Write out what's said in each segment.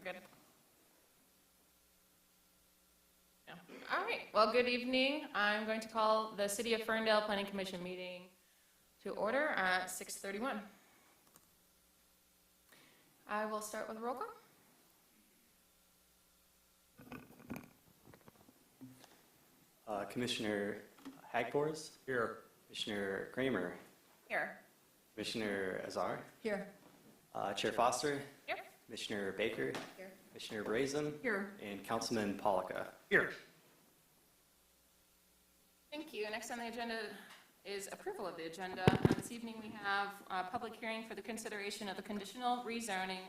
good. Yeah. All right. Well, good evening. I'm going to call the City of Ferndale Planning Commission meeting to order at 6:31. I will start with a roll call. Commissioner Hagfors? Here. Commissioner Kramer? Here. Commissioner Azar? Here. Chair Foster? Here. Commissioner Baker? Here. Commissioner Brazen? Here. And Councilman Polika? Here. Thank you. Next on the agenda is approval of the agenda. This evening we have a public hearing for the consideration of the conditional rezoning,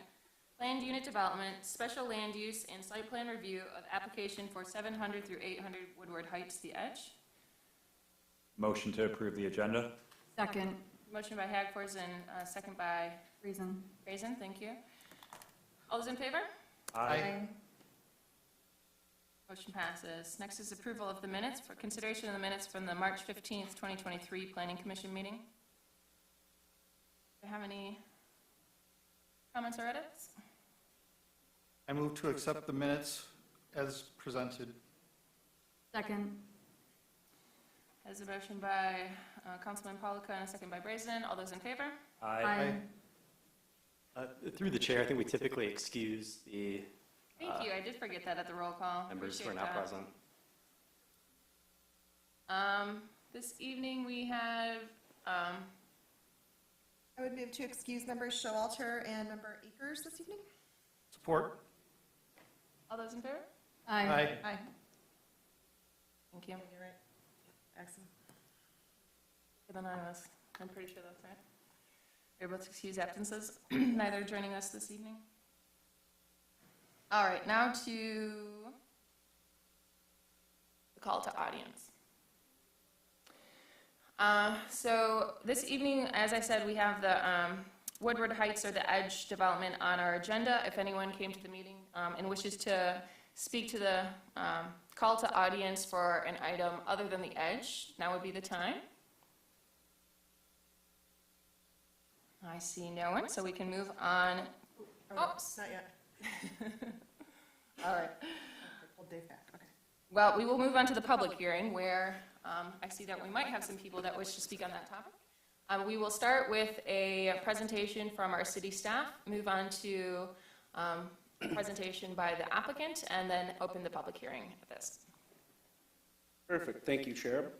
planned unit development, special land use, and site plan review of application for 700 through 800 Woodward Heights, The Edge. Motion to approve the agenda. Second. Motion by Hagfors and second by Reason. Brazen. Thank you. All those in favor? Aye. Motion passes. Next is approval of the minutes for consideration of the minutes from the March 15th, 2023 Planning Commission meeting. Do you have any comments or edits? I move to accept the minutes as presented. Second. Has a motion by Councilman Polika and a second by Brazen. All those in favor? Aye. Through the chair, I think we typically excuse the Thank you. I did forget that at the roll call. members who are Appreciate not that. present. This evening we have, I would move to excuse members Showalter and member Akers this evening. Support. all those in favor? Aye. Aye. Thank you. You're right. Excellent. Good anonymous. I'm pretty sure that's right. We're able to excuse absences, neither joining us this evening. All right, now to the call to audience. So this evening, as I said, we have the Woodward Heights or the Edge development on our agenda. If anyone came to the meeting and wishes to speak to the call to audience for an item other than the Edge, now would be the time. I see no one, so we can move on. Oops. Not yet. All right. Hold Dave back. Okay. Well, we will move on to the public hearing where I see that we might have some people that wish to speak on that topic. We will start with a presentation from our city staff, move on to a presentation by the applicant, and then open the public hearing at this. Perfect. Thank you, Chair.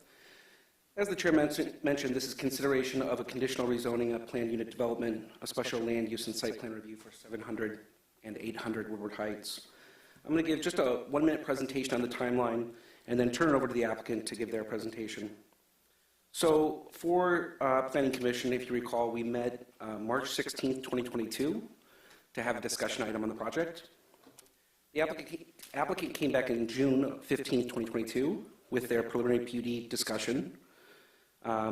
As the Chair mentioned, this is consideration of a conditional rezoning of planned unit development, a special land use and site plan review for 700 and 800 Woodward Heights. I'm going to give just a 1-minute presentation on the timeline and then turn it over to the applicant to give their presentation. So for Planning Commission, if you recall, we met March 16th, 2022 to have a discussion item on the project. The applicant came back in June 15th, 2022 with their preliminary PUD discussion.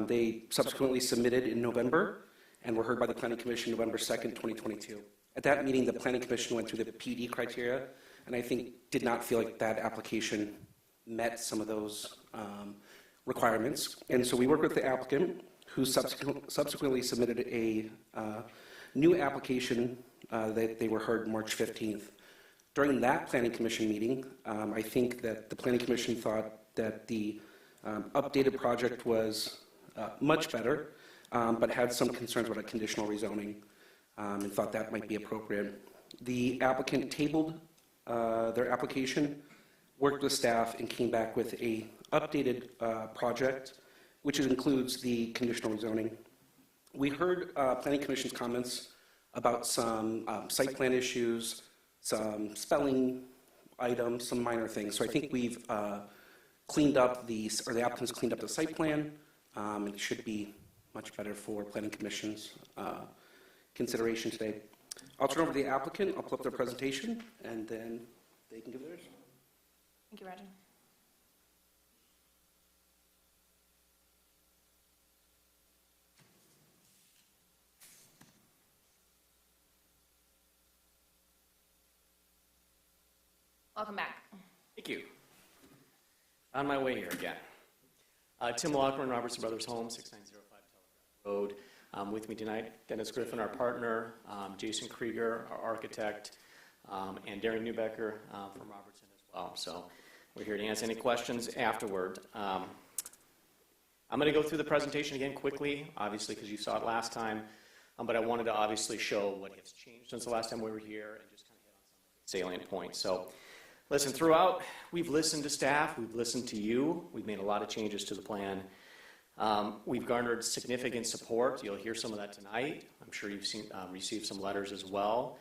They subsequently submitted in November and were heard by the Planning Commission November 2nd, 2022. At that meeting, the Planning Commission went through the PUD criteria and I think did not feel like that application met some of those requirements. And so we worked with the applicant who subsequently submitted a new application that they were heard March 15th. During that Planning Commission meeting, I think that the Planning Commission thought that the updated project was much better, but had some concerns about a conditional rezoning and thought that might be appropriate. The applicant tabled their application, worked with staff, and came back with a updated project, which includes the conditional rezoning. We heard Planning Commission's comments about some site plan issues, some spelling items, some minor things. So I think we've cleaned up the applicant's cleaned up the site plan. It should be much better for Planning Commission's consideration today. I'll turn over to the applicant, I'll pull up their presentation, and then they can give theirs. Thank you, Roger. Welcome back. Thank you. On my way here again. Tim Lockman, Robertson Brothers Home, 6905 Telegraph Road. With me tonight, Dennis Griffin, our partner, Jason Krieger, our architect, and Darren Newbecker from Robertson as well. So we're here to answer any questions afterward. I'm going to go through the presentation again quickly, obviously, because you saw it last time, but I wanted to obviously show what has changed since the last time we were here and just kind of hit on some salient points. So listen, throughout, we've listened to staff, we've listened to you, we've made a lot of changes to the plan. We've garnered significant support. You'll hear some of that tonight. I'm sure you've received some letters as well.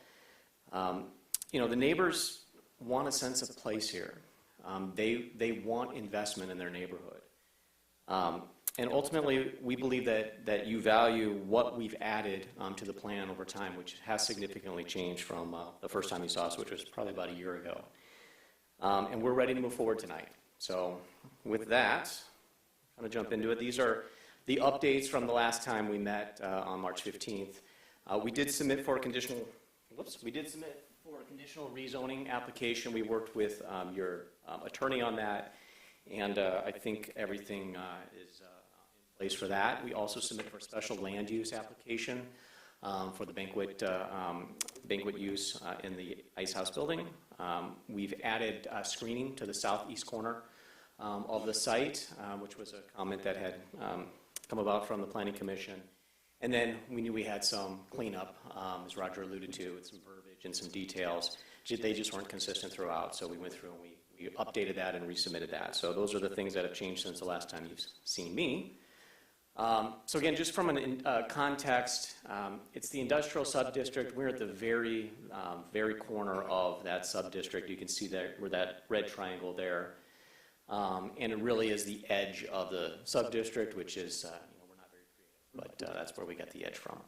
You know, the neighbors want a sense of place here. They want investment in their neighborhood. And ultimately, we believe that you value what we've added to the plan over time, which has significantly changed from the first time you saw us, which was probably about a year ago. And we're ready to move forward tonight. So with that, I'm going to jump into it. These are the updates from the last time we met on March 15th. We did submit for a conditional rezoning application. We worked with your attorney on that, and I think everything is in place for that. We also submitted for a special land use application for the banquet use in the Ice House building. We've added screening to the southeast corner of the site, which was a comment that had come about from the Planning Commission. And then we knew we had some cleanup, as Roger alluded to, with some verbiage and some details. They just weren't consistent throughout, so we went through and we updated that and resubmitted that. So those are the things that have changed since the last time you've seen me. So again, just from a context, it's the industrial subdistrict. We're at the very corner of that subdistrict. You can see there where that red triangle there. And it really is the edge of the subdistrict, which is, we're not very creative, but that's where we got the edge from.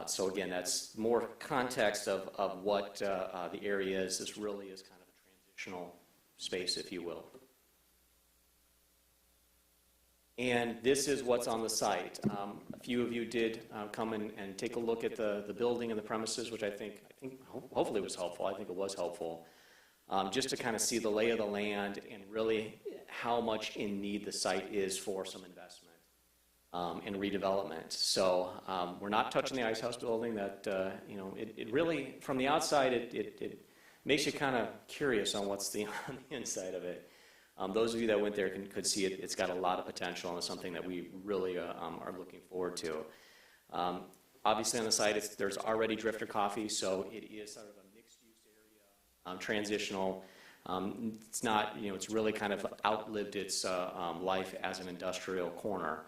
So again, that's more context of what the area is. This really is kind of a transitional space, if you will. And this is what's on the site. A few of you did come and take a look at the building and the premises, which I think hopefully was helpful. I think it was helpful. Just to kind of see the lay of the land and really how much in need the site is for some investment and redevelopment. So we're not touching the Ice House building. That it really, from the outside, it makes you kind of curious on what's on the inside of it. Those of you that went there could see it. It's got a lot of potential and it's something that we really are looking forward to. Obviously on the site, there's already Drifter Coffee, so it is sort of a mixed-use area, transitional. It's not, it's really kind of outlived its life as an industrial corner.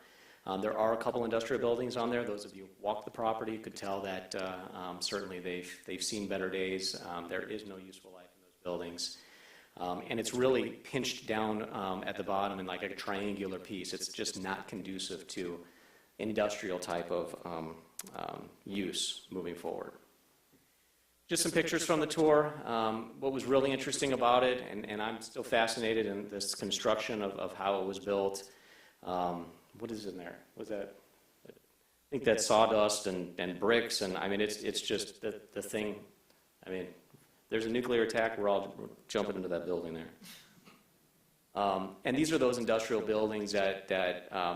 There are a couple industrial buildings on there. Those of you who walk the property could tell that certainly they've seen better days. There is no useful life in those buildings. And it's really pinched down at the bottom in like a triangular piece. It's just not conducive to industrial type of use moving forward. Just some pictures from the tour. What was really interesting about it, and I'm still fascinated in this construction of how it was built. What is in there? Was that? I think that's sawdust and bricks, and I mean it's just the thing. I mean, there's a nuclear attack, we're all jumping into that building there. And these are those industrial buildings that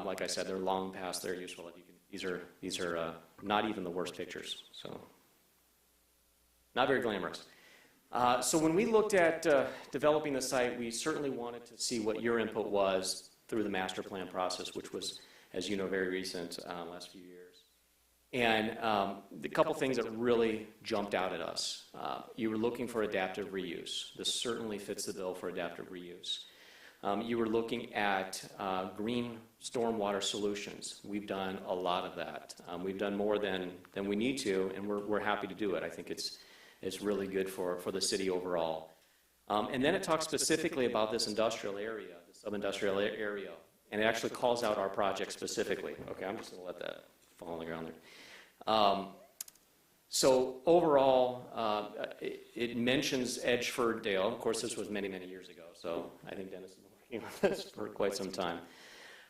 like I said, they're long past their useful life. These are not even the worst pictures, so not very glamorous. So when we looked at developing the site, we certainly wanted to see what your input was through the master plan process, which was, as you know, very recent, last few years. And the couple things that really jumped out at us. You were looking for adaptive reuse. This certainly fits the bill for adaptive reuse. You were looking at green stormwater solutions. We've done a lot of that. We've done more than we need to, and we're happy to do it. I think it's really good for the city overall. And then it talks specifically about this industrial area, the sub-industrial area, and it actually calls out our project specifically. Okay, I'm just going to let that fall on the ground there. So overall, it mentions Edge Ferndale. Of course, this was many, many years ago, so I think Dennis has been working on this for quite some time.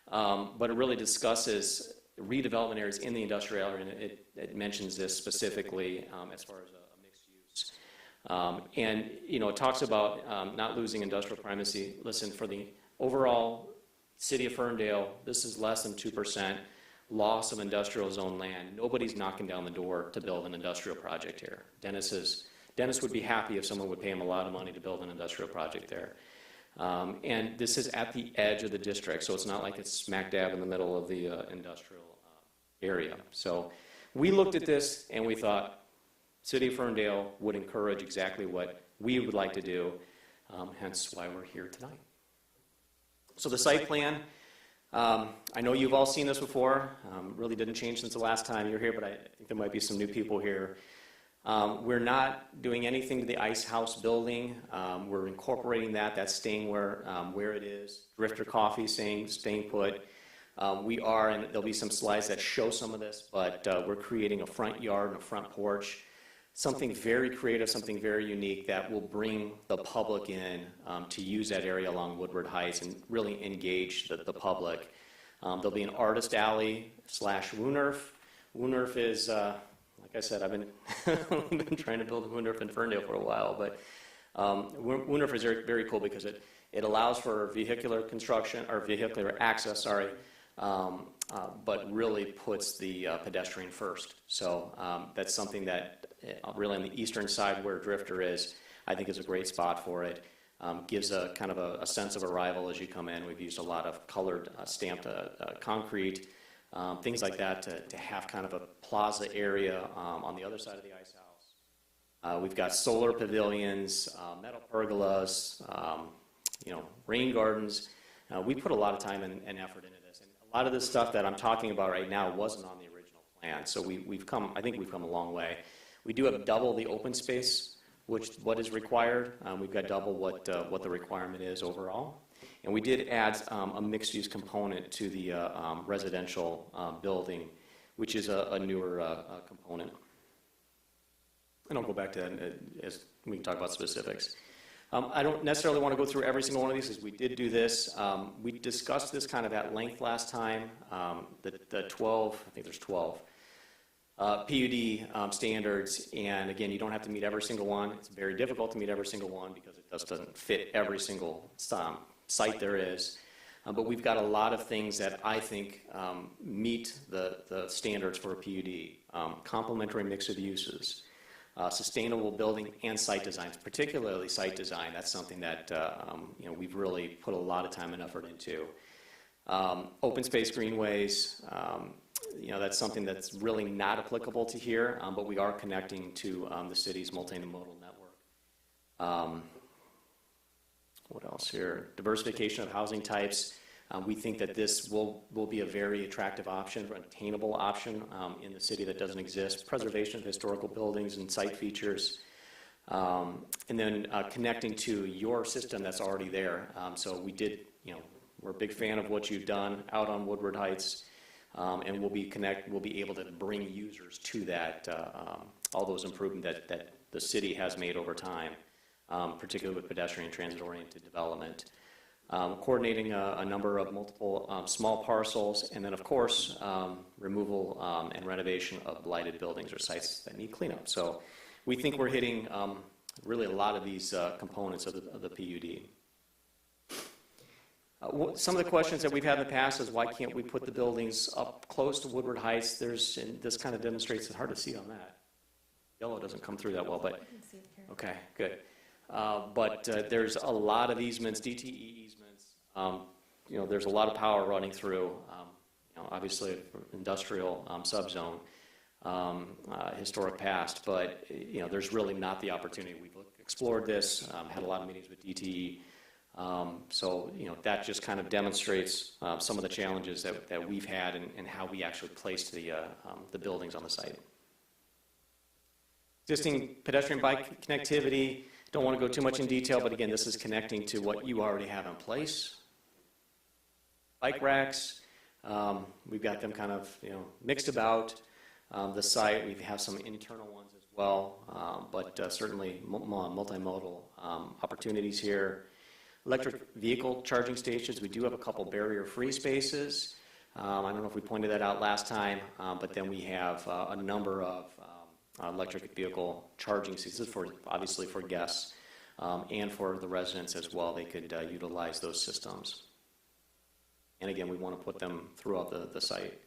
But it really discusses redevelopment areas in the industrial area, and it mentions this specifically as far as a mixed use. And, it talks about not losing industrial primacy. Listen, for the overall city of Ferndale, this is less than 2% loss of industrial zone land. Nobody's knocking down the door to build an industrial project here. Dennis has Dennis would be happy if someone would pay him a lot of money to build an industrial project there. And this is at the edge of the district, so it's not like it's smack dab in the middle of the industrial area. So we looked at this and we thought City of Ferndale would encourage exactly what we would like to do, hence why we're here tonight. So the site plan, I know you've all seen this before, really didn't change since the last time you were here, but I think there might be some new people here. We're not doing anything to the ice house building. We're incorporating that. That's staying where it is. Drifter Coffee staying put. We are, and there'll be some slides that show some of this, but we're creating a front yard and a front porch. Something very creative, something very unique that will bring the public in to use that area along Woodward Heights and really engage the public. There'll be an artist alley / Woonerf. Woonerf is, like I said, I've been trying to build a Woonerf in Ferndale for a while, but Woonerf is very, very cool because it allows for vehicular construction, or vehicular access, sorry, but really puts the pedestrian first. So that's something that really on the eastern side where Drifter is, I think is a great spot for it. Gives a kind of a sense of arrival as you come in. We've used a lot of colored stamped concrete, things like that to have kind of a plaza area on the other side of the ice house. We've got solar pavilions, metal pergolas, rain gardens. We put a lot of time and effort into this. And a lot of this stuff that I'm talking about right now wasn't on the original plan. So I think we've come a long way. We do have double the open space, what is required. We've got double what the requirement is overall. And we did add a mixed-use component to the residential building, which is a newer component. And I'll go back to that as we can talk about specifics. I don't necessarily want to go through every single one of these, as we did do this. We discussed this kind of at length last time. The 12, I think there's 12 PUD standards, and again, you don't have to meet every single one. It's very difficult to meet every single one because it just doesn't fit every single site there is. But we've got a lot of things that I think meet the standards for a PUD. Complementary mix of uses. Sustainable building and site design, particularly site design. That's something that we've really put a lot of time and effort into. Open space greenways, that's something that's really not applicable to here, but we are connecting to the city's multimodal network. What else here? Diversification of housing types. We think that this will be a very attractive option, an attainable option in the city that doesn't exist. Preservation of historical buildings and site features. And then connecting to your system that's already there. So we're a big fan of what you've done out on Woodward Heights. And we'll be able to bring users to that, all those improvements that the city has made over time, particularly with pedestrian transit-oriented development. Coordinating a number of multiple small parcels, and then of course removal and renovation of blighted buildings or sites that need cleanup. So we think we're hitting really a lot of these components of the PUD. Some of the questions that we've had in the past is why can't we put the buildings up close to Woodward Heights? And this kind of demonstrates, it's hard to see on that. Yellow doesn't come through that well, but okay, good. But there's a lot of easements, DTE easements. There's a lot of power running through, obviously industrial subzone, historic past, but there's really not the opportunity. We've explored this, had a lot of meetings with DTE. So that just kind of demonstrates some of the challenges that we've had and how we actually placed the buildings on the site. Existing pedestrian bike connectivity. Don't want to go too much in detail, but again, this is connecting to what you already have in place. Bike racks, we've got them kind of mixed about the site. We have some internal ones as well, but certainly multimodal opportunities here. Electric vehicle charging stations, we do have a couple barrier-free spaces. I don't know if we pointed that out last time, but then we have a number of electric vehicle charging stations, obviously for guests and for the residents as well. They could utilize those systems. And again, we want to put them throughout the site.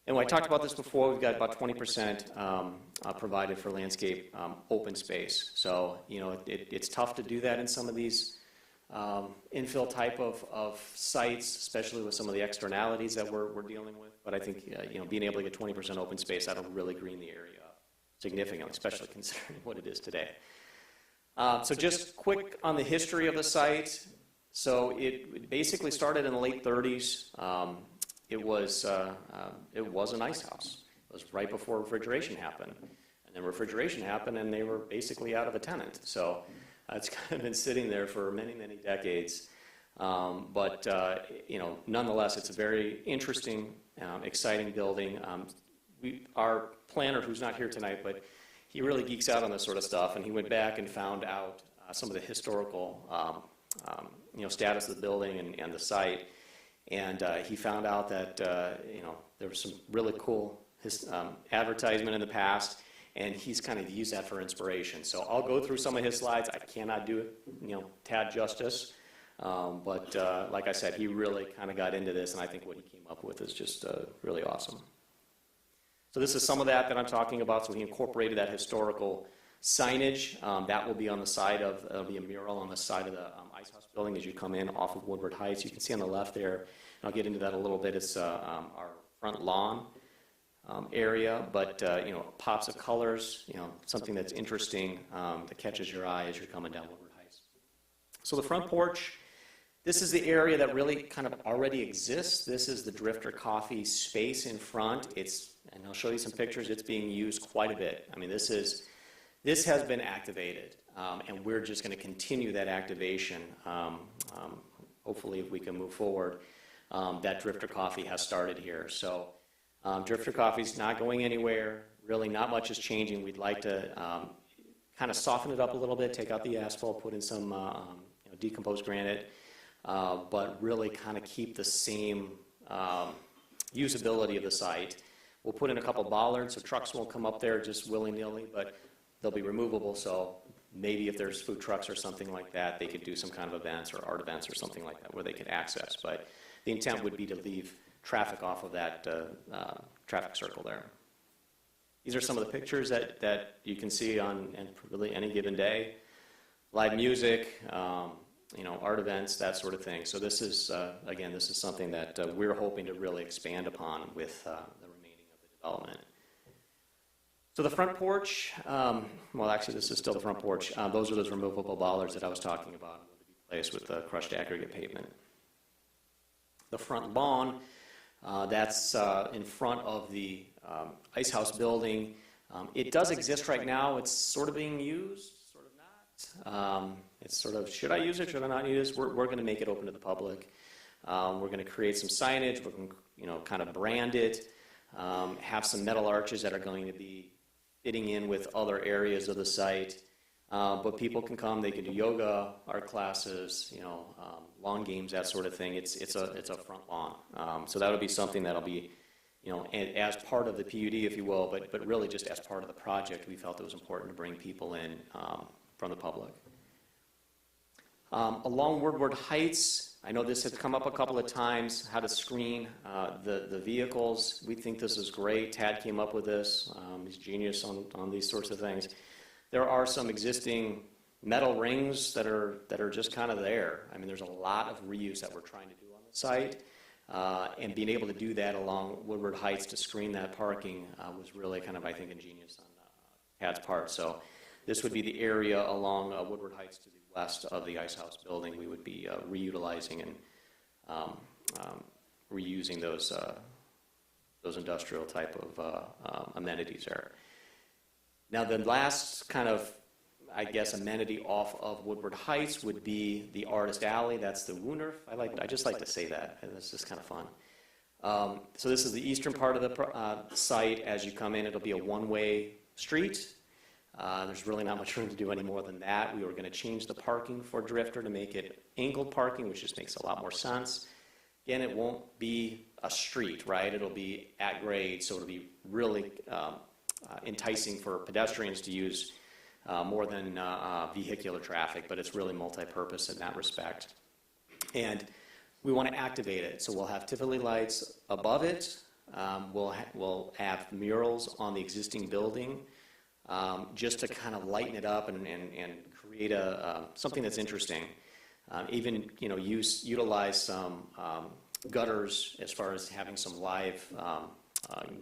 And I talked about this before, we've got about 20% provided for landscape open space. So, you know, it's tough to do that in some of these infill type of sites, especially with some of the externalities that we're dealing with. But I think, you know, being able to get 20% open space, that'll really green the area up significantly, especially considering what it is today. So just quick on the history of the site. So it basically started in the late 30s. It was an ice house. It was right before refrigeration happened. And then refrigeration happened and they were basically out of a tenant. So it's kind of been sitting there for many, many decades. But you know, nonetheless, it's a very interesting, exciting building. Our planner, who's not here tonight, but he really geeks out on this sort of stuff, and he went back and found out some of the historical you know, status of the building and the site. And he found out that you know, there was some really cool advertisement in the past, and he's kind of used that for inspiration. So I'll go through some of his slides. I cannot do it, you know, tad justice, but like I said, he really kind of got into this, and I think what he came up with is just really awesome. So this is some of that I'm talking about. So he incorporated that historical signage. That will be on the side of, it'll be a mural on the side of the Ice House building as you come in off of Woodward Heights. You can see on the left there, and I'll get into that a little bit, it's our front lawn area, but you know, pops of colors, you know, something that's interesting that catches your eye as you're coming down Woodward Heights. So the front porch, this is the area that really kind of already exists. This is the Drifter Coffee space in front. And I'll show you some pictures, it's being used quite a bit. I mean, this has been activated, and we're just going to continue that activation. Hopefully, if we can move forward, that Drifter Coffee has started here. So Drifter Coffee is not going anywhere. Really, not much is changing. We'd like to kind of soften it up a little bit, take out the asphalt, put in some you know, decomposed granite, but really kind of keep the same usability of the site. We'll put in a couple bollards so trucks won't come up there just willy-nilly, but they'll be removable, so maybe if there's food trucks or something like that, they could do some kind of events or art events or something like that where they could access. But the intent would be to leave traffic off of that traffic circle there. These are some of the pictures that you can see on really any given day. Live music, you know, art events, that sort of thing. So this is, again, this is something that we're hoping to really expand upon with the remaining of the development. So the front porch, well, actually, this is still the front porch. Those are those removable bollards that I was talking about, to be placed with the crushed aggregate pavement. The front lawn, that's in front of the Ice House building. It does exist right now. It's sort of being used, sort of not. It's sort of, should I use it, should I not use it? We're going to make it open to the public. We're going to create some signage. We're going to, you know, kind of brand it, have some metal arches that are going to be fitting in with other areas of the site. But people can come, they can do yoga, art classes, you know, lawn games, that sort of thing. It's a front lawn. So that'll be something that'll be, you know, as part of the PUD, if you will, but really just as part of the project, we felt it was important to bring people in from the public. Along Woodward Heights, I know this has come up a couple of times, how to screen the vehicles. We think this is great. Tad came up with this. He's genius on these sorts of things. There are some existing metal rings that are just kind of there. I mean, there's a lot of reuse that we're trying to do on the site. And being able to do that along Woodward Heights to screen that parking was really kind of, I think, ingenious on Tad's part. So this would be the area along Woodward Heights to the west of the Ice House building. We would be reutilizing and reusing those industrial type of amenities there. Now, the last kind of, I guess, amenity off of Woodward Heights would be the Artist Alley. That's the Woonerf. I just like to say that. It's just kind of fun. So this is the eastern part of the site. As you come in, it'll be a one-way street. There's really not much room to do any more than that. We were going to change the parking for Drifter to make it angled parking, which just makes a lot more sense. Again, it won't be a street, right? It'll be at grade, so it'll be really enticing for pedestrians to use more than vehicular traffic, but it's really multi-purpose in that respect. And we want to activate it, so we'll have Tivoli lights above it, we'll have murals on the existing building, just to kind of lighten it up and create something that's interesting. Even, you know, utilize some gutters as far as having some live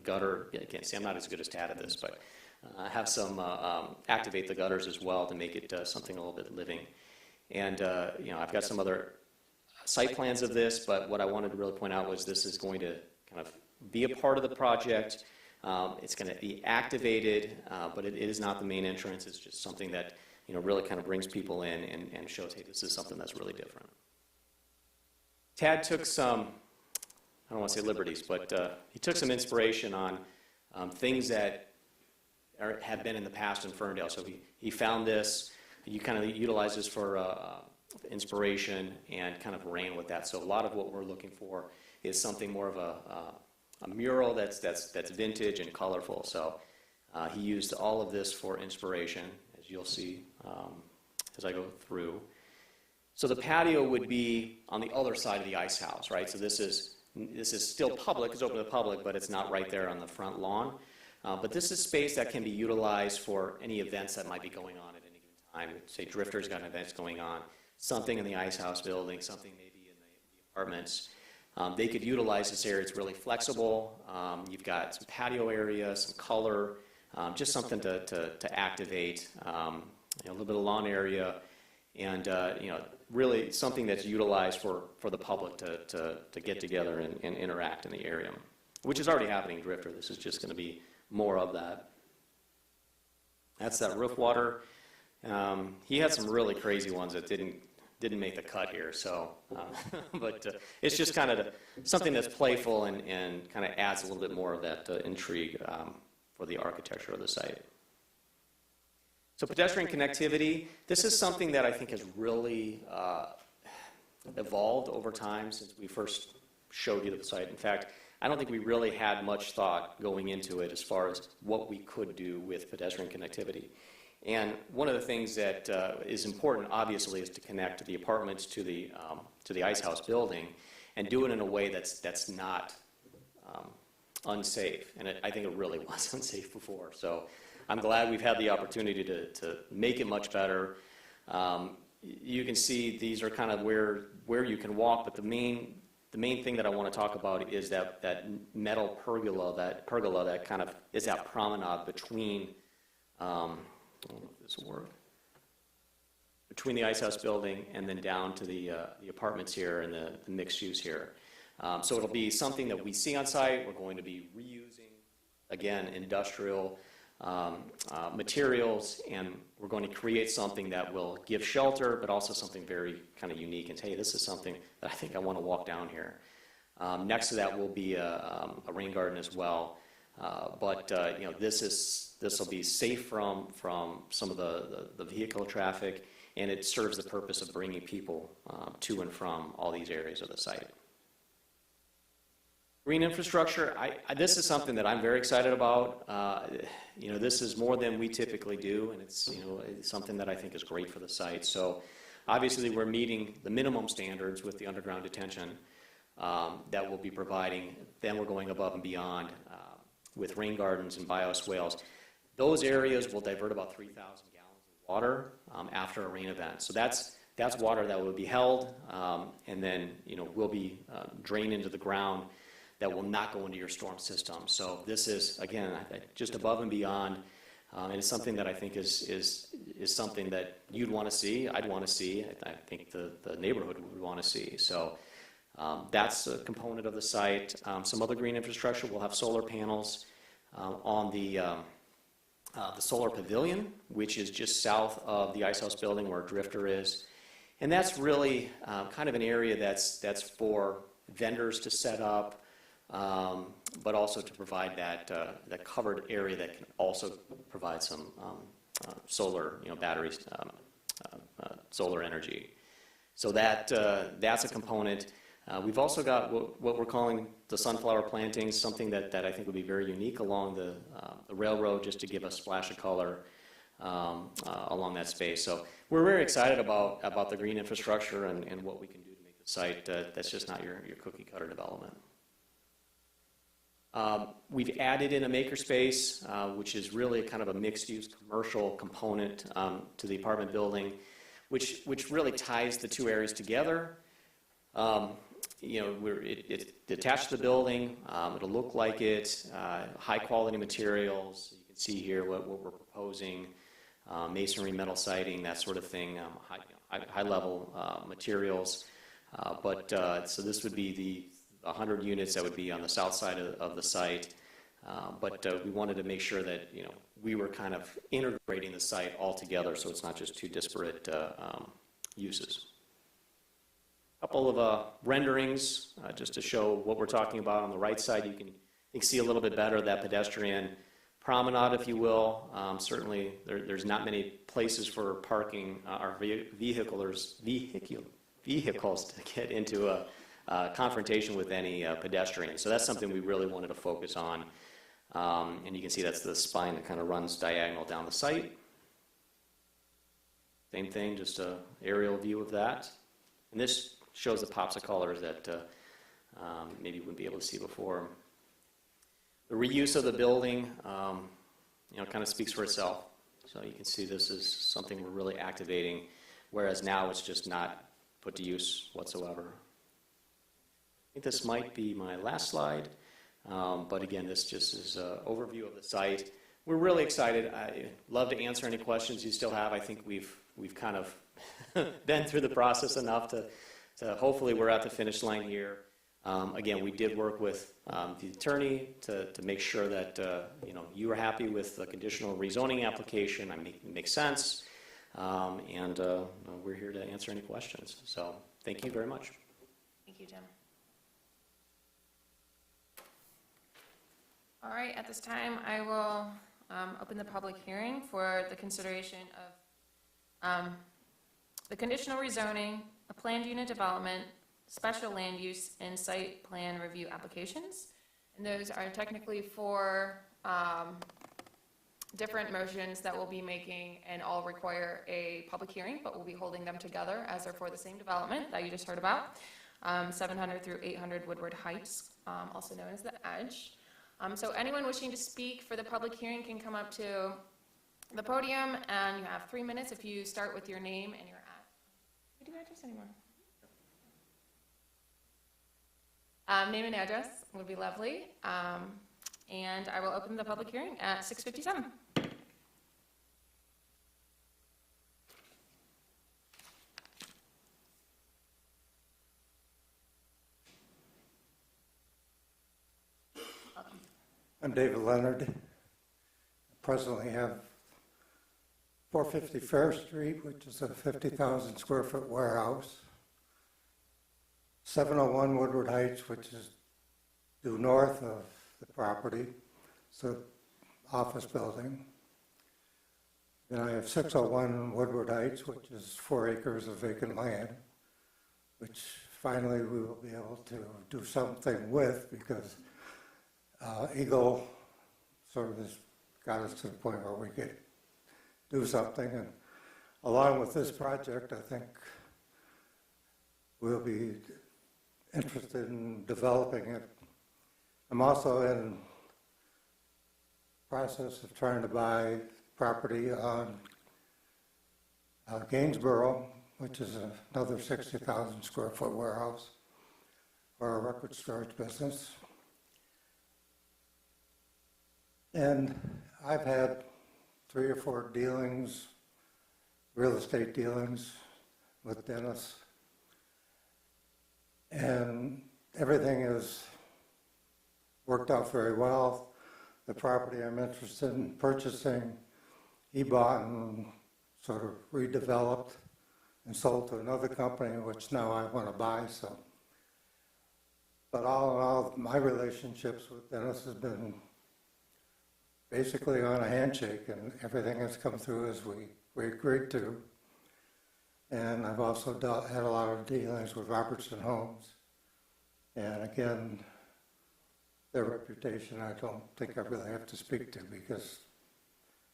gutter. I can't say I'm not as good as Tad at this, but have some activate the gutters as well to make it something a little bit living. And you know, I've got some other site plans of this, but what I wanted to really point out was this is going to kind of be a part of the project. It's going to be activated, but it is not the main entrance. It's just something that, you know, really kind of brings people in and shows, hey, this is something that's really different. Tad took some, I don't want to say liberties, but he took some inspiration on things that have been in the past in Ferndale. So he found this, you kind of utilize this for inspiration and kind of ran with that. So a lot of what we're looking for is something more of a mural that's vintage and colorful. So he used all of this for inspiration, as you'll see as I go through. So the patio would be on the other side of the ice house, right? So this is still public, it's open to the public, but it's not right there on the front lawn. But this is space that can be utilized for any events that might be going on at any given time. Say Drifter's got events going on, something in the ice house building, something maybe in the apartments. They could utilize this area. It's really flexible. You've got some patio area, some color, just something to activate, you know, a little bit of lawn area, and you know, really something that's utilized for the public to get together and interact in the area, which is already happening in Drifter. This is just going to be more of that. That's that roof water. He had some really crazy ones that didn't make the cut here, so but it's just kind of something that's playful and kind of adds a little bit more of that intrigue for the architecture of the site. So pedestrian connectivity, this is something that I think has really evolved over time since we first showed you the site. In fact, I don't think we really had much thought going into it as far as what we could do with pedestrian connectivity. And one of the things that is important, obviously, is to connect the apartments to the ice house building and do it in a way that's not unsafe. And I think it really was unsafe before. So I'm glad we've had the opportunity to make it much better. You can see these are kind of where you can walk, but the main thing that I want to talk about is that metal pergola that kind of is that promenade between, I don't know if this will work, between the ice house building and then down to the apartments here and the mixed use here. So it'll be something that we see on site. We're going to be reusing, again, industrial materials, and we're going to create something that will give shelter, but also something very kind of unique and say, hey, this is something that I think I want to walk down here. Next to that will be a rain garden as well, but you know, this will be safe from some of the vehicle traffic, and it serves the purpose of bringing people to and from all these areas of the site. Green infrastructure, this is something that I'm very excited about. You know, this is more than we typically do, and it's, you know, it's something that I think is great for the site. So obviously we're meeting the minimum standards with the underground detention that we'll be providing. Then we're going above and beyond with rain gardens and bioswales. Those areas will divert about 3,000 gallons of water after a rain event. So that's water that will be held and then, you know, will be drained into the ground that will not go into your storm system. So this is, again, just above and beyond, and it's something that I think is something that you'd want to see, I'd want to see, I think the neighborhood would want to see. So that's a component of the site. Some other green infrastructure, we'll have solar panels on the solar pavilion, which is just south of the ice house building where Drifter is. And that's really kind of an area that's for vendors to set up, but also to provide that covered area that can also provide some solar, you know, batteries, solar energy. So that's a component. We've also got what we're calling the sunflower plantings, something that I think would be very unique along the railroad, just to give a splash of color along that space. So we're very excited about the green infrastructure and what we can do to make the site that's just not your cookie cutter development. We've added in a makerspace, which is really kind of a mixed-use commercial component to the apartment building, which really ties the two areas together. You know, it's attached to the building. It'll look like it. High-quality materials. You can see here what we're proposing. Masonry, metal siding, that sort of thing. High-level materials. So this would be the 100 units that would be on the south side of the site. We wanted to make sure that, you know, we were kind of integrating the site all together so it's not just two disparate uses. A couple of renderings just to show what we're talking about. On the right side, you can see a little bit better that pedestrian promenade, if you will. Certainly, there's not many places for parking our vehicles to get into a confrontation with any pedestrian. So that's something we really wanted to focus on. And you can see that's the spine that kind of runs diagonal down the site. Same thing, just an aerial view of that. And this shows the pops of colors that maybe you wouldn't be able to see before. The reuse of the building, you know, kind of speaks for itself. So you can see this is something we're really activating, whereas now it's just not put to use whatsoever. I think this might be my last slide, but again, this just is an overview of the site. We're really excited. I'd love to answer any questions you still have. I think we've kind of been through the process enough to hopefully we're at the finish line here. Again, we did work with the attorney to make sure that you know, you were happy with the conditional rezoning application. It makes sense, and we're here to answer any questions. So thank you very much. Thank you, Jim. All right, at this time, I will open the public hearing for the consideration of the conditional rezoning, a planned unit development, special land use, and site plan review applications. And those are technically four different motions that we'll be making and all require a public hearing, but we'll be holding them together as they're for the same development that you just heard about, 700 through 800 Woodward Heights, also known as the Edge. So anyone wishing to speak for the public hearing can come up to the podium, and you have 3 minutes if you start with your name and your we do address anymore. Name and address would be lovely. And I will open the public hearing at 6:57. I'm David Leonard. Presently have 450 Fair Street, which is a 50,000 square foot warehouse. 701 Woodward Heights, which is due north of the property. It's an office building. Then I have 601 Woodward Heights, which is 4 acres of vacant land, which finally we will be able to do something with because Eagle sort of has got us to the point where we could do something. And along with this project, I think we'll be interested in developing it. I'm also in the process of trying to buy property on Gainsborough, which is another 60,000 square foot warehouse for a record storage business. And I've had 3 or 4 dealings, real estate dealings with Dennis. And everything has worked out very well. The property I'm interested in purchasing, he bought and sort of redeveloped and sold to another company, which now I want to buy. So, but all in all, my relationships with Dennis has been basically on a handshake, and everything has come through as we agreed to. And I've also had a lot of dealings with Robertson Homes. And again, their reputation I don't think I really have to speak to because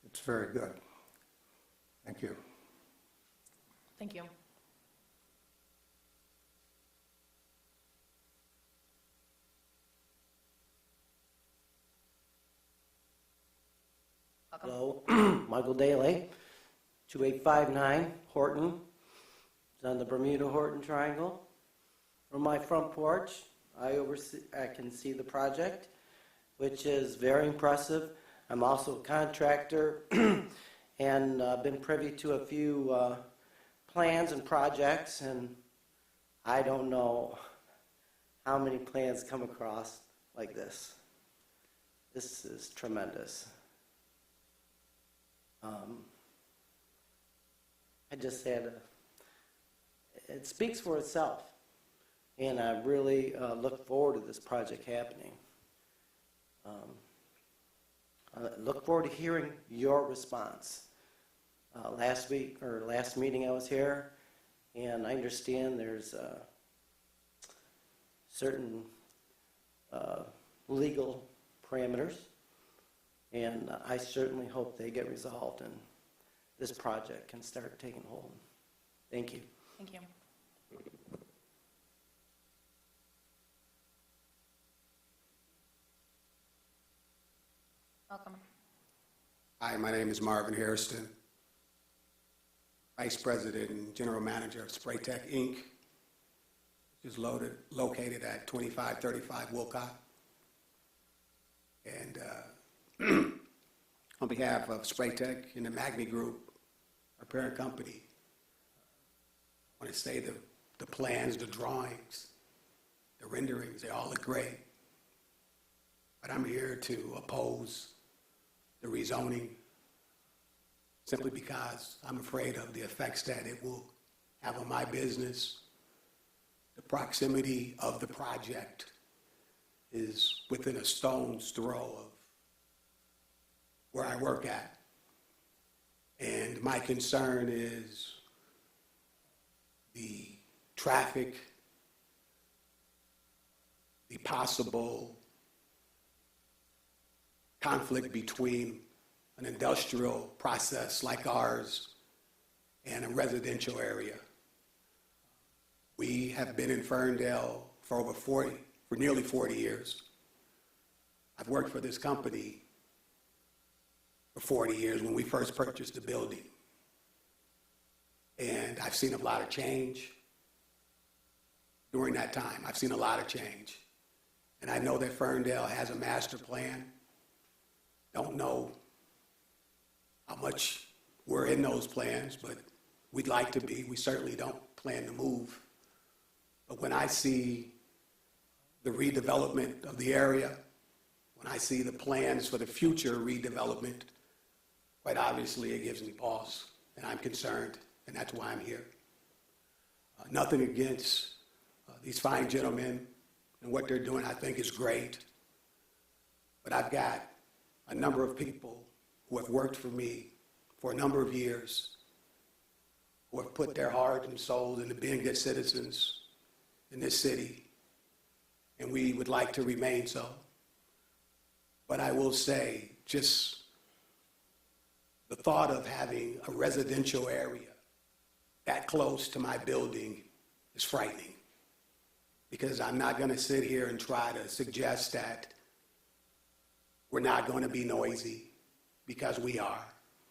it's very good. Thank you. Thank you. Welcome. Hello, Michael Daly, 2859 Horton. It's on the Bermuda-Horton Triangle. From my front porch, I can see the project, which is very impressive. I'm also a contractor and been privy to a few plans and projects, and I don't know how many plans come across like this. This is tremendous. I just had it speaks for itself, and I really look forward to this project happening. I look forward to hearing your response. Last meeting I was here, and I understand there's certain legal parameters, and I certainly hope they get resolved and this project can start taking hold. Thank you. Thank you. Welcome. Hi, my name is Marvin Harrison, Vice President and General Manager of Spraytech Inc., which is located at 2535 Wolcott. And on behalf of Spraytech and the Magni Group, our parent company, I want to say the plans, the drawings, the renderings, they all look great. But I'm here to oppose the rezoning simply because I'm afraid of the effects that it will have on my business. The proximity of the project is within a stone's throw of where I work at. And my concern is the traffic, the possible conflict between an industrial process like ours and a residential area. We have been in Ferndale for nearly 40 years. I've worked for this company for 40 years when we first purchased the building. And I've seen a lot of change during that time. I've seen a lot of change. And I know that Ferndale has a master plan. Don't know how much we're in those plans, but we'd like to be. We certainly don't plan to move. But when I see the redevelopment of the area, when I see the plans for the future redevelopment, quite obviously it gives me pause, and I'm concerned, and that's why I'm here. Nothing against these fine gentlemen and what they're doing, I think is great. But I've got a number of people who have worked for me for a number of years, who have put their heart and souls into being good citizens in this city, and we would like to remain so. But I will say, just the thought of having a residential area that close to my building is frightening, because I'm not going to sit here and try to suggest that we're not going to be noisy, because we are.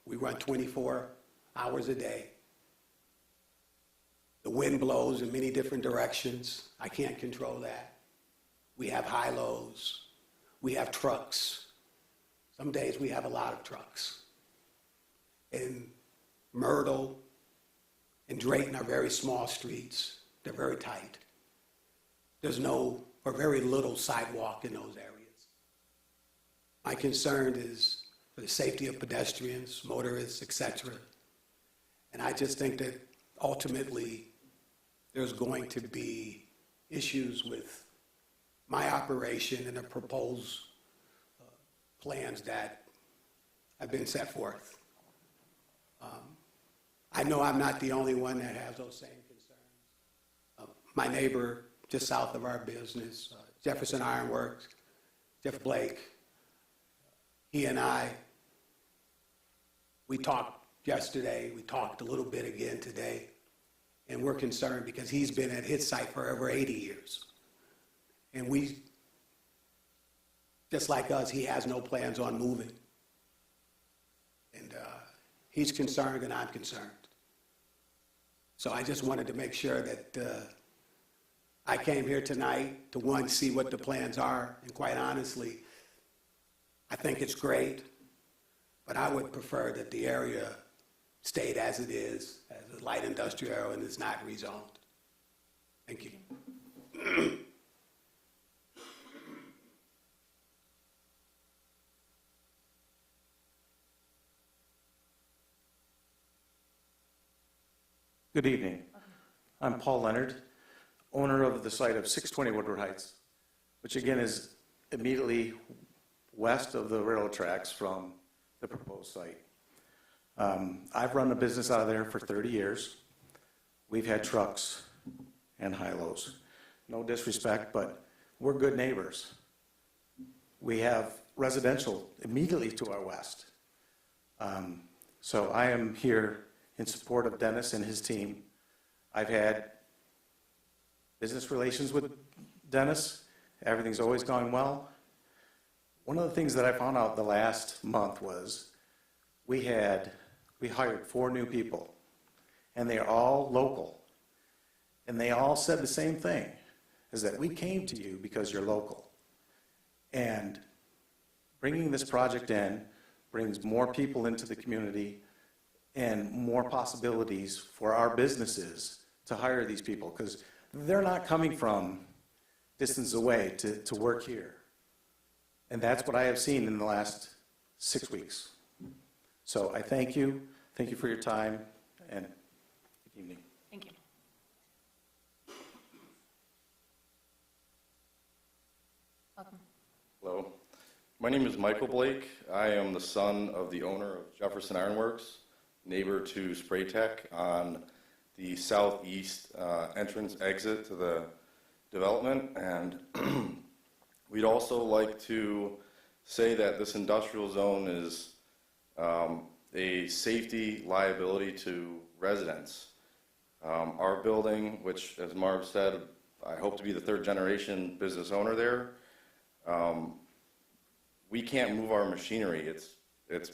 We run 24 hours a day. The wind blows in many different directions. I can't control that. We have high-lows. We have trucks. Some days we have a lot of trucks. And Myrtle and Drayton are very small streets. They're very tight. There's no or very little sidewalk in those areas. My concern is for the safety of pedestrians, motorists, etc. And I just think that ultimately there's going to be issues with my operation and the proposed plans that have been set forth. I know I'm not the only one that has those same concerns. My neighbor just south of our business, Jefferson Ironworks, Jeff Blake, he and I, we talked yesterday, we talked a little bit again today, and we're concerned because he's been at his site for over 80 years. And we, just like us, he has no plans on moving. And he's concerned and I'm concerned. So I just wanted to make sure that I came here tonight to, one, see what the plans are, and quite honestly, I think it's great, but I would prefer that the area stayed as it is, as a light industrial, and is not rezoned. Thank you. Good evening. I'm Paul Leonard, owner of the site of 620 Woodward Heights, which again is immediately west of the railroad tracks from the proposed site. I've run a business out of there for 30 years. We've had trucks and high-lows. No disrespect, but we're good neighbors. We have residential immediately to our west. So I am here in support of Dennis and his team. I've had business relations with Dennis. Everything's always gone well. One of the things that I found out the last month was we hired 4 new people, and they're all local. And they all said the same thing, is that we came to you because you're local. And bringing this project in brings more people into the community and more possibilities for our businesses to hire these people, because they're not coming from distance away to work here. And that's what I have seen in the last 6 weeks. So I thank you for your time, and good evening. Thank you. Welcome. Hello. My name is Michael Blake. I am the son of the owner of Jefferson Ironworks, neighbor to Spray Tech on the southeast entrance exit to the development. And we'd also like to say that this industrial zone is a safety liability to residents. Our building, which, as Marv said, I hope to be the 3rd generation business owner there, we can't move our machinery. It's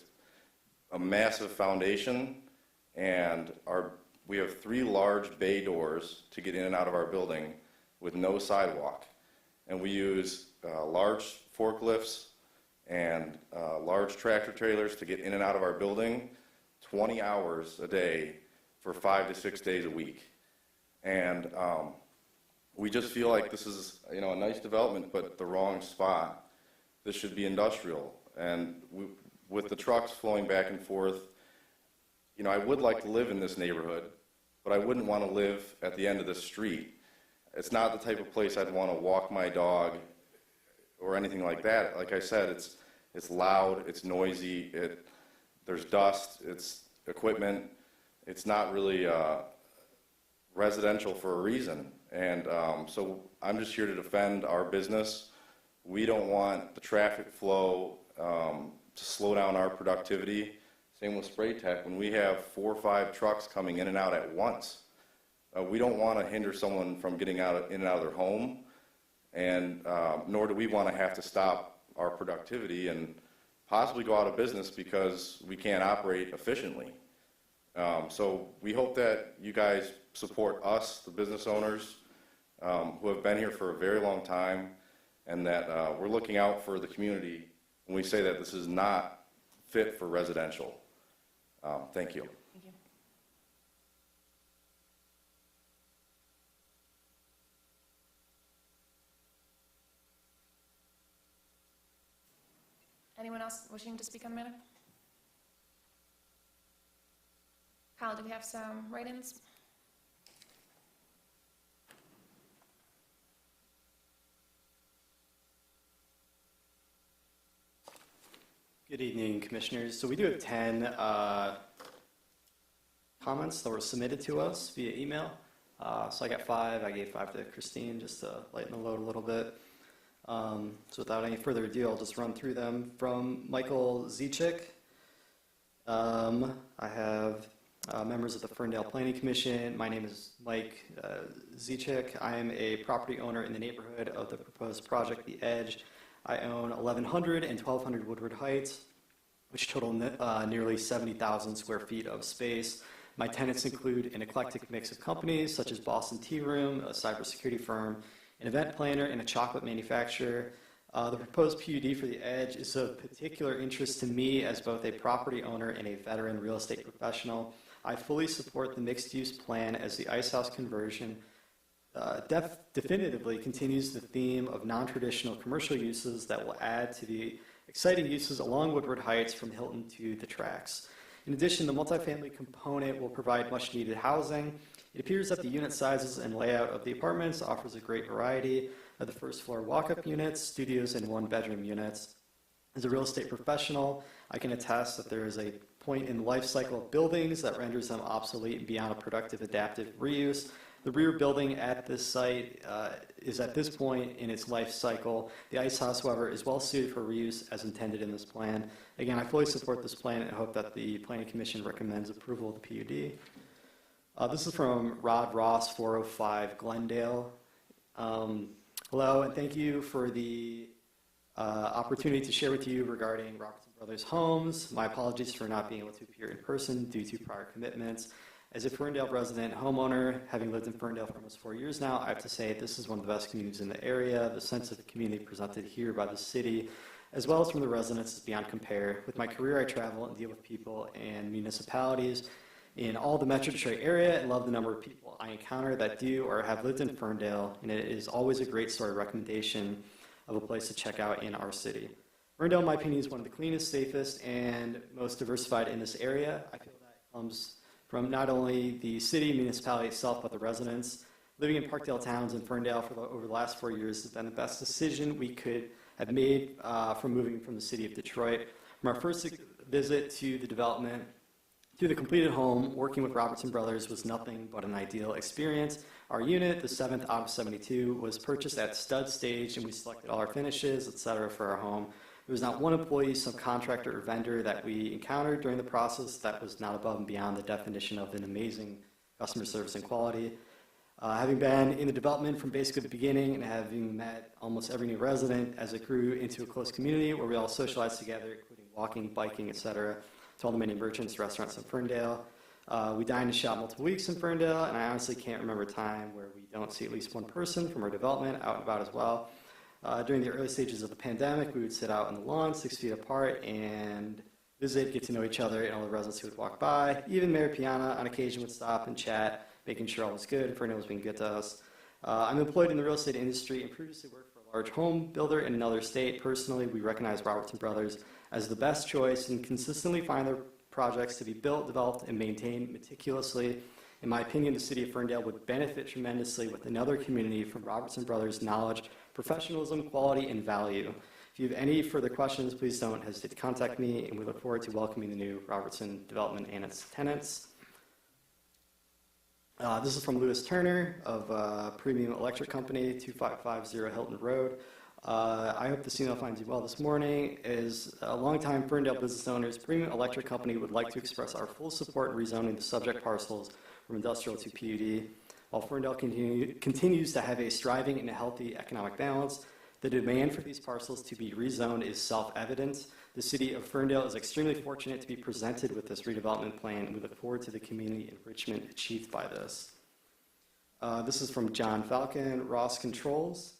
a massive foundation, and we have 3 large bay doors to get in and out of our building with no sidewalk. And we use large forklifts and large tractor trailers to get in and out of our building 20 hours a day for 5 to 6 days a week. And we just feel like this is, a nice development, but the wrong spot. This should be industrial. And with the trucks flowing back and forth, I would like to live in this neighborhood, but I wouldn't want to live at the end of the street. It's not the type of place I'd want to walk my dog or anything like that. Like I said, it's loud, it's noisy, there's dust, it's equipment. It's not really residential for a reason. And so I'm just here to defend our business. We don't want the traffic flow to slow down our productivity. Same with Spray Tech. When we have 4 or 5 trucks coming in and out at once, we don't want to hinder someone from getting in and out of their home, and nor do we want to have to stop our productivity and possibly go out of business because we can't operate efficiently. So we hope that you guys support us, the business owners, who have been here for a very long time, and that we're looking out for the community when we say that this is not fit for residential. Thank you. Thank you. Anyone else wishing to speak on the matter? Kyle, do we have some write-ins? Good evening, Commissioners. So we do have 10 comments that were submitted to us via email. So I got 5. I gave 5 to Christine just to lighten the load a little bit. So without any further ado, I'll just run through them. From Michael Zichik, I have members of the Ferndale Planning Commission. My name is Mike Zichik. I am a property owner in the neighborhood of the proposed project, The Edge. I own 1100 and 1200 Woodward Heights. which total nearly 70,000 square feet of space. My tenants include an eclectic mix of companies such as Boston Tea Room, a cybersecurity firm, an event planner, and a chocolate manufacturer. The proposed PUD for the Edge is of particular interest to me as both a property owner and a veteran real estate professional. I fully support the mixed-use plan as the Ice House conversion definitively continues the theme of non-traditional commercial uses that will add to the exciting uses along Woodward Heights from Hilton to the tracks. In addition, the multifamily component will provide much-needed housing. It appears that the unit sizes and layout of the apartments offers a great variety of the first-floor walk-up units, studios, and one-bedroom units. As a real estate professional, I can attest that there is a point in the life cycle of buildings that renders them obsolete and beyond a productive adaptive reuse. The rear building at this site is at this point in its life cycle. The Ice House, however, is well suited for reuse as intended in this plan. Again, I fully support this plan and hope that the Planning Commission recommends approval of the PUD. This is from Rod Ross, 405 Glendale. Hello, and thank you for the opportunity to share with you regarding Robertson Brothers Homes. My apologies for not being able to appear in person due to prior commitments. As a Ferndale resident homeowner, having lived in Ferndale for almost 4 years now, I have to say this is one of the best communities in the area. The sense of community presented here by the city, as well as from the residents, is beyond compare. With my career, I travel and deal with people and municipalities in all the Metro Detroit area and love the number of people I encounter that do or have lived in Ferndale, and it is always a great story recommendation of a place to check out in our city. Ferndale, in my opinion, is one of the cleanest, safest, and most diversified in this area. I feel that comes from not only the city, municipality itself, but the residents. Living in Parkdale Towns in Ferndale over the last 4 years has been the best decision we could have made from moving from the city of Detroit. From our first visit to the development, to the completed home, working with Robertson Brothers was nothing but an ideal experience. Our unit, the 7th out of 72, was purchased at stud stage, and we selected all our finishes, etc., for our home. There was not one employee, subcontractor, or vendor that we encountered during the process that was not above and beyond the definition of an amazing customer service and quality. Having been in the development from basically the beginning and having met almost every new resident as it grew into a close community where we all socialized together, including walking, biking, etc., to all the many merchants, restaurants in Ferndale. We dine and shop multiple weeks in Ferndale, and I honestly can't remember a time where we don't see at least one person from our development out and about as well. During the early stages of the pandemic, we would sit out on the lawn 6 feet apart and visit, get to know each other, and all the residents who would walk by. Even Mayor Piana on occasion would stop and chat, making sure all was good and Ferndale was being good to us. I'm employed in the real estate industry and previously worked for a large home builder in another state. Personally, we recognize Robertson Brothers as the best choice and consistently find their projects to be built, developed, and maintained meticulously. In my opinion, the city of Ferndale would benefit tremendously with another community from Robertson Brothers' knowledge, professionalism, quality, and value. If you have any further questions, please don't hesitate to contact me, and we look forward to welcoming the new Robertson development and its tenants. This is from Lewis Turner of Premium Electric Company, 2550 Hilton Road. I hope this email finds you well this morning. As a longtime Ferndale business owners, Premium Electric Company would like to express our full support in rezoning the subject parcels from industrial to PUD. While Ferndale continues to have a striving and a healthy economic balance, the demand for these parcels to be rezoned is self-evident. The city of Ferndale is extremely fortunate to be presented with this redevelopment plan, and we look forward to the community enrichment achieved by this. This is from John Falcon, Ross Controls.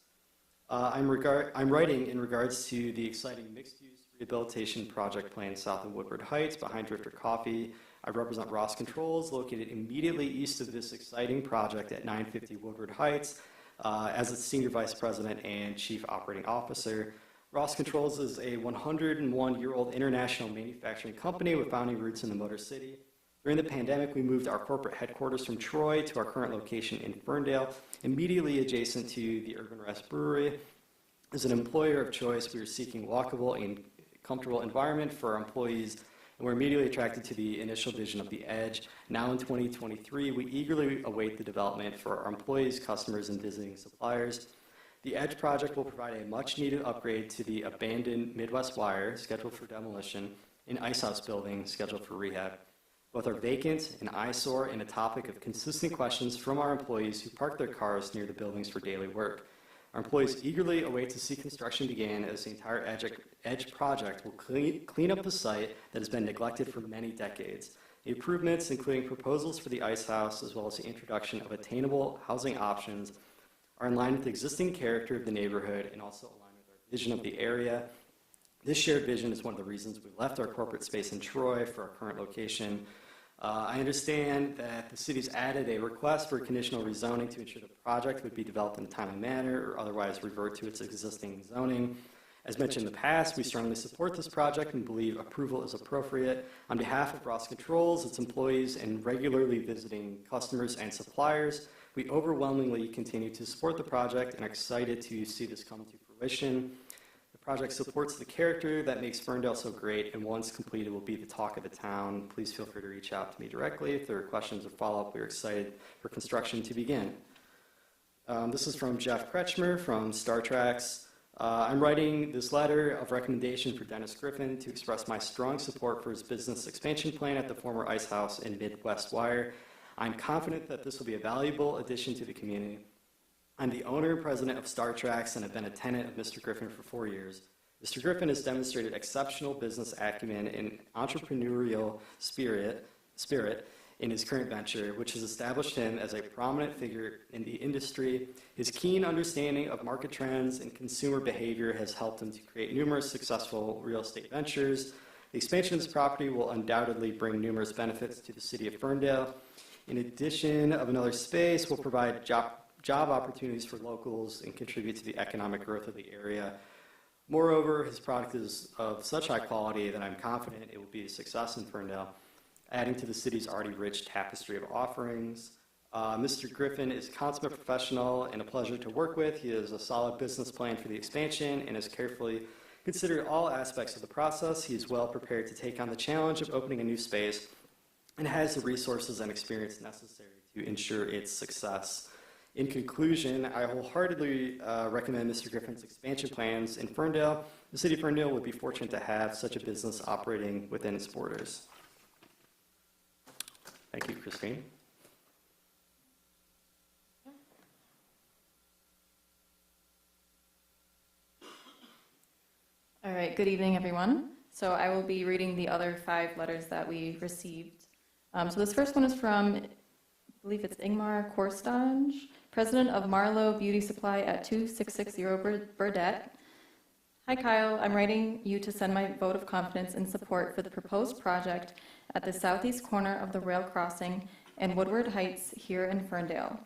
I'm writing in regards to the exciting mixed-use rehabilitation project plan south of Woodward Heights behind Drifter Coffee. I represent Ross Controls, located immediately east of this exciting project at 950 Woodward Heights, as its Senior Vice President and Chief Operating Officer. Ross Controls is a 101-year-old international manufacturing company with founding roots in the Motor City. During the pandemic, we moved our corporate headquarters from Troy to our current location in Ferndale, immediately adjacent to the Urban Rest Brewery. As an employer of choice, we are seeking walkable and comfortable environment for our employees, and we're immediately attracted to the initial vision of the Edge. Now in 2023, we eagerly await the development for our employees, customers, and visiting suppliers. The Edge project will provide a much-needed upgrade to the abandoned Midwest Wire, scheduled for demolition, and Ice House building, scheduled for rehab. Both are vacant, an eyesore, and a topic of consistent questions from our employees who park their cars near the buildings for daily work. Our employees eagerly await to see construction begin, as the entire Edge project will clean up the site that has been neglected for many decades. The improvements, including proposals for the ice house, as well as the introduction of attainable housing options, are in line with the existing character of the neighborhood and also align with our vision of the area. This shared vision is one of the reasons we left our corporate space in Troy for our current location. I understand that the city's added a request for conditional rezoning to ensure the project would be developed in a timely manner or otherwise revert to its existing zoning. As mentioned in the past, we strongly support this project and believe approval is appropriate. On behalf of Ross Controls, its employees, and regularly visiting customers and suppliers, we overwhelmingly continue to support the project and are excited to see this come to fruition. The project supports the character that makes Ferndale so great, and once completed will be the talk of the town. Please feel free to reach out to me directly if there are questions or follow-up. We're excited for construction to begin. This is from Jeff Kretschmer from Star Treks. I'm writing this letter of recommendation for Dennis Griffin to express my strong support for his business expansion plan at the former Ice House in Midwest Wire. I'm confident that this will be a valuable addition to the community. I'm the owner and president of Star Treks and have been a tenant of Mr. Griffin for 4 years. Mr. Griffin has demonstrated exceptional business acumen and entrepreneurial spirit in his current venture, which has established him as a prominent figure in the industry. His keen understanding of market trends and consumer behavior has helped him to create numerous successful real estate ventures. The expansion of this property will undoubtedly bring numerous benefits to the city of Ferndale. In addition of another space, will provide job opportunities for locals and contribute to the economic growth of the area. Moreover, his product is of such high quality that I'm confident it will be a success in Ferndale, adding to the city's already rich tapestry of offerings. Mr. Griffin is a consummate professional and a pleasure to work with. He has a solid business plan for the expansion and has carefully considered all aspects of the process. He is well prepared to take on the challenge of opening a new space and has the resources and experience necessary to ensure its success. In conclusion, I wholeheartedly recommend Mr. Griffin's expansion plans in Ferndale. The city of Ferndale would be fortunate to have such a business operating within its borders. Thank you, Christine. All right, good evening, everyone. So I will be reading the other 5 letters that we received. So this first one is from, I believe it's Ingmar Korstange, president of Marlowe Beauty Supply at 2660 Burdett. Hi, Kyle. I'm writing you to send my vote of confidence and support for the proposed project at the southeast corner of the rail crossing and Woodward Heights here in Ferndale.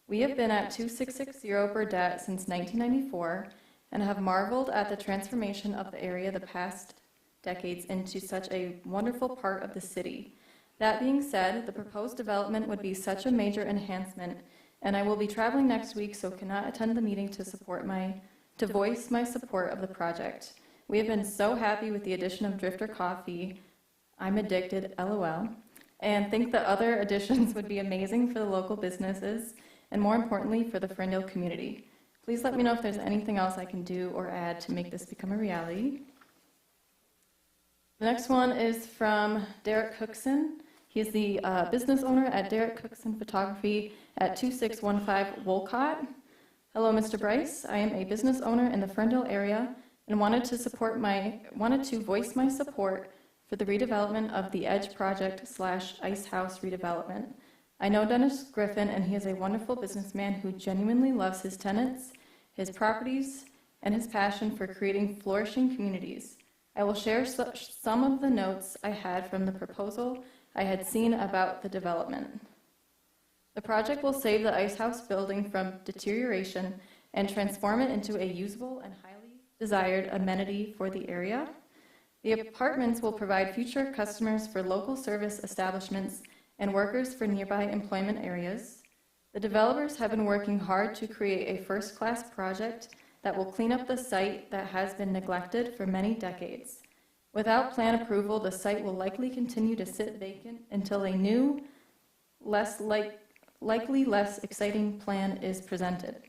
We have been at 2660 Burdett since 1994 and have marveled at the transformation of the area the past decades into such a wonderful part of the city. That being said, the proposed development would be such a major enhancement, and I will be traveling next week, so cannot attend the meeting to voice my support of the project. We have been so happy with the addition of Drifter Coffee. I'm addicted, LOL, and think that other additions would be amazing for the local businesses, and more importantly, for the Ferndale community. Please let me know if there's anything else I can do or add to make this become a reality. The next one is from Derek Cookson. He is the business owner at Derek Cookson Photography at 2615 Wolcott. Hello, Mr. Bryce. I am a business owner in the Ferndale area and wanted to voice my support for the redevelopment of the Edge Project / Ice House redevelopment. I know Dennis Griffin, and he is a wonderful businessman who genuinely loves his tenants, his properties, and his passion for creating flourishing communities. I will share some of the notes I had from the proposal I had seen about the development. The project will save the Ice House building from deterioration and transform it into a usable and highly desired amenity for the area. The apartments will provide future customers for local service establishments and workers for nearby employment areas. The developers have been working hard to create a first-class project that will clean up the site that has been neglected for many decades. Without plan approval, the site will likely continue to sit vacant until a new, likely less exciting plan is presented.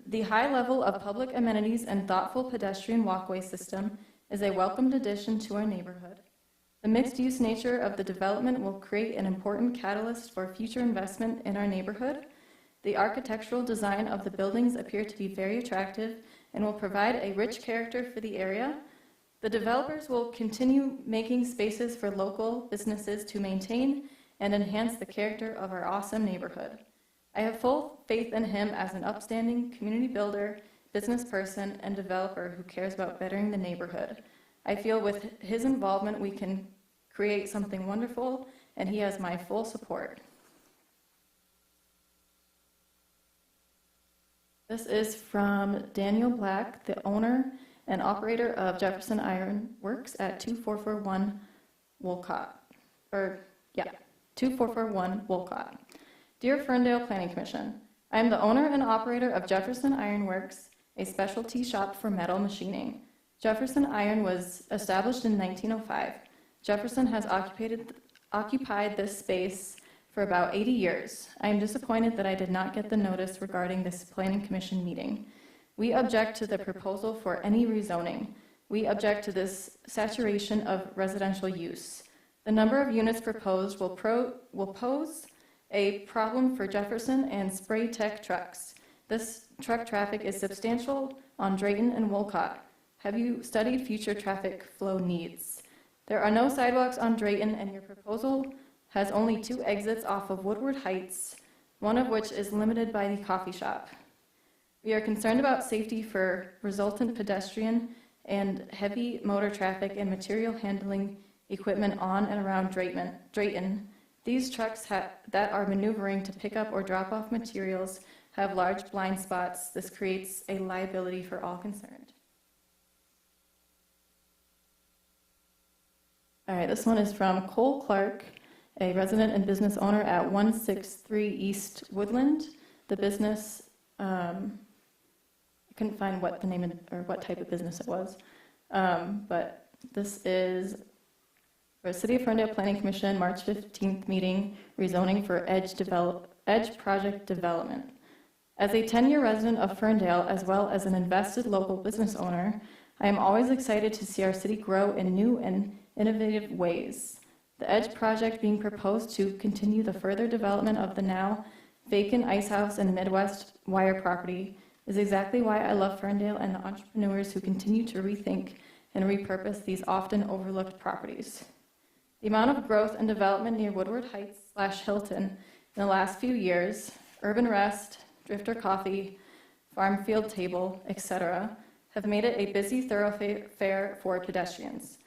The high level of public amenities and thoughtful pedestrian walkway system is a welcomed addition to our neighborhood. The mixed-use nature of the development will create an important catalyst for future investment in our neighborhood. The architectural design of the buildings appear to be very attractive and will provide a rich character for the area. The developers will continue making spaces for local businesses to maintain and enhance the character of our awesome neighborhood. I have full faith in him as an upstanding community builder, business person, and developer who cares about bettering the neighborhood. I feel with his involvement we can create something wonderful, and he has my full support. This is from Daniel Black, the owner and operator of Jefferson Iron Works at 2441 Wolcott. 2441 Wolcott. Dear Ferndale Planning Commission, I am the owner and operator of Jefferson Iron Works, a specialty shop for metal machining. Jefferson Iron was established in 1905. Jefferson has occupied this space for about 80 years. I am disappointed that I did not get the notice regarding this Planning Commission meeting. We object to the proposal for any rezoning. We object to this saturation of residential use. The number of units proposed will pose a problem for Jefferson and Spray Tech trucks. This truck traffic is substantial on Drayton and Wolcott. Have you studied future traffic flow needs? There are no sidewalks on Drayton, and your proposal has only 2 exits off of Woodward Heights, one of which is limited by the coffee shop. We are concerned about safety for resultant pedestrian and heavy motor traffic and material handling equipment on and around Drayton. These trucks that are maneuvering to pick up or drop off materials have large blind spots. This creates a liability for all concerned. All right, this one is from Cole Clark, a resident and business owner at 163 East Woodland. The business, I couldn't find what the name or what type of business it was, but this is for City of Ferndale Planning Commission, March 15th meeting, rezoning for Edge Project Development. As a 10-year resident of Ferndale, as well as an invested local business owner, I am always excited to see our city grow in new and innovative ways. The Edge project being proposed to continue the further development of the now vacant ice house and Midwest Wire property is exactly why I love Ferndale and the entrepreneurs who continue to rethink and repurpose these often overlooked properties. The amount of growth and development near Woodward Heights/Hilton in the last few years, Urban Rest, Drifter Coffee, Farm Field Table, etc., have made it a busy thoroughfare for pedestrians.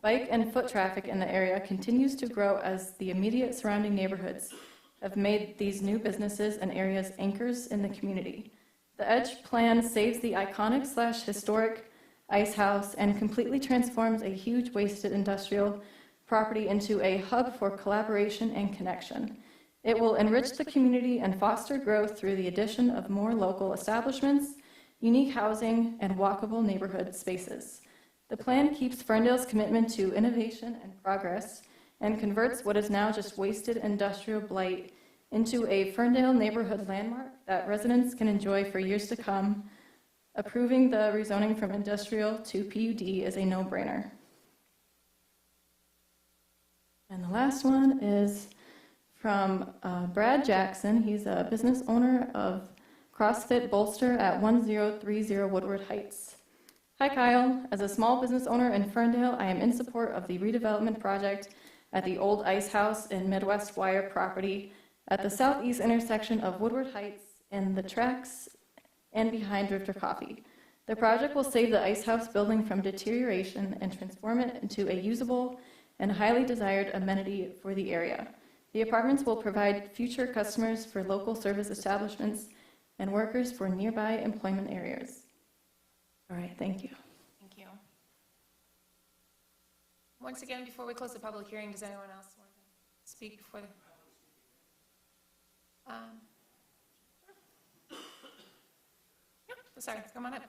Bike and foot traffic in the area continues to grow as the immediate surrounding neighborhoods have made these new businesses and areas anchors in the community. The Edge plan saves the iconic/historic ice house and completely transforms a huge wasted industrial property into a hub for collaboration and connection. It will enrich the community and foster growth through the addition of more local establishments, unique housing, and walkable neighborhood spaces. The plan keeps Ferndale's commitment to innovation and progress and converts what is now just wasted industrial blight into a Ferndale neighborhood landmark that residents can enjoy for years to come. Approving the rezoning from industrial to PUD is a no-brainer. And the last one is from Brad Jackson. He's a business owner of CrossFit Bolster at 1030 Woodward Heights. Hi Kyle, as a small business owner in Ferndale, I am in support of the redevelopment project at the old ice house and Midwest Wire property at the southeast intersection of Woodward Heights and the tracks and behind Drifter Coffee. The project will save the ice house building from deterioration and transform it into a usable and highly desired amenity for the area. The apartments will provide future customers for local service establishments and workers for nearby employment areas. All right, thank you. Thank you. Once again, before we close the public hearing, does anyone else want to speak before the... Sorry, come on up.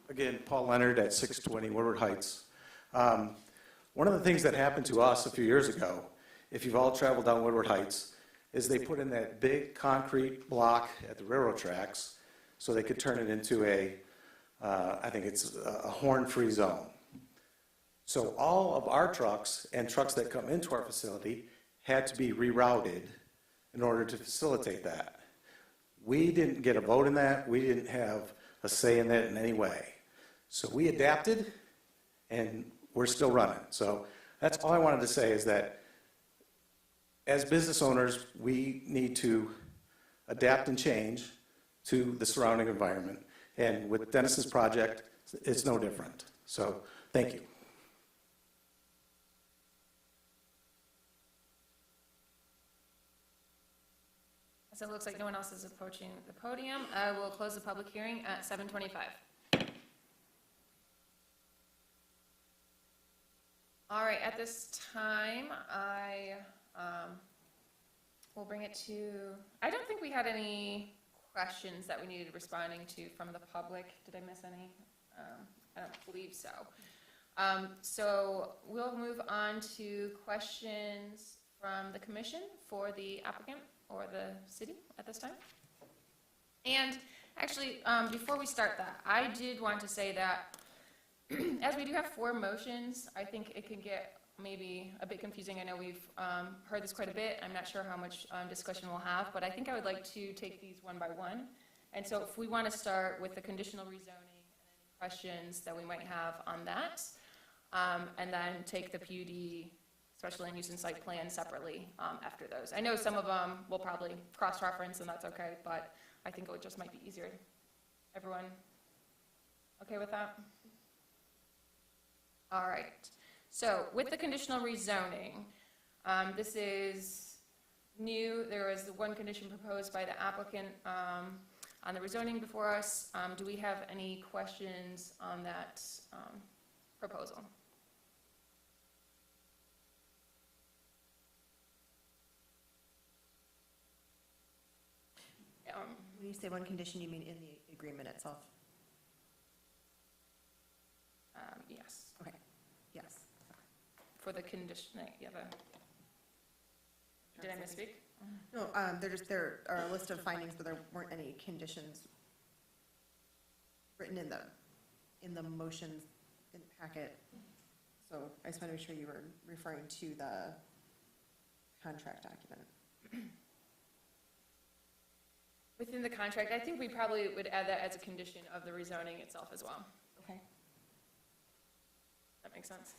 Again, Paul Leonard at 620 Woodward Heights. One of the things that happened to us a few years ago, if you've all traveled down Woodward Heights, is they put in that big concrete block at the railroad tracks so they could turn it into a, I think it's a horn-free zone. So all of our trucks and trucks that come into our facility had to be rerouted in order to facilitate that. We didn't get a vote in that. We didn't have a say in that in any way. So we adapted, and we're still running. So that's all I wanted to say, is that as business owners, we need to adapt and change to the surrounding environment. And with Dennis's project, it's no different. So thank you. As it looks like no one else is approaching the podium, I will close the public hearing at 7:25. All right, at this time, I will bring it to, I don't think we had any questions that we needed responding to from the public. Did I miss any? I don't believe so. So we'll move on to questions from the commission for the applicant or the city at this time. And actually, before we start that, I did want to say that as we do have 4 motions, I think it can get maybe a bit confusing. I know we've heard this quite a bit. I'm not sure how much discussion we'll have, but I think I would like to take these one by one. And so if we want to start with the conditional rezoning and any questions that we might have on that, and then take the PUD, special land use and site plan separately after those. I know some of them will probably cross-reference, and that's okay, but I think it just might be easier. Everyone okay with that? All right. So with the conditional rezoning, this is new. There was the one condition proposed by the applicant on the rezoning before us. Do we have any questions on that proposal? When you say one condition, you mean in the agreement itself? Yes. Okay, yes. For the condition, yeah, did I misspeak? No, there are a list of findings, but there weren't any conditions written in the motions in the packet. So I just want to make sure you were referring to the contract document. Within the contract, I think we probably would add that as a condition of the rezoning itself as well. Okay. That makes sense.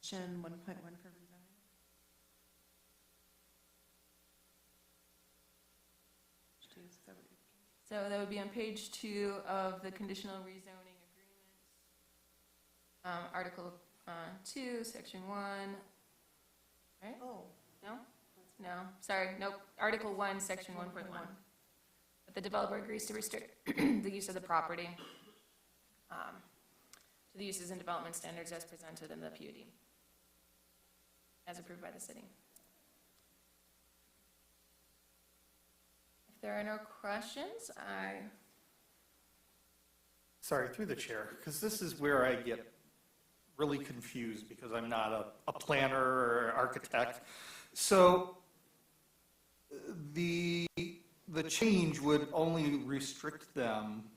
Section 1.1 for rezoning. So that would be on page 2 of the conditional rezoning agreement. Article 2, section 1. Right? Oh. No? No, sorry, nope. Article 1, section 1.1. But the developer agrees to restrict the use of the property to the uses and development standards as presented in the PUD, as approved by the city. If there are no questions, Sorry, through the chair, because this is where I get really confused because I'm not a planner or architect. So the change would only restrict them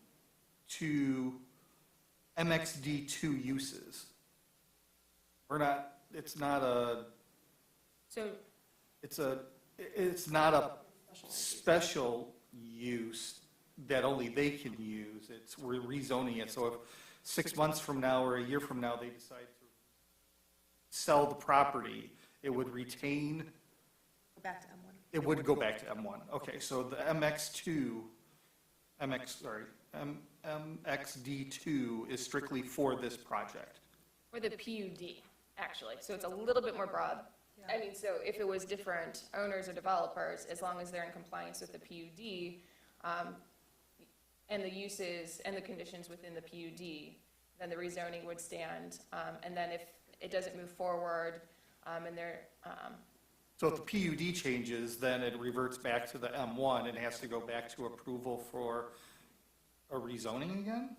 to MXD2 uses. It's not a special use that only they can use. We're rezoning it. So if 6 months from now or a year from now they decide to sell the property, it would retain. Go back to M1. It would go back to M1. Okay, so the MXD2 is strictly for this project. or the PUD, actually, so it's a little bit more broad. I mean, so if it was different owners or developers, as long as they're in compliance with the PUD, and the uses and the conditions within the PUD, then the rezoning would stand. And then if it doesn't move forward, and they're, So if the PUD changes, then it reverts back to the M1 and has to go back to approval for a rezoning again?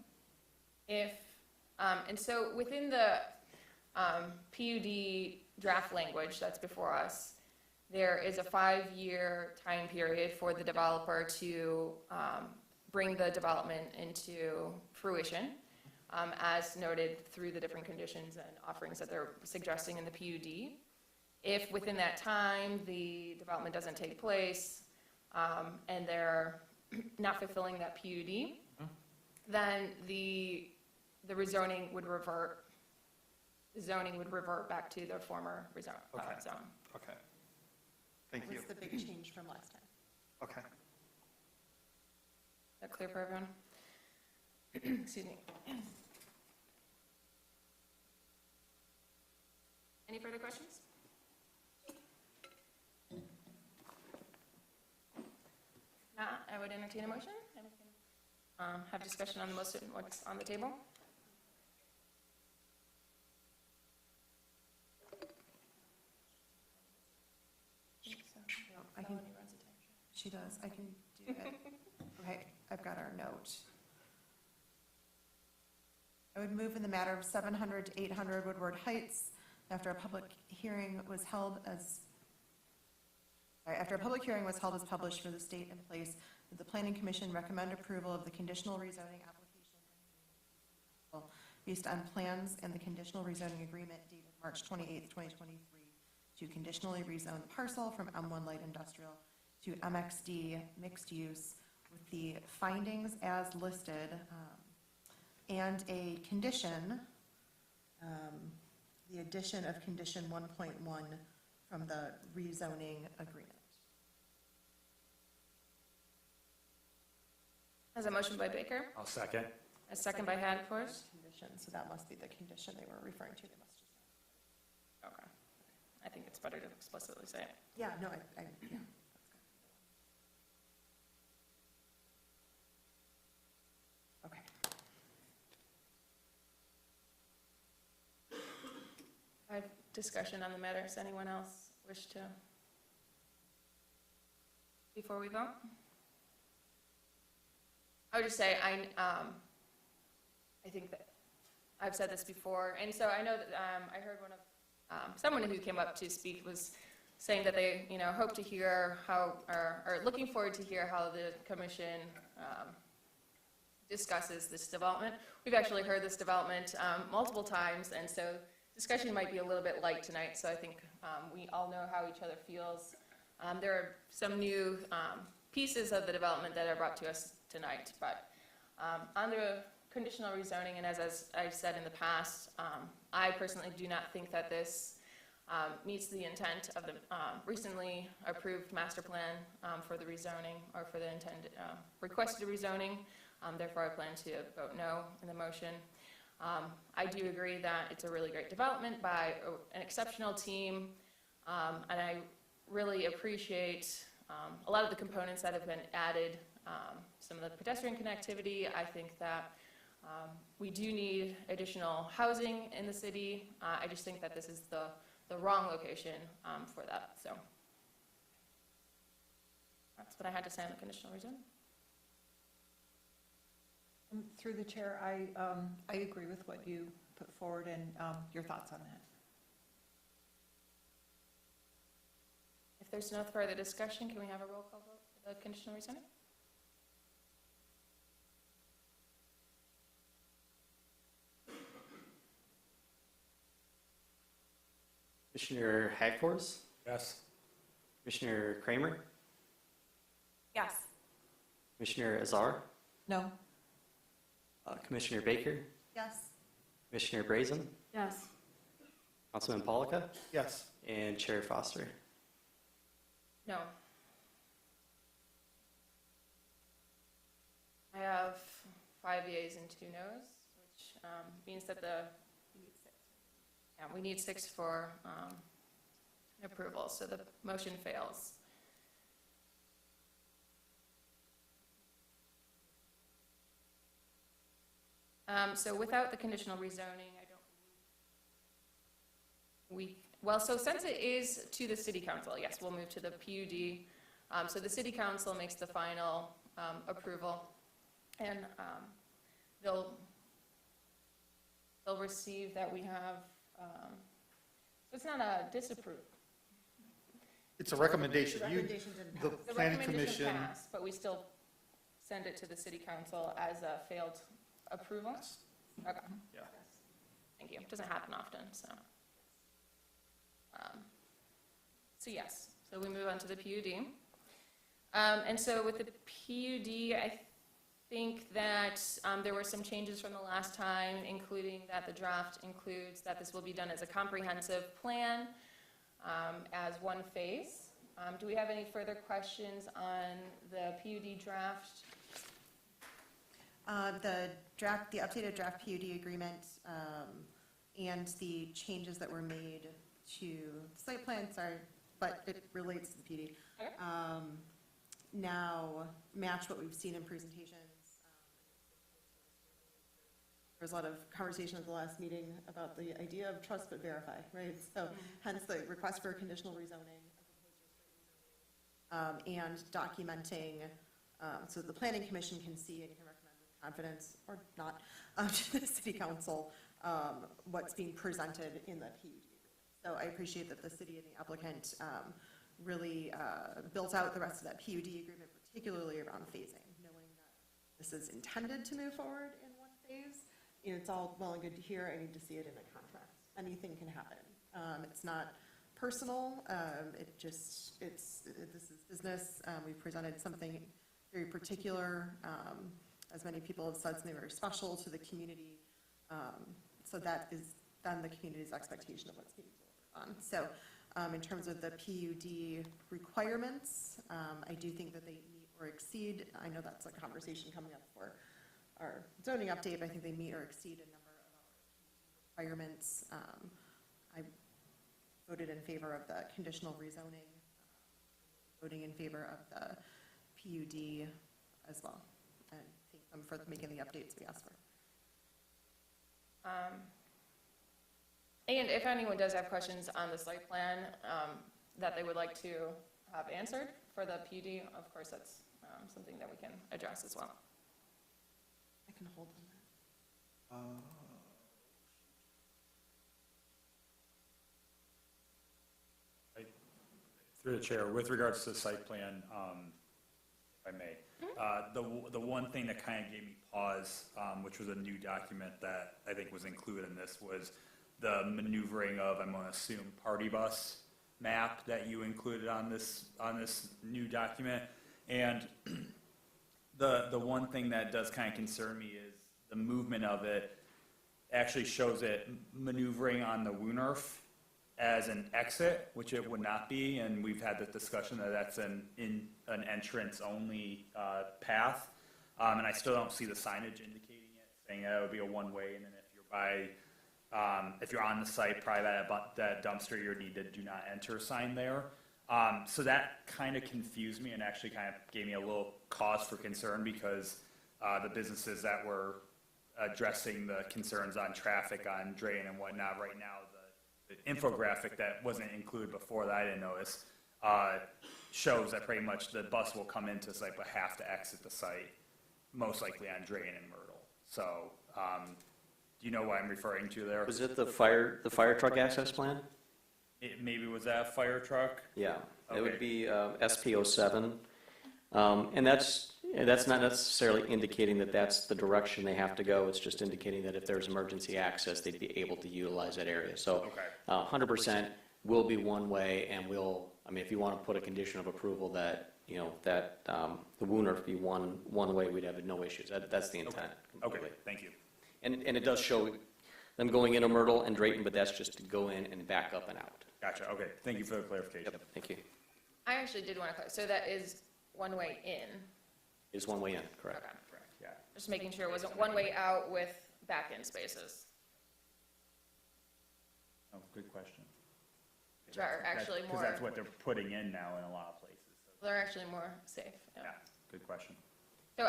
and so within the PUD draft language that's before us, there is a 5-year time period for the developer to bring the development into fruition, as noted through the different conditions and offerings that they're suggesting in the PUD. If within that time, the development doesn't take place, and they're not fulfilling that PUD, then the rezoning would revert, the zoning would revert back to the former zone. Okay. Thank you. What's the big change from last time? Okay. Is that clear for everyone? Excuse me. Any further questions? Not, I would entertain a motion. Have discussion on the motion, what's on the table. I can, she does, I can do it. Okay, I've got our note. I would move in the matter of 700 to 800 Woodward Heights, after a public hearing was held as published for the state in place, that the Planning Commission recommend approval of the conditional rezoning application based on plans and the conditional rezoning agreement dated March 28th, 2023, to conditionally rezone the parcel from M1 Light Industrial to MXD Mixed Use with the findings as listed, and a condition, the addition of condition 1.1 from the rezoning agreement. Has a motion by Baker, I'll second. a second by Hadford. Condition, so that must be the condition they were referring to. They must just. Okay. I think it's better to explicitly say it. Yeah, no, yeah, that's good. Okay. I have discussion on the matter. Does anyone else wish to? Before we vote? I would just say, I think that, I've said this before, and so I know that, I heard one of, someone who came up to speak was saying that they, hope to hear how, or looking forward to hear how the commission discusses this development. We've actually heard this development multiple times, and so discussion might be a little bit light tonight, so I think we all know how each other feels. There are some new pieces of the development that are brought to us tonight, but on the conditional rezoning, and as I've said in the past, I personally do not think that this meets the intent of the recently approved master plan for the rezoning, or for the intended requested rezoning. Therefore, I plan to vote no in the motion. I do agree that it's a really great development by an exceptional team, and I really appreciate a lot of the components that have been added, some of the pedestrian connectivity. I think that we do need additional housing in the city. I just think that this is the wrong location for that. So that's what I had to say on the conditional rezoning. Through the chair, I agree with what you put forward and your thoughts on that. If there's no further discussion, can we have a roll call vote for the conditional rezoning? Commissioner Hagfors? Yes. Commissioner Kramer? Yes. Commissioner Azar? No? Commissioner Baker? Yes. Commissioner Brazen? Yes. Councilman Polika? Yes. And Chair Foster? No. I have 5 yeas and 2 noes, which means that we need 6 for approval, so the motion fails. So without the conditional rezoning, so since it is to the city council, yes, we'll move to the PUD. So the city council makes the final approval, and they'll receive that we have, so it's not a disapprove. It's a recommendation. The recommendation didn't The pass. The planning recommendation commission, passed, but we still send it to the city council as a failed approval? Okay. yeah. Thank you. It doesn't happen often, so. So yes, so we move on to the PUD. And so with the PUD, I think that there were some changes from the last time, including that the draft includes that this will be done as a comprehensive plan, as one phase. Do we have any further questions on the PUD draft? The updated draft PUD agreement, and the changes that were made to the site plan, sorry, but it relates to the PUD. Okay. Now match what we've seen in presentations. There was a lot of conversation at the last meeting about the idea of trust but verify, right? So hence the request for a conditional rezoning, and documenting, so the planning commission can see and can recommend with confidence, or not, to the city council, what's being presented in the PUD. So I appreciate that the city and the applicant really built out the rest of that PUD agreement, particularly around phasing, knowing that this is intended to move forward in one phase. You know, it's all well and good to hear. I need to see it in a contract. Anything can happen. It's not personal. This is business. We presented something very particular. As many people have said, something very special to the community. So that is then the community's expectation of what's being delivered on. So in terms of the PUD requirements, I do think that they meet or exceed. I know that's a conversation coming up for our zoning update, but I think they meet or exceed a number of our requirements. I voted in favor of the conditional rezoning, voting in favor of the PUD as well. And thank them for making the updates we asked for. And if anyone does have questions on the site plan that they would like to have answered for the PUD, of course, that's something that we can address as well. I can hold on that. Through the chair, with regards to the site plan, if I may, the one thing that kind of gave me pause, which was a new document that I think was included in this, was the maneuvering of, I'm going to assume, party bus map that you included on this new document. And the one thing that does kind of concern me is the movement of it actually shows it maneuvering on the Woonerf as an exit, which it would not be, and we've had the discussion that that's an entrance-only path, and I still don't see the signage indicating it, saying that it would be a one-way, and then if you're on the site, probably that dumpster, you need to do not enter sign there. So that kind of confused me and actually kind of gave me a little cause for concern, because the businesses that were addressing the concerns on traffic on Drain and whatnot right now, the infographic that wasn't included before that I didn't notice, shows that pretty much the bus will come into the site but have to exit the site, most likely on Drain and Myrtle. So, do you know what I'm referring to there? Was it the fire truck access plan? It maybe was that a fire truck? Yeah, Okay. it would be SP07. And that's not necessarily indicating that that's the direction they have to go. It's just indicating that if there's emergency access, they'd be able to utilize that area. So 100% will be one way, and if you want to put a condition of approval that, the Woonerf be one way, we'd have no issues. That's the intent. Okay, thank you. And it does show them going into Myrtle and Drayton, but that's just to go in and back up and out. Gotcha, okay, thank you for the clarification. Yep, thank you. I actually did want to clarify, so that is one way in? Is one way in, correct? Okay. Correct, yeah. Just making sure it wasn't one way out with back-in spaces, Oh, good question. which are actually Because more, that's what they're putting in now in a lot of places. So, they're actually more safe. Yeah. yeah, good question. So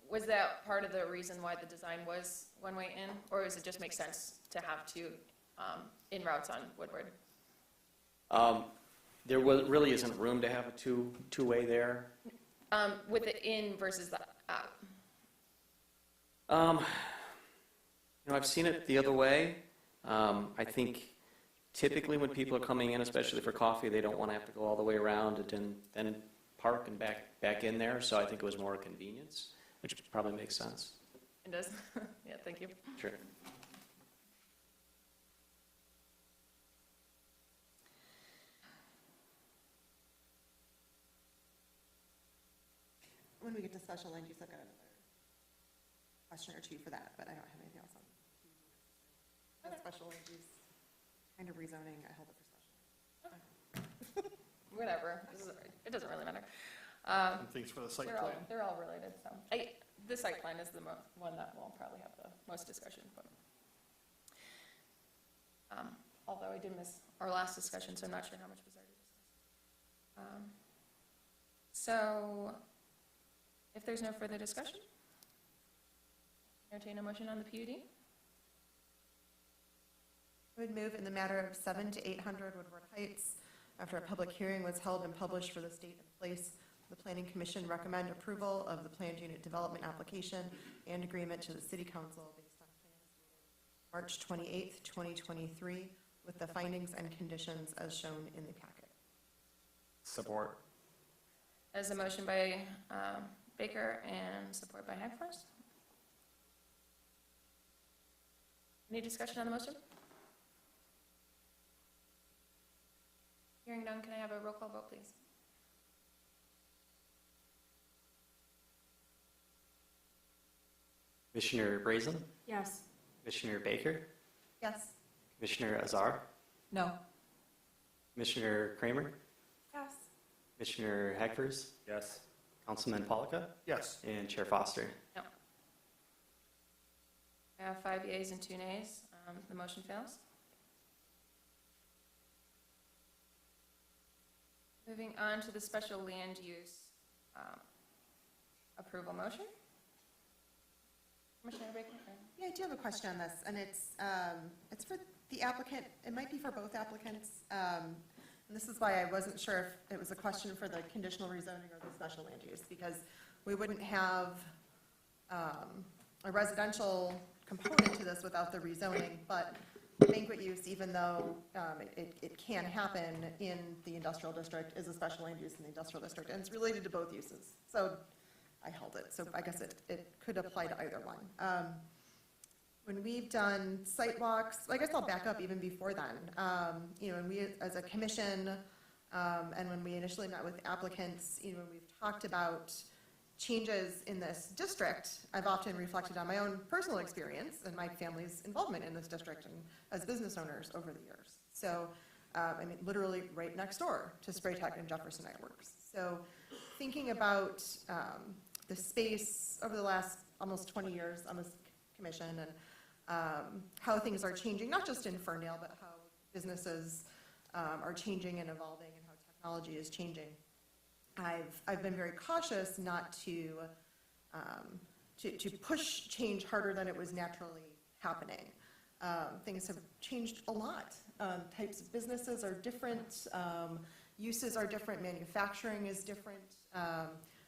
was that part of the reason why the design was one way in, or does it just make sense to have two in routes on Woodward? There really isn't room to have a two-way there. With the in versus the out? I've seen it the other way. I think Typically, when people are coming in, especially for coffee, they don't want to have to go all the way around and then park and back in there. So I think it was more a convenience, which probably makes sense. It does. Yeah, thank you. Sure. When we get to special land use, I've got another question or two for that, but I don't have anything else on. The special land use, kind of rezoning, I held it for special. Whatever. It doesn't really matter. And things for the site plan. They're all related, so. The site plan is the one that we'll probably have the most discussion, but. Although I did miss our last discussion, so I'm not sure how much was already discussed. So, if there's no further discussion, entertain a motion on the PUD. I would move in the matter of 7 to 800 Woodward Heights, after a public hearing was held and published for the state and place, the Planning Commission recommend approval of the planned unit development application and agreement to the City Council based on plans dated March 28th, 2023, with the findings and conditions as shown in the packet. Support. As a motion by Baker and support by Hagfors. Any discussion on the motion? Hearing none, can I have a roll call vote, please? Commissioner Brazen, Yes. Commissioner Baker, Yes. Commissioner Azar, No. Commissioner Kramer, Yes. Commissioner Hagfors, Yes. Councilman Polika, Yes. and Chair Foster. No. I have 5 yeas and 2 nays. The motion fails. Moving on to the special land use approval motion. Commissioner Baker? Yeah, I do have a question on this, and it's for the applicant, it might be for both applicants. And this is why I wasn't sure if it was a question for the conditional rezoning or the special land use, because we wouldn't have a residential component to this without the rezoning, but banquet use, even though it can happen in the industrial district, is a special land use in the industrial district, and it's related to both uses. So I held it, so I guess it could apply to either one. When we've done site walks, I guess I'll back up even before then. When we, as a commission, and when we initially met with applicants, when we've talked about changes in this district, I've often reflected on my own personal experience and my family's involvement in this district and as business owners over the years. So, literally right next door to Spray Tech and Jefferson Ironworks. So, thinking about the space over the last almost 20 years on this commission and how things are changing, not just in Ferndale, but how businesses are changing and evolving and how technology is changing. I've been very cautious not to push change harder than it was naturally happening. Things have changed a lot. Types of businesses are different. Uses are different. Manufacturing is different.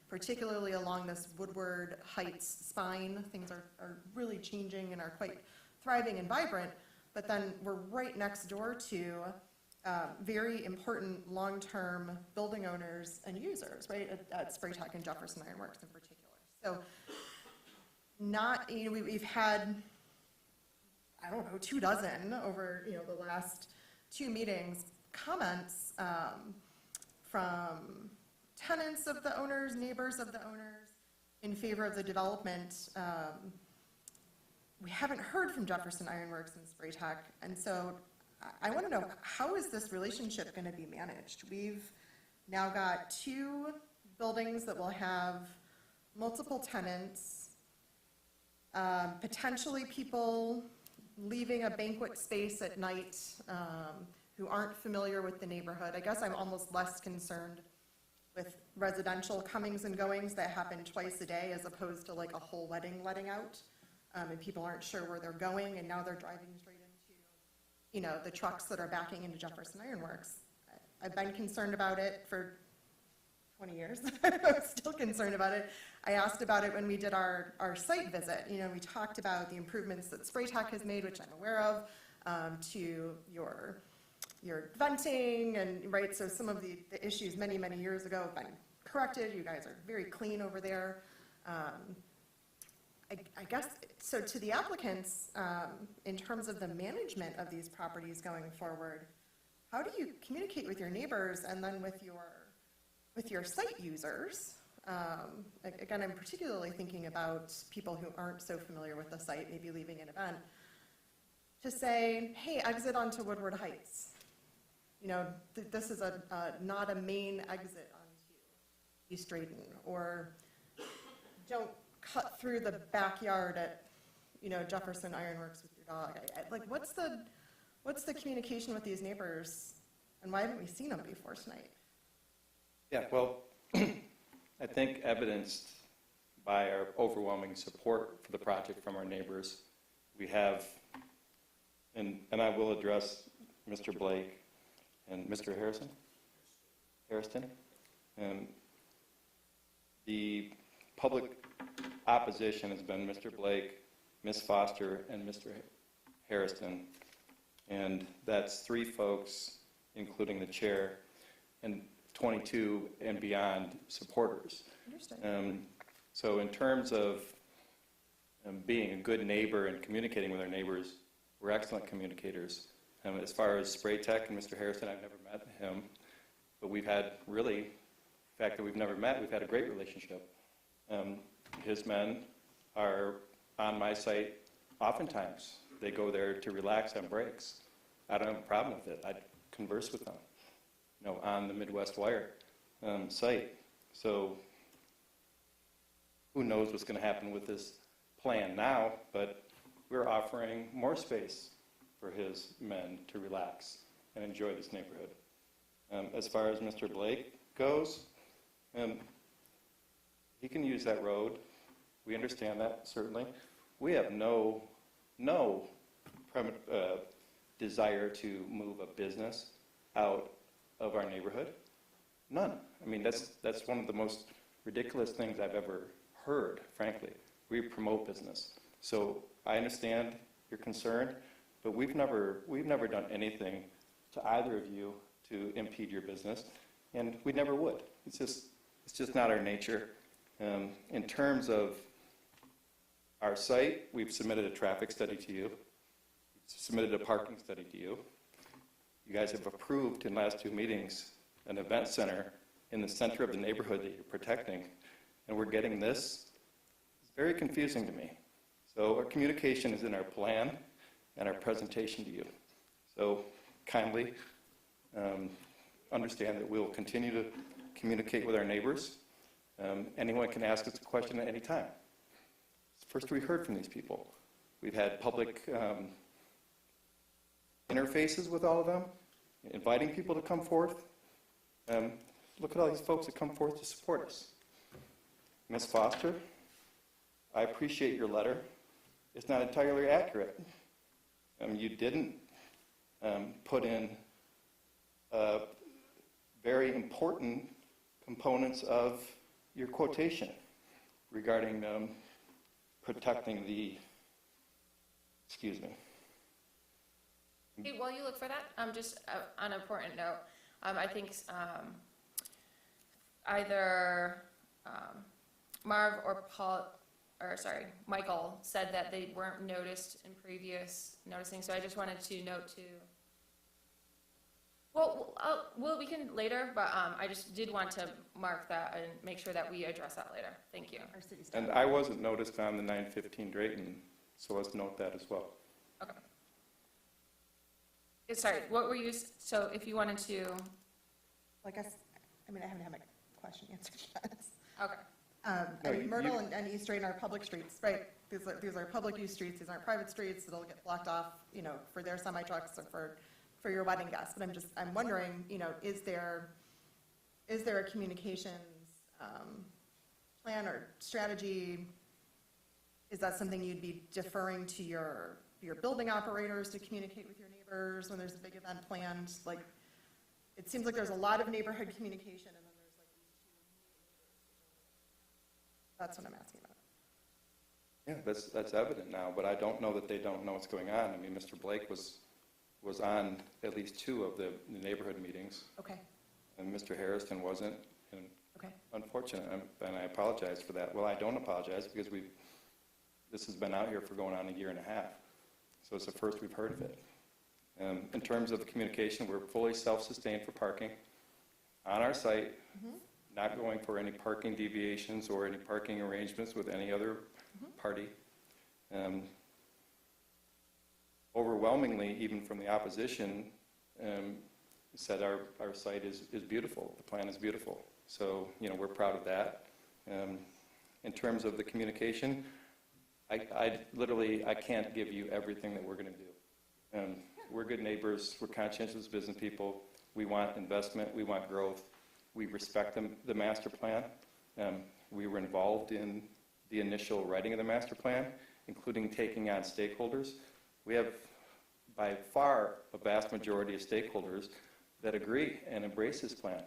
Particularly along this Woodward Heights spine, things are really changing and are quite thriving and vibrant. But then we're right next door to very important long-term building owners and users, right, at Spray Tech and Jefferson Ironworks in particular. So we've had, 24 over, the last 2 meetings, comments from tenants of the owners, neighbors of the owners in favor of the development. We haven't heard from Jefferson Ironworks and Spray Tech, and so I want to know, how is this relationship going to be managed? We've now got 2 buildings that will have multiple tenants, potentially people leaving a banquet space at night who aren't familiar with the neighborhood. I guess I'm almost less concerned with residential comings and goings that happen twice a day as opposed to like a whole wedding letting out, and people aren't sure where they're going, and now they're driving straight into the trucks that are backing into Jefferson Ironworks. I've been concerned about it for 20 years. I'm still concerned about it. I asked about it when we did our site visit. We talked about the improvements that Spray Tech has made, which I'm aware of, to your your venting and, right, so some of the issues many, many years ago have been corrected. You guys are very clean over there. I guess, so to the applicants, in terms of the management of these properties going forward, how do you communicate with your neighbors and then with your site users? Again, I'm particularly thinking about people who aren't so familiar with the site, maybe leaving an event, to say, hey, exit onto Woodward Heights. You know, this is not a main exit onto East Drayton, or don't cut through the backyard at, you know, Jefferson Ironworks with your dog. Like, what's the communication with these neighbors, and why haven't we seen them before tonight? Yeah, well, I think evidenced by our overwhelming support for the project from our neighbors, we have, and I will address Mr. Blake and Mr. Harrison. The public opposition has been Mr. Blake, Ms. Foster, and Mr. Harrison. And that's 3 folks, including the chair, and 22 and beyond supporters. Understood. So in terms of being a good neighbor and communicating with our neighbors, we're excellent communicators. As far as Spray Tech and Mr. Harrison, I've never met him, but we've had really, the fact that we've never met, we've had a great relationship. His men are on my site oftentimes. They go there to relax on breaks. I don't have a problem with it. I converse with them, you know, on the Midwest Wire site. So who knows what's going to happen with this plan now, but we're offering more space for his men to relax and enjoy this neighborhood. As far as Mr. Blake goes, he can use that road. We understand that, certainly. We have no desire to move a business out of our neighborhood. None. I mean, that's one of the most ridiculous things I've ever heard, frankly. We promote business. So I understand your concern, but we've never done anything to either of you to impede your business, and we never would. It's just not our nature. In terms of our site, we've submitted a traffic study to you, submitted a parking study to you. You guys have approved in the last 2 meetings an event center in the center of the neighborhood that you're protecting, and we're getting this. It's very confusing to me. So our communication is in our plan and our presentation to you. So kindly understand that we'll continue to communicate with our neighbors. Anyone can ask us a question at any time. First, we heard from these people. We've had public interfaces with all of them, inviting people to come forth. Look at all these folks that come forth to support us. Ms. Foster, I appreciate your letter. It's not entirely accurate. You didn't put in very important components of your quotation regarding protecting the, excuse me. Hey, while you look for that, just on an important note, I think either Marv or Michael said that they weren't noticed in previous noticing, so I just wanted to note too. Well, we can later, but I just did want to mark that and make sure that we address that later. Thank you. Our city staff. And I wasn't noticed on the 915 Drayton, so let's note that as well. Okay. Sorry, what were you, so if you wanted to. Well, I guess, I haven't had my question answered yet. Okay. Myrtle and East Drayton are public streets, right? These are public use streets. These aren't private streets that'll get blocked off, you know, for their semi trucks or for your wedding guests. But I'm wondering, you know, is there a communications plan or strategy? Is that something you'd be deferring to your building operators to communicate with your neighbors when there's a big event planned? Like, it seems like there's a lot of neighborhood communication, and then there's like these 2 That's what I'm asking about. Yeah, that's evident now, but I don't know that they don't know what's going on. I mean, Mr. Blake was was on at least 2 of the neighborhood meetings, Okay, and Mr. Harrison wasn't, and okay. unfortunate, and I apologize for that. Well, I don't apologize, because this has been out here for going on 1.5 years, so it's the first we've heard of it. In terms of the communication, we're fully self-sustained for parking on our site, not going for any parking deviations or any parking arrangements with any other party. Overwhelmingly, even from the opposition, said our site is beautiful, the plan is beautiful. So, we're proud of that. In terms of the communication, I literally can't give you everything that we're going to do. We're good neighbors, we're conscientious business people, we want investment, we want growth, we respect the master plan. We were involved in the initial writing of the master plan, including taking on stakeholders. We have by far a vast majority of stakeholders that agree and embrace this plan.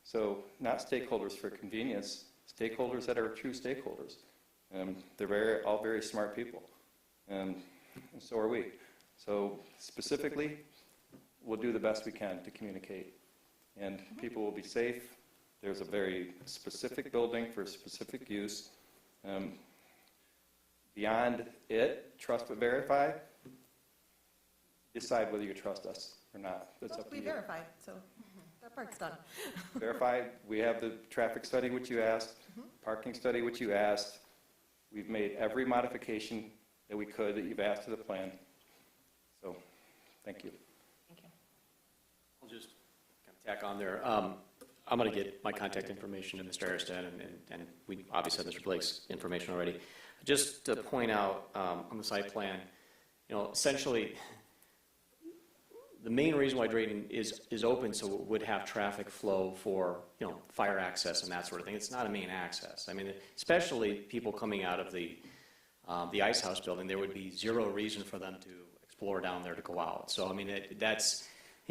So not stakeholders for convenience, stakeholders that are true stakeholders. They're all very smart people, and so are we. So specifically, we'll do the best we can to communicate, and people will be safe. There's a very specific building for specific use. Beyond it, trust but verify, decide whether you trust us or not. That's up to We you. verified, so that part's done. Verify, we have the traffic study, which you asked, parking study, which you asked. We've made every modification that we could that you've asked to the plan. So, thank you. Thank you. I'll just kind of tack on there. I'm going to get my contact information to Mr. Ariston, and we obviously have Mr. Blake's information already. Just to point out on the site plan, essentially, the main reason why Drayton is open so it would have traffic flow for, fire access and that sort of thing. It's not a main access. I mean, especially people coming out of the Ice House building, there would be zero reason for them to explore down there to go out. So, I mean, that's,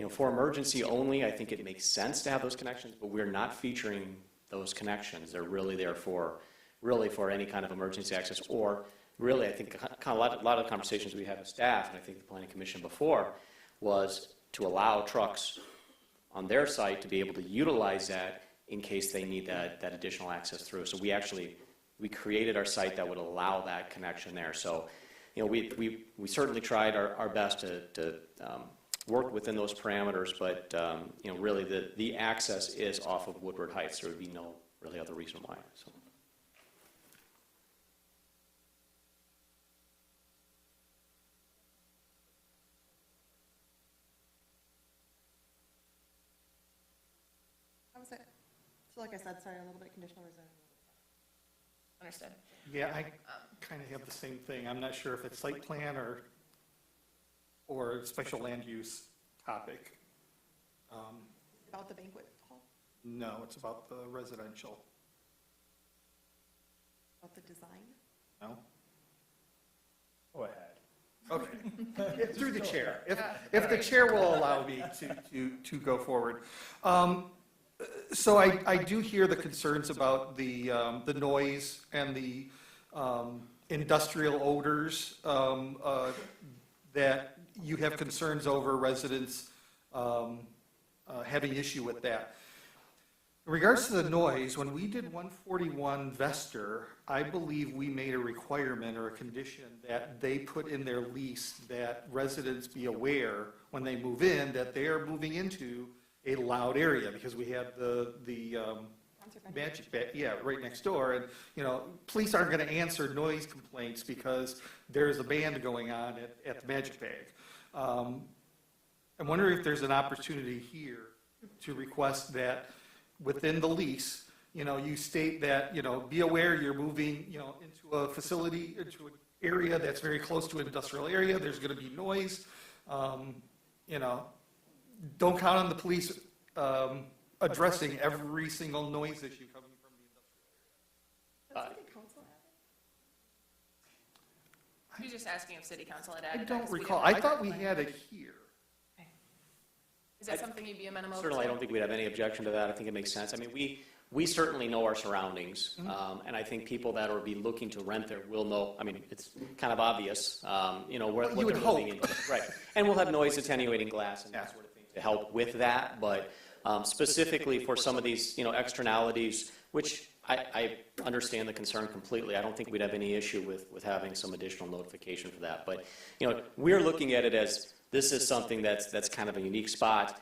for emergency only, I think it makes sense to have those connections, but we're not featuring those connections. They're really there for any kind of emergency access, or really, I think a lot of conversations we had with staff, and I think the Planning Commission before, was to allow trucks on their site to be able to utilize that in case they need that additional access through. So we created our site that would allow that connection there. So, we certainly tried our best to work within those parameters, but really the access is off of Woodward Heights. There would be no really other reason why. So. How was it? So like I said, sorry, a little bit conditional rezoning. Understood. Yeah, I kind of have the same thing. I'm not sure if it's site plan or special land use topic. About the banquet hall, No, it's about the residential. about the design? No? Go ahead. Okay. Through the chair. If the chair will allow me to go forward. So I do hear the concerns about the noise and the industrial odors that you have concerns over residents having issue with that. In regards to the noise, when we did 141 Vester, I believe we made a requirement or a condition that they put in their lease that residents be aware when they move in that they are moving into a loud area, because we had the Magic Bag, right next door, and police aren't going to answer noise complaints because there's a band going on at the Magic Bag. I'm wondering if there's an opportunity here to request that within the lease, you state that, be aware you're moving, into a facility, into an area that's very close to an industrial area. There's going to be noise. Don't count on the police addressing every single noise issue coming from the industrial area. He's just asking if City Council had I added that. don't 'cause we recall. didn't- I thought we had it here. Is that something you'd be amenable to? Certainly, I don't think we'd have any objection to that. I think it makes sense. I mean, we certainly know our surroundings, and I think people that will be looking to rent there will know, I mean, it's kind of obvious, you know, what you they're would moving hope. into. Right, and we'll have noise attenuating glass and that sort of thing to help with that, but specifically for some of these, you know, externalities, which I understand the concern completely. I don't think we'd have any issue with having some additional notification for that. But, you know, we're looking at it as this is something that's kind of a unique spot.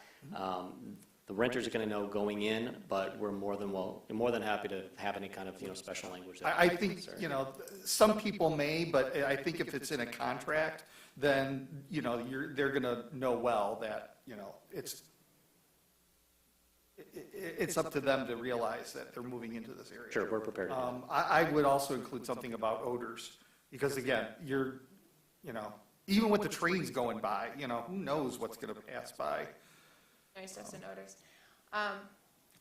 The renters are going to know going in, but we're more than happy to have any kind of, you know, special language. I think, you know, some people may, but I think if it's in a contract, then, you know, they're going to know well that, you know, it's up to them to realize that they're moving into this area. Sure, we're prepared to do that. I would also include something about odors, because again, you know, even with the trains going by, you know, who knows what's going to pass by. Nice dust and odors.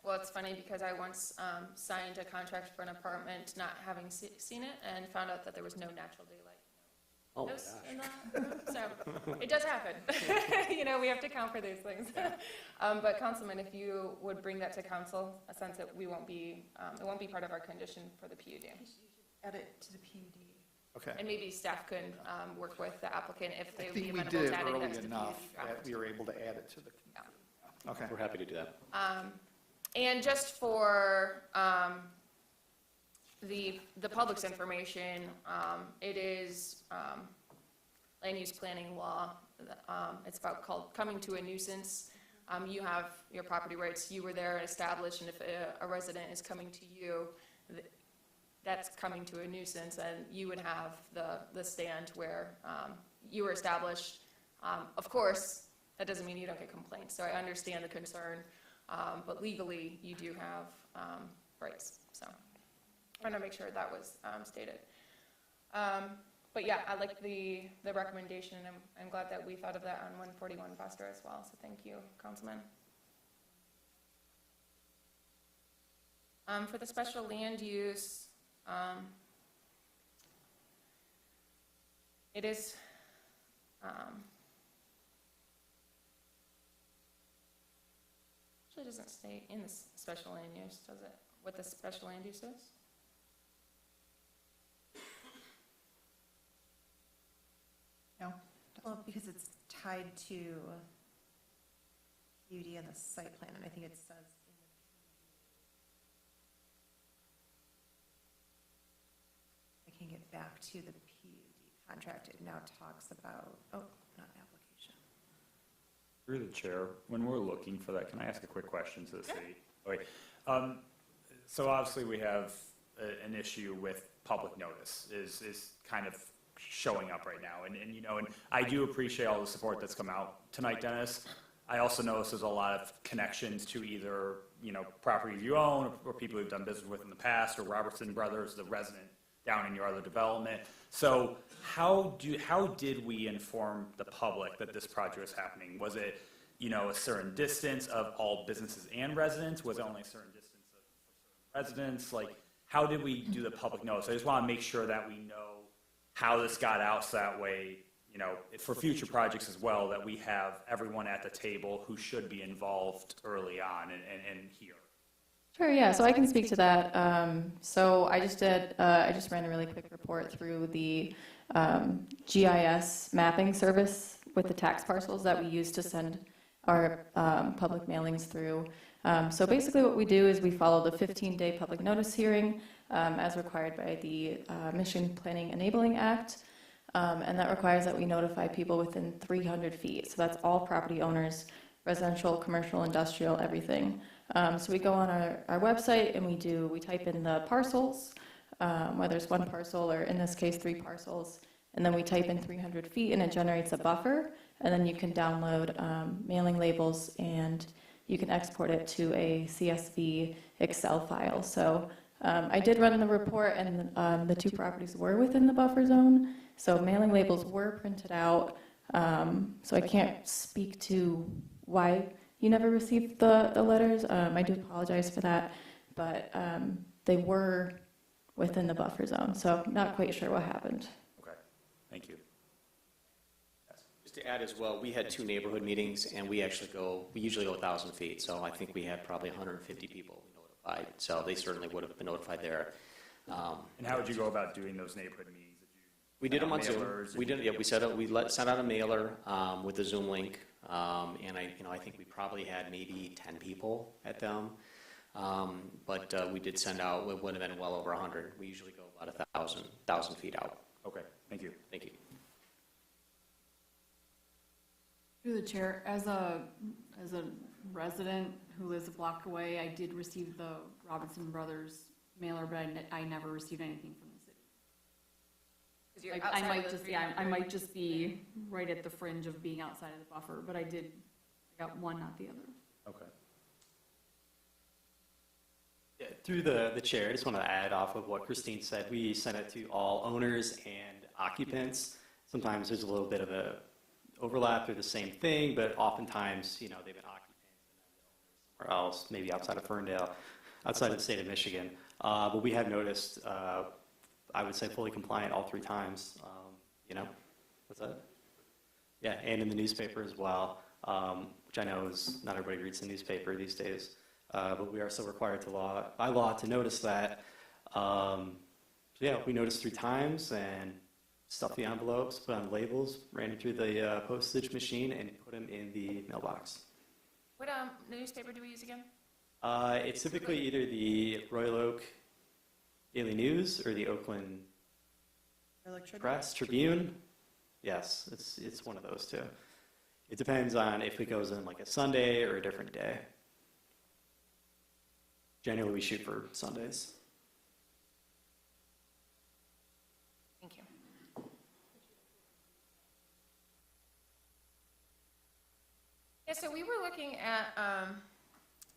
Well, it's funny because I once signed a contract for an apartment not having seen it and found out that there was no natural daylight. Oh my Yes, gosh. in the room. So it does happen. You know, we have to count for these things. But Councilman, if you would bring that to council, a sense that it won't be part of our condition for the PUD. Add it to the PUD. Okay. And maybe staff could work with the applicant if they I would be think we amenable did to adding that early to the enough PUD draft. that we were able to add it to the. Okay. We're happy to do that. And just for the public's information, it is land use planning law. It's called coming to a nuisance. You have your property rights. You were there and established, and if a resident is coming to you, that's coming to a nuisance, and you would have the stand where you were established. Of course, that doesn't mean you don't get complaints, so I understand the concern, but legally, you do have rights, so I want to make sure that was stated. But yeah, I like the recommendation, and I'm glad that we thought of that on 141 Foster as well, so thank you, Councilman. For the special land use, it is actually doesn't stay in the special land use, does it? What the special land use is? No, well, because it's tied to PUD and the site plan, and I think it says in the PUD. I can get back to the PUD contract. It now talks about, not application. Through the chair, when we're looking for that, can I ask a quick question to the city? Okay. So obviously we have an issue with public notice is kind of showing up right now. And you know, and I do appreciate all the support that's come out tonight, Dennis. I also notice there's a lot of connections to either, you know, properties you own or people you've done business with in the past, or Robertson Brothers, the resident down in your other development. So how did we inform the public that this project was happening? Was it, you know, a certain distance of all businesses and residents? Was it only a certain distance of residents? Like, how did we do the public notice? I just want to make sure that we know how this got out, so that way, you know, for future projects as well, that we have everyone at the table who should be involved early on and here. Sure, yeah, so I can speak to that. So I just ran a really quick report through the GIS mapping service with the tax parcels that we use to send our public mailings through. So basically what we do is we follow the 15-day public notice hearing as required by the Michigan Planning Enabling Act. And that requires that we notify people within 300 feet. So that's all property owners, residential, commercial, industrial, everything. So we go on our website and we type in the parcels, whether it's one parcel or in this case 3 parcels, and then we type in 300 feet and it generates a buffer, and then you can download mailing labels and you can export it to a CSV Excel file. So I did run the report, and the 2 properties were within the buffer zone, so mailing labels were printed out. So I can't speak to why you never received the letters. I do apologize for that, but they were within the buffer zone, so not quite sure what happened. Okay, thank you. Just to add as well, we had 2 neighborhood meetings, and we usually go 1,000 feet, so I think we had probably 150 people we notified. notified. So they certainly would have been notified there. And how would you go about doing those neighborhood meetings? We did them on Zoom. Mailers? We did, yeah, sent out a mailer with the Zoom link, and I think we probably had maybe 10 people at them. But we did send out, it would have been well over 100. We usually go about 1,000 feet out. Okay, thank you. Thank you. Through the chair, as a resident who lives a block away, I did receive the Robinson Brothers mailer, but I never received anything from the city. 'Cause you're I outside might of the just, yeah, I 300. might just be right at the fringe of being outside of the buffer, but I got one, not the other. Okay. Yeah, through the chair, I just want to add off of what Christine said. We sent it to all owners and occupants. Sometimes there's a little bit of a overlap, they're the same thing, but oftentimes, they've been occupants and then somewhere else, maybe outside of Ferndale, outside of the state of Michigan. But we have noticed, I would say fully compliant all 3 times, what's that? Yeah, and in the newspaper as well, which I know is, not everybody reads the newspaper these days, but we are still required by law to notice that. So yeah, we noticed 3 times and stuffed the envelopes, put on labels, ran them through the postage machine, and put them in the mailbox. What newspaper do we use again? It's typically either the Royal Oak Daily News or the Oakland Press Tribune. Yes, it's one of those 2. It depends on if it goes in like a Sunday or a different day. Generally, we shoot for Sundays. Thank you. Yeah, so we were looking at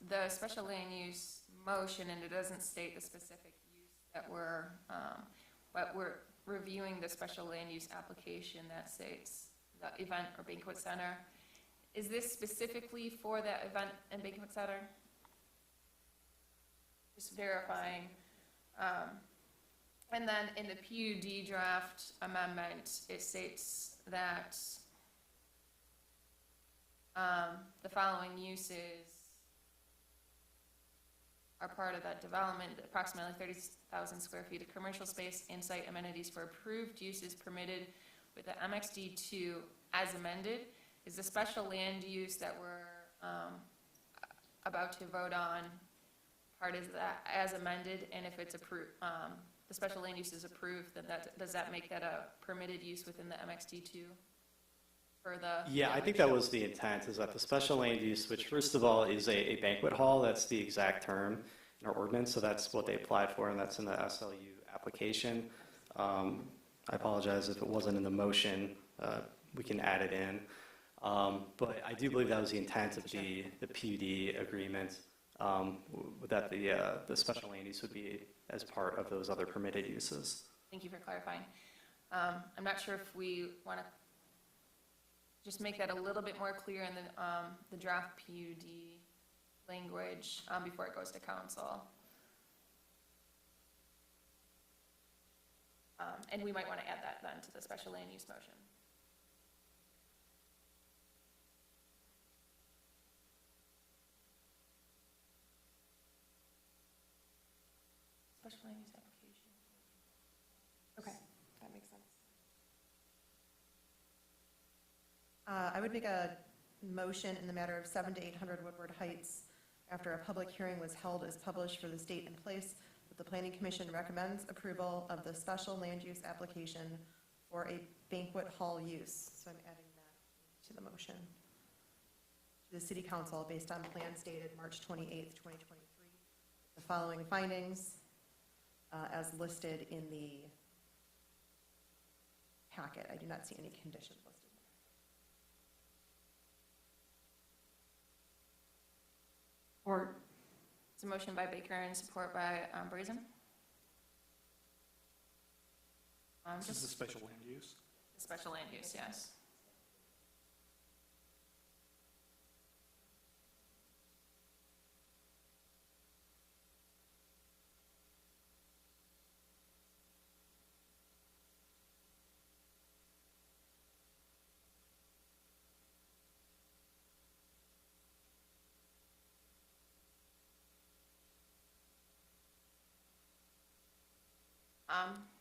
the special land use motion, and it doesn't state the specific use that but we're reviewing the special land use application that states the event or banquet center. Is this specifically for that event and banquet center? Just verifying. And then in the PUD draft amendment, it states that the following uses are part of that development: approximately 30,000 square feet of commercial space and site amenities for approved uses permitted with the MXD2 as amended. Is the special land use that we're about to vote on part of that as amended? And if it's approved, the special land use is approved, then does that make that a permitted use within the MXD2? Yeah, I think that was the intent, is that the special land use, which first of all is a banquet hall, that's the exact term in our ordinance, so that's what they applied for, and that's in the SLU application. I apologize if it wasn't in the motion, we can add it in. But I do believe that was the intent of the PUD agreement, that the special land use would be as part of those other permitted uses. Thank you for clarifying. I'm not sure if we want to just make that a little bit more clear in the draft PUD language before it goes to council. And we might want to add that then to the special land use motion. Special land use application. Okay, that makes sense. I would make a motion in the matter of 7 to 800 Woodward Heights, after a public hearing was held as published for this date and place, that the Planning Commission recommends approval of the special land use application for a banquet hall use. So I'm adding that to the motion. To the City Council based on plans dated March 28th, 2023. The following findings as listed in the packet. I do not see any conditions listed. Or It's a motion by Baker and support by Brazen. This is a special land use. Special land use, yes.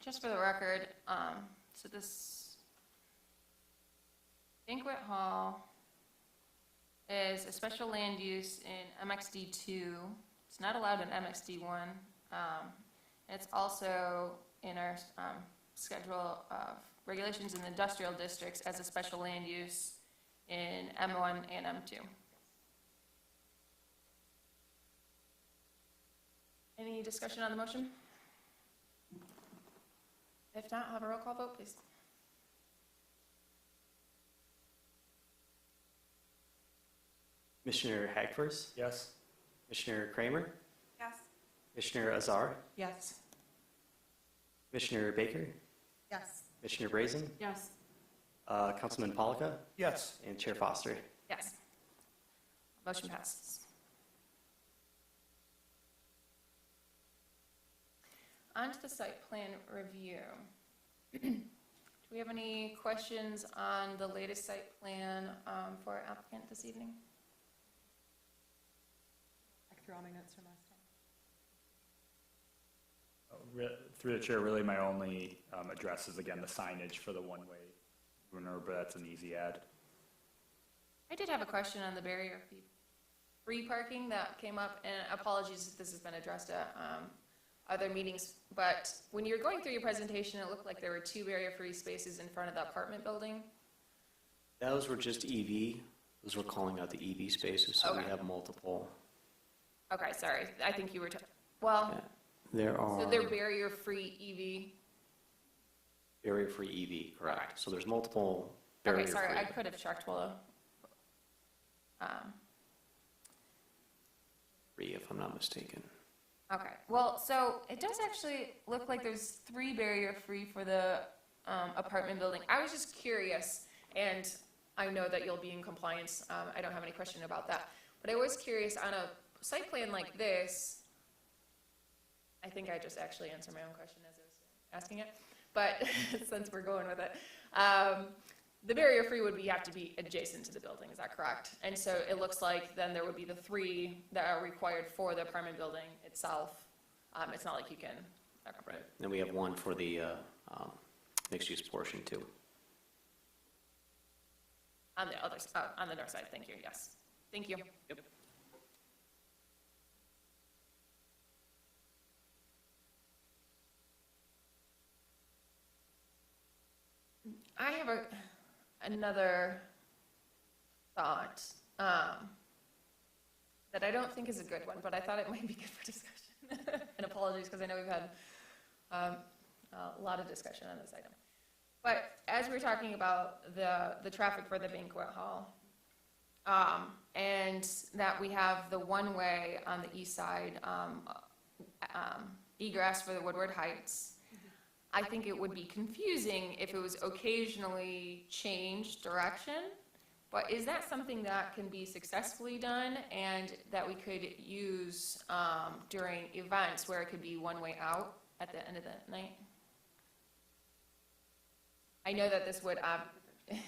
Just for the record, so this banquet hall is a special land use in MXD2. It's not allowed in MXD1. It's also in our schedule of regulations in the industrial districts as a special land use in M1 and M2. Any discussion on the motion? If not, I'll have a roll call vote, please. Commissioner Hagfors, Yes? Commissioner Kramer, Yes. Commissioner Azar, Yes. Commissioner Baker, Yes. Commissioner Brazen, Yes. Councilman Polika, Yes. and Chair Foster. Yes. Motion passes. On to the site plan review. Do we have any questions on the latest site plan for our applicant this evening? Back through all my notes from last time. Through the chair, really my only address is again the signage for the one-way runer, but that's an easy add. I did have a question on the barrier free parking that came up, and apologies if this has been addressed at other meetings, but when you were going through your presentation, it looked like there were 2 barrier-free spaces in front of the apartment building. Those were just EV. Those were calling out the EV spaces, so we Okay. have multiple. Okay, sorry, I think you were, well, Yeah. There are so they're barrier-free EV. barrier-free EV, correct. So there's multiple Okay, barrier-free. sorry, I could have checked while, if I'm not mistaken. okay, well, so it does actually look like there's 3 barrier-free for the apartment building. I was just curious, and I know that you'll be in compliance, I don't have any question about that, but I was curious, on a site plan like this, I think I just actually answered my own question as I was asking it, but since we're going with it, the barrier-free would have to be adjacent to the building, is that correct? And so it looks like then there would be the 3 that are required for the apartment building itself. It's not like you can. Okay. Right. And we have one for the mixed-use portion, too. On the other, on the north side, thank you, yes. Thank you. Yep. I have another thought that I don't think is a good one, but I thought it might be good for discussion. And apologies, because I know we've had a lot of discussion on this item. But as we're talking about the traffic for the banquet hall, and that we have the one-way on the east side egress for the Woodward Heights, I think it would be confusing if it was occasionally changed direction, but is that something that can be successfully done and that we could use during events where it could be one way out at the end of the night? I know that this would,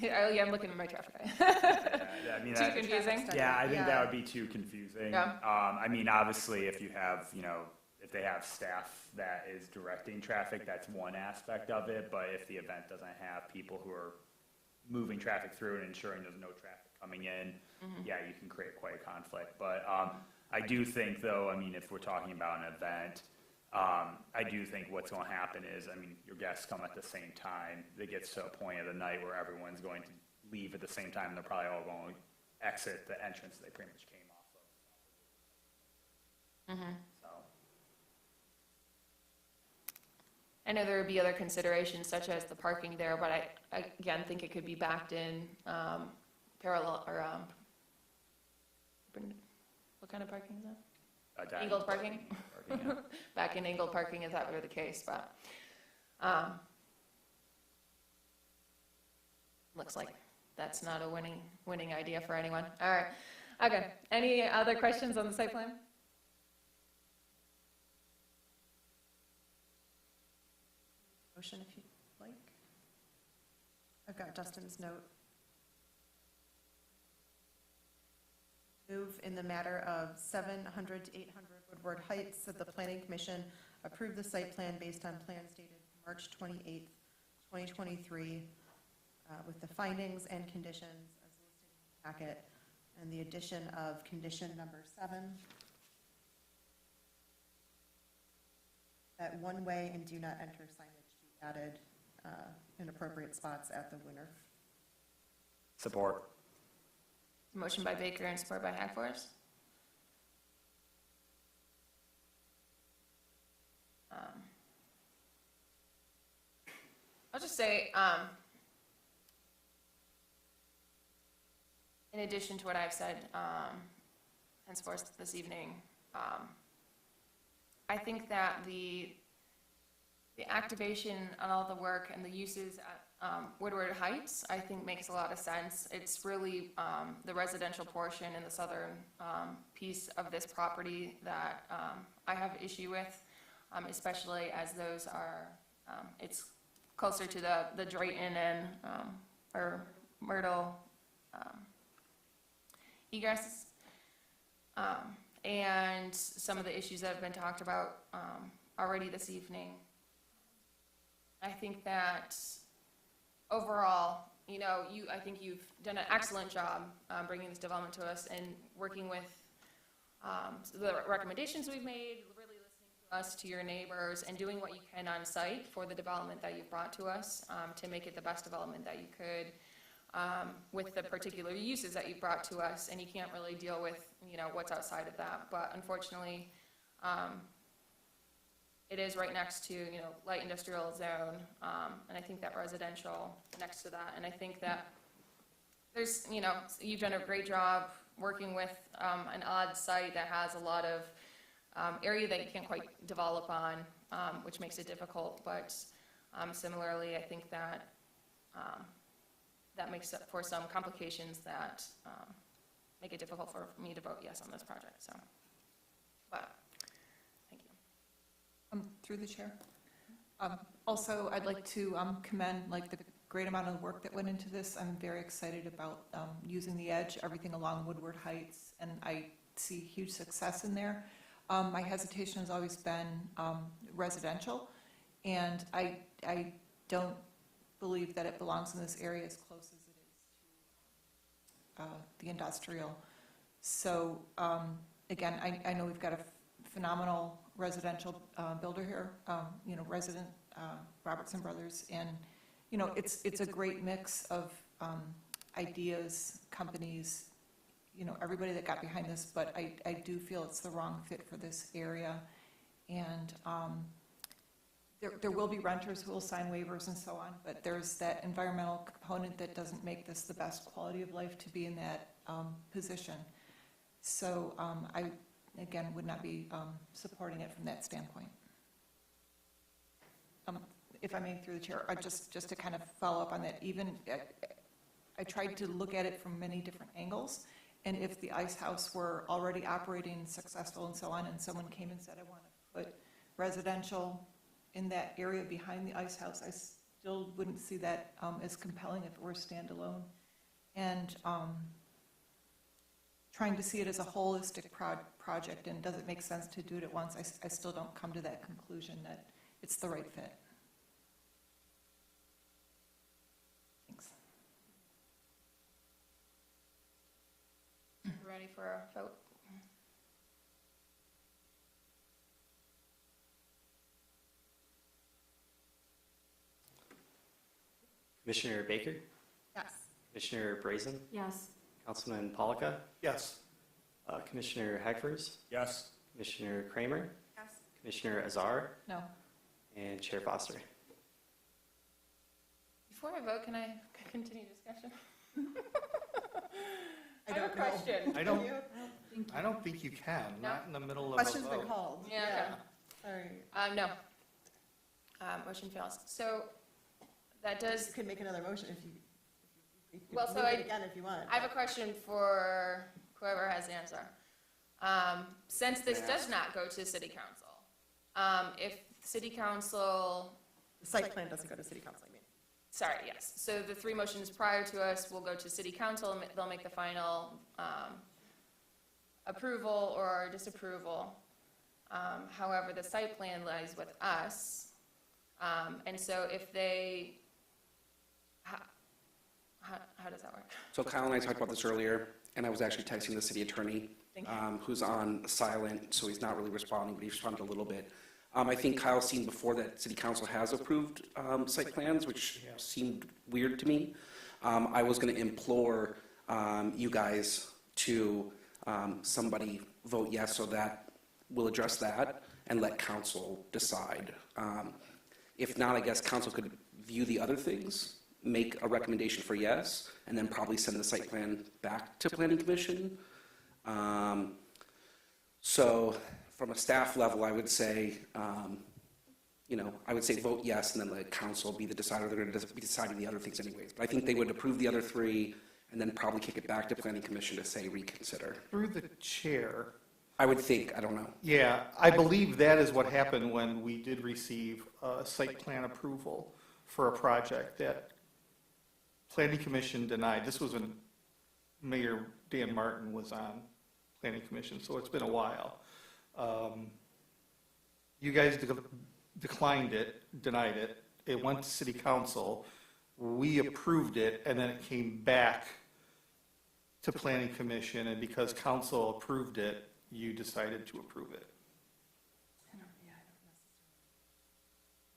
yeah, I'm looking at my traffic. I mean, Too confusing? Yeah, I think that would be too confusing. Yeah. I mean, obviously, if you have, if they have staff that is directing traffic, that's one aspect of it, but if the event doesn't have people who are moving traffic through and ensuring there's no traffic coming in, yeah, you can create quite a conflict. But I do think, though, I mean, if we're talking about an event, I do think what's going to happen is, I mean, your guests come at the same time. It gets to a point of the night where everyone's going to leave at the same time, and they're probably all going to exit the entrance they pretty much came off of. So. I know there would be other considerations such as the parking there, but I again think it could be backed in parallel or what kind of parking is that? Angled parking? Yeah. Back in angled parking if that were the case, but looks like that's not a winning idea for anyone. All right. Okay. Any other questions on the site plan? Motion if you'd like. I've got Dustin's note. Move in the matter of 700 to 800 Woodward Heights that the Planning Commission approve the site plan based on plans dated March 28th, 2023, with the findings and conditions as listed in the packet, and the addition of condition number 7, that one-way and do not enter signage be added in appropriate spots at the winter. Support. Motion by Baker and support by Hackforce. I'll just say, in addition to what I've said henceforth this evening, I think that the activation on all the work and the uses at Woodward Heights, I think makes a lot of sense. It's really the residential portion in the southern piece of this property that I have issue with, especially as those are, it's closer to the Drayton and, or Myrtle egresses. And some of the issues that have been talked about already this evening. I think that overall, you know, I think you've done an excellent job bringing this development to us and working with the recommendations we've made, really listening to us, to your neighbors, and doing what you can on site for the development that you've brought to us to make it the best development that you could with the particular uses that you've brought to us. And you can't really deal with, you know, what's outside of that. But unfortunately, it is right next to, you know, light industrial zone, and I think that residential next to that. And I think that there's, you know, you've done a great job working with an odd site that has a lot of area that you can't quite develop on, which makes it difficult. But similarly, I think that that makes up for some complications that make it difficult for me to vote yes on this project. So, but. Through the chair. Also, I'd like to commend like the great amount of work that went into this. I'm very excited about using the edge, everything along Woodward Heights, and I see huge success in there. My hesitation has always been residential, and I don't believe that it belongs in this area as close as it is to the industrial. So again, I know we've got a phenomenal residential builder here, you know, resident Robertson Brothers, and you know, it's a great mix of ideas, companies, you know, everybody that got behind this. But I do feel it's the wrong fit for this area, and there will be renters who will sign waivers and so on. But there's that environmental component that doesn't make this the best quality of life to be in that position. So I again would not be supporting it from that standpoint. If I may, through the chair, just to kind of follow up on that, even I tried to look at it from many different angles, and if the ice house were already operating successful and so on, and someone came and said, I want to put residential in that area behind the ice house, I still wouldn't see that as compelling if it were standalone. And trying to see it as a holistic project, and does it make sense to do it at once, I still don't come to that conclusion that it's the right fit. Thanks. We're ready for a vote. Commissioner Baker? Yes. Commissioner Brazen? Yes. Councilman Polika? Yes. Commissioner Hackfors? Yes. Commissioner Kramer? Yes. Commissioner Azar? No. And Chair Foster. Before I vote, can I continue discussion? I have a don't know. question. I don't think you can, No? not in the middle of a Question's been vote. called. Yeah, Sorry. no. Motion fails. So that does, You could make another motion if you Well, so move it I- again if you want. I have a question for whoever has the answer. Since this does not go to city council, if city council, The site plan doesn't go to city council, I mean. sorry, yes, so the three motions prior to us will go to city council, and they'll make the final approval or disapproval. However, the site plan lies with us. And so if they, how does that work? So Kyle and I talked about this earlier, and I was actually texting the city attorney, who's on silent, so he's not really responding, but he responded a little bit. I think Kyle's seen before that city council has approved site plans, which seemed weird to me. I was going to implore you guys to somebody vote yes, so that we'll address that and let council decide. If not, I guess council could view the other things, make a recommendation for yes, and then probably send the site plan back to planning commission. So from a staff level, I would say, I would say vote yes, and then let council be the decider. They're going to be deciding the other things anyways. But I think they would approve the other three, and then probably kick it back to planning commission to say reconsider. Through the chair. I would think, I don't know. Yeah, I believe that is what happened when we did receive site plan approval for a project that planning commission denied. This was when Mayor Dan Martin was on planning commission, so it's been a while. You guys declined it, denied it. It went to city council. We approved it, and then it came back to planning commission, and because council approved it, you decided to approve it. I'm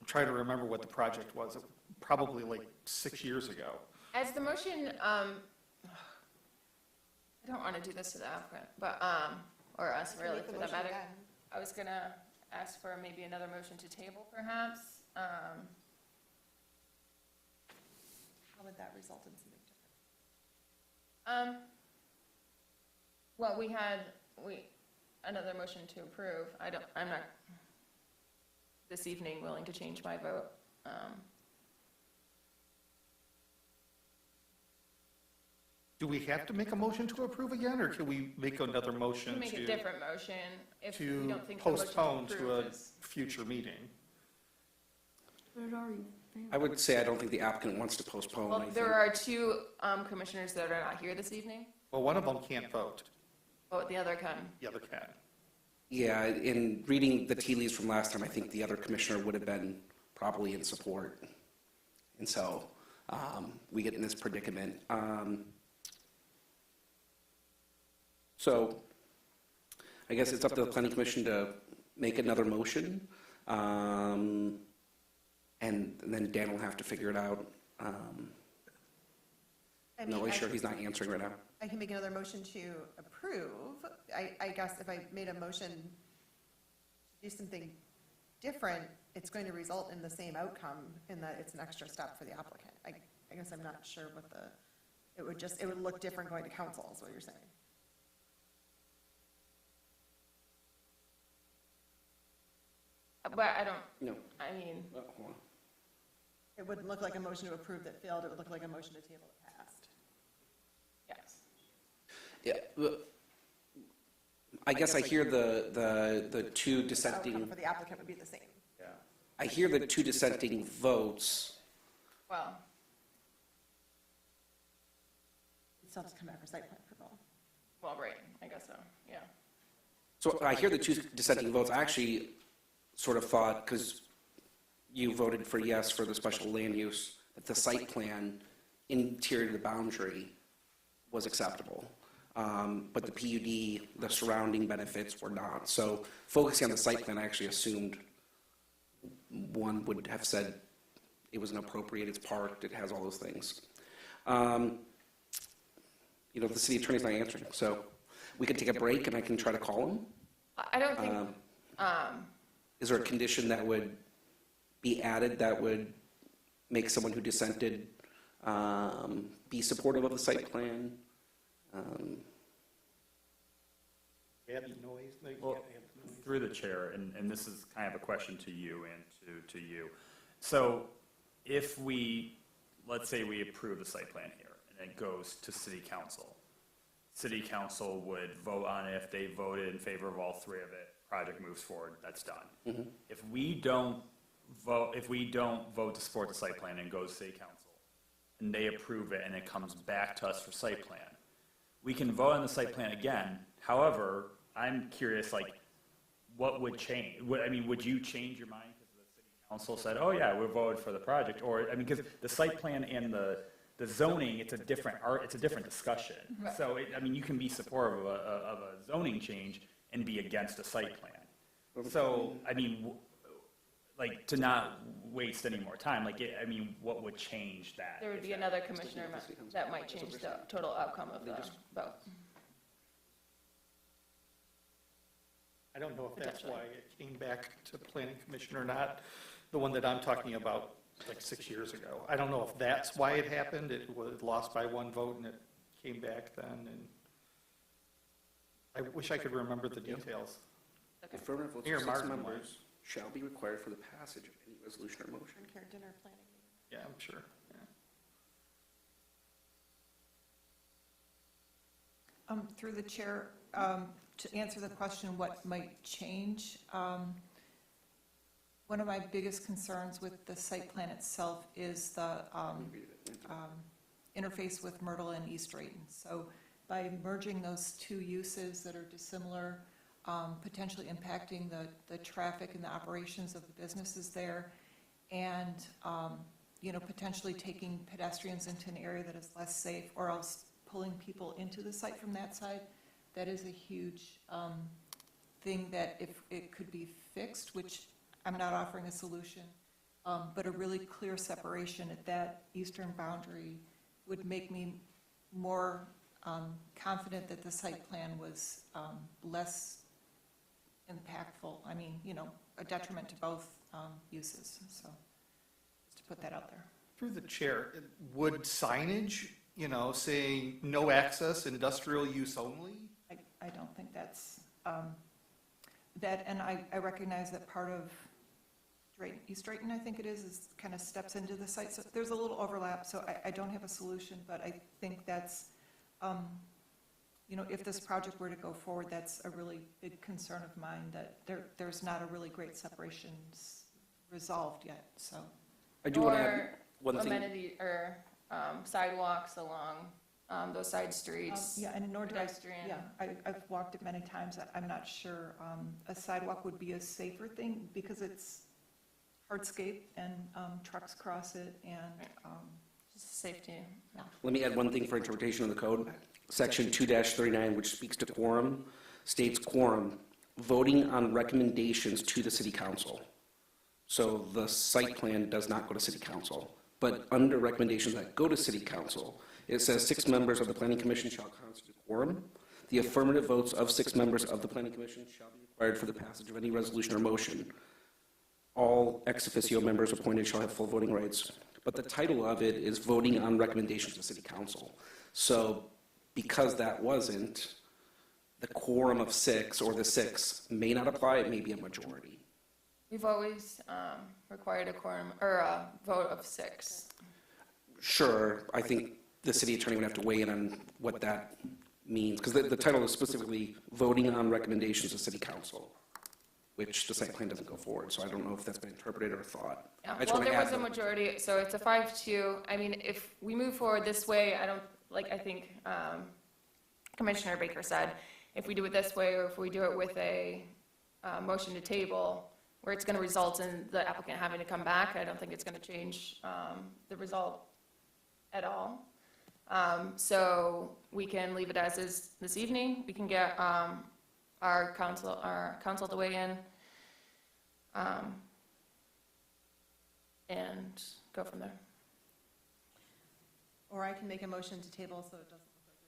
trying to remember what the project was, probably like 6 years ago. As the motion, I don't want to do this to the applicant, but, or us really, for that matter. I was gonna ask for maybe another motion to table perhaps. How would that result in something different? Well, we had another motion to approve. I'm not this evening willing to change my vote. Do we have to make a motion to approve again, or can we make another motion Make a different motion if we to don't think the motion postpone to to a approve is. future meeting? But it already failed. I would say I don't think the applicant wants to postpone. Well, I think. there are two commissioners that are not here this evening. Well, one of them can't vote, Oh, the other can. the other can. Yeah, in reading the tea leaves from last time, I think the other commissioner would have been probably in support. And so we get in this predicament. So I guess it's up to the planning commission to make another motion. And then Dan will have to figure it out. I'm not really sure, he's not answering right now. I can make another motion to approve. I guess if I made a motion to do something different, it's going to result in the same outcome in that it's an extra step for the applicant. I guess I'm not sure what it would look different going to council is what you're saying. But I don't, No. I mean, Hold on. It wouldn't look like a motion to approve that failed. It would look like a motion to table that passed. yes. Yeah, I guess I hear the two The dissenting, outcome for the applicant would be the same. I hear the two dissenting votes. Well, It still has to come back for site plan approval. well, right, I guess so, yeah. So I hear the two dissenting votes. I actually sort of thought, because you voted for yes for the special land use, that the site plan interior to the boundary was acceptable. But the PUD, the surrounding benefits were not. So focusing on the site plan, I actually assumed one would have said it was inappropriate, it's parked, it has all those things. The city attorney's not answering, so we could take a break and I can try to call him. I don't think, Is there a condition that would be added that would make someone who dissented be supportive of the site plan? Add the noise, no, you Well, can't add the noise. through the chair, and this is kind of a question to you and to you. So if let's say we approve the site plan here, and it goes to city council. City council would vote on it. If they voted in favor of all three of it, project moves forward, that's done. Mhm. If we don't vote to support the site plan and it goes to city council, and they approve it and it comes back to us for site plan, we can vote on the site plan again. However, I'm curious, what would change? Would you change your mind because the city council said, oh yeah, we're voting for the project? Or, because the site plan and the zoning, it's a different discussion. Right. So, you can be supportive of a zoning change and be against a site plan. So, like, to not waste any more time, what would change that? There would be another commissioner that might change the total outcome of the vote. I don't know if that's why it came back to planning commission or not, the one that I'm talking about, like 6 years ago. I don't know if that's why it happened, it was lost by one vote and it came back then, and I wish I could remember the details. Affirmative votes Here, of 6 Martin members shall be required for the passage of any resolution or motion. Dinner planning. Yeah, I'm sure, yeah. Through the chair, to answer the question, what might change? One of my biggest concerns with the site plan itself is the interface with Myrtle and East Drayton. So by merging those two uses that are dissimilar, potentially impacting the traffic and the operations of the businesses there, and potentially taking pedestrians into an area that is less safe, or else pulling people into the site from that side, that is a huge thing that if it could be fixed, which I'm not offering a solution, but a really clear separation at that eastern boundary would make me more confident that the site plan was less impactful. A detriment to both uses, so just to put that out there. Through the chair, would signage, saying no access, industrial use only? I don't think that's, that, and I recognize that part of East Drayton, I think it is kind of steps into the site, so there's a little overlap, so I don't have a solution, but I think that's, if this project were to go forward, that's a really big concern of mine, that there's not a really great separation resolved yet, so. I do want to add one thing. Amenity, or sidewalks along those side streets. Yeah, and nor do I, pedestrian. yeah, I've walked it many times, I'm not sure a sidewalk would be a safer thing, because it's hardscape and trucks cross it, and Just safety. Yeah. Let me add one thing for interpretation of the code. Section 2-39, which speaks to quorum, states quorum, voting on recommendations to the city council. So the site plan does not go to city council. But under recommendations that go to city council, it says 6 members of the planning commission shall constitute quorum. The affirmative votes of 6 members of the planning commission shall be required for the passage of any resolution or motion. All ex officio members appointed shall have full voting rights. But the title of it is voting on recommendations to city council. So because that wasn't, the quorum of 6 or the 6 may not apply, it may be a majority. We've always required a quorum, or a vote of 6. Sure, I think the city attorney would have to weigh in on what that means, because the title is specifically voting on recommendations to city council, which the site plan doesn't go forward, so I don't know if that's been interpreted or thought. Yeah, I just well, wanna there add was a that. majority, so it's a 5-2. If we move forward this way, I think Commissioner Baker said, if we do it this way, or if we do it with a motion to table, where it's going to result in the applicant having to come back, I don't think it's going to change the result at all. So we can leave it as is this evening. We can get our council to weigh in and go from there. Or I can make a motion to table so it doesn't look like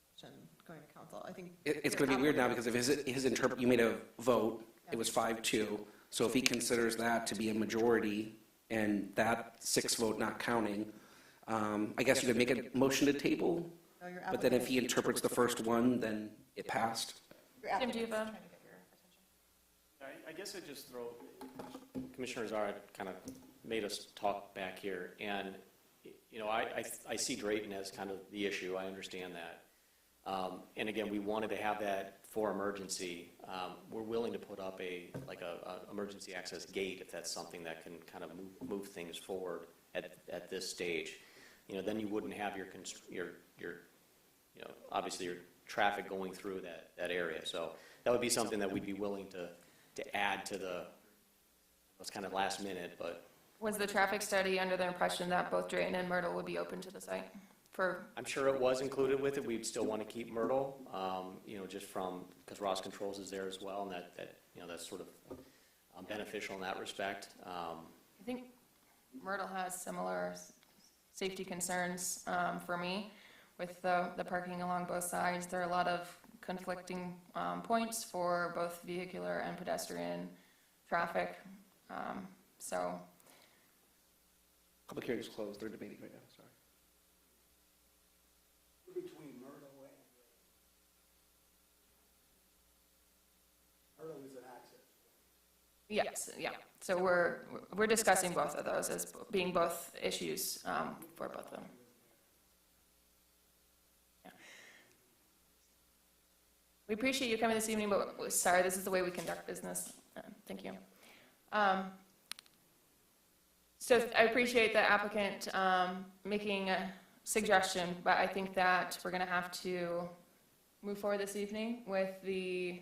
there's a motion going to council. I think. It's going to be weird now, because if you made a vote, it was 5-2, so if he considers that to be a majority, and that 6 vote not counting, I guess you could make a motion to table, No, your but then if applicant- he interprets the first one, then it passed. your Tim, do you have applicant's a- trying to get your attention. I guess I'd just throw, Commissioner Zara kind of made us talk back here, and, I see Drayton as kind of the issue, I understand that. And again, we wanted to have that for emergency. We're willing to put up a emergency access gate if that's something that can kind of move things forward at this stage. Then you wouldn't have your obviously your traffic going through that area. So that would be something that we'd be willing to to add to the, it was kind of last minute, but Was the traffic study under the impression that both Drayton and Myrtle would be open to the site for, I'm sure it was included with it. We'd still want to keep Myrtle, just because Ross Controls is there as well, and that's sort of beneficial in that respect. I think Myrtle has similar safety concerns for me with the parking along both sides. There are a lot of conflicting points for both vehicular and pedestrian traffic. So Public hearing is closed, they're debating right now, sorry. Between Myrtle and Myrtle is an access. yes, yeah. So we're discussing both of those as being both issues for both of them. Yeah. We appreciate you coming this evening, but sorry, this is the way we conduct business. Thank you. So I appreciate the applicant making a suggestion, but I think that we're going to have to move forward this evening with the,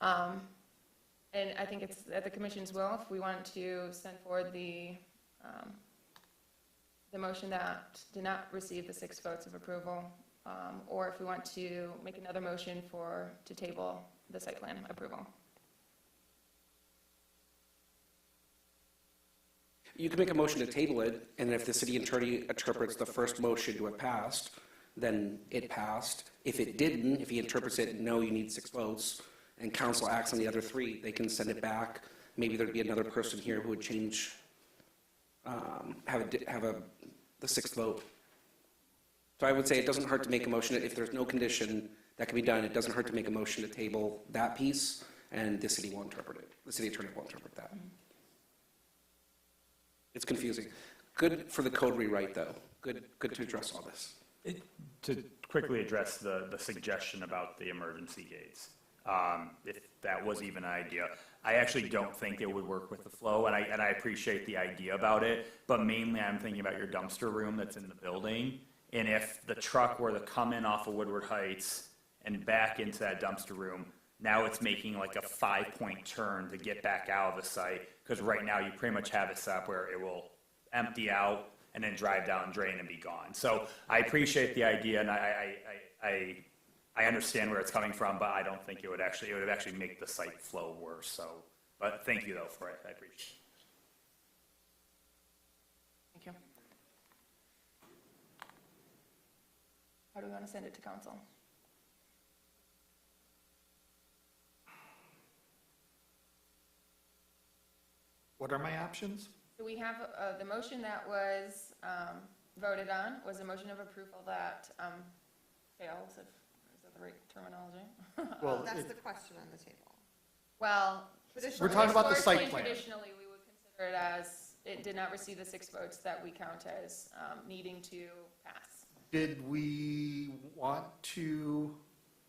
and I think it's at the commission's will, if we want to send forward the motion that did not receive the 6 votes of approval, or if we want to make another motion to table the site plan approval. You can make a motion to table it, and if the city attorney interprets the first motion to have passed, then it passed. If it didn't, if he interprets it, no, you need 6 votes, and council acts on the other 3, they can send it back. Maybe there'd be another person here who would change, the 6th vote. So I would say it doesn't hurt to make a motion. If there's no condition that can be done, it doesn't hurt to make a motion to table that piece, and the city will interpret it. The city attorney will interpret that. It's confusing. Good for the code rewrite, though. Good to address all this. To quickly address the suggestion about the emergency gates, if that was even an idea, I actually don't think it would work with the flow, and I appreciate the idea about it, but mainly I'm thinking about your dumpster room that's in the building, and if the truck were to come in off of Woodward Heights and back into that dumpster room, now it's making like a 5-point turn to get back out of the site, because right now you pretty much have it set up where it will empty out and then drive down, drain, and be gone. So I appreciate the idea, and I understand where it's coming from, but I don't think it would actually make the site flow worse. So, but thank you though for it. I appreciate it. Thank you. How do we want to send it to council? What are my options? So we have the motion that was voted on was a motion of approval that fails, is that the right terminology? Well, That's the question on the table. Well, We're talking about the site historically, plan. traditionally, we would consider it as, it did not receive the 6 votes that we count as needing to pass. Did we want to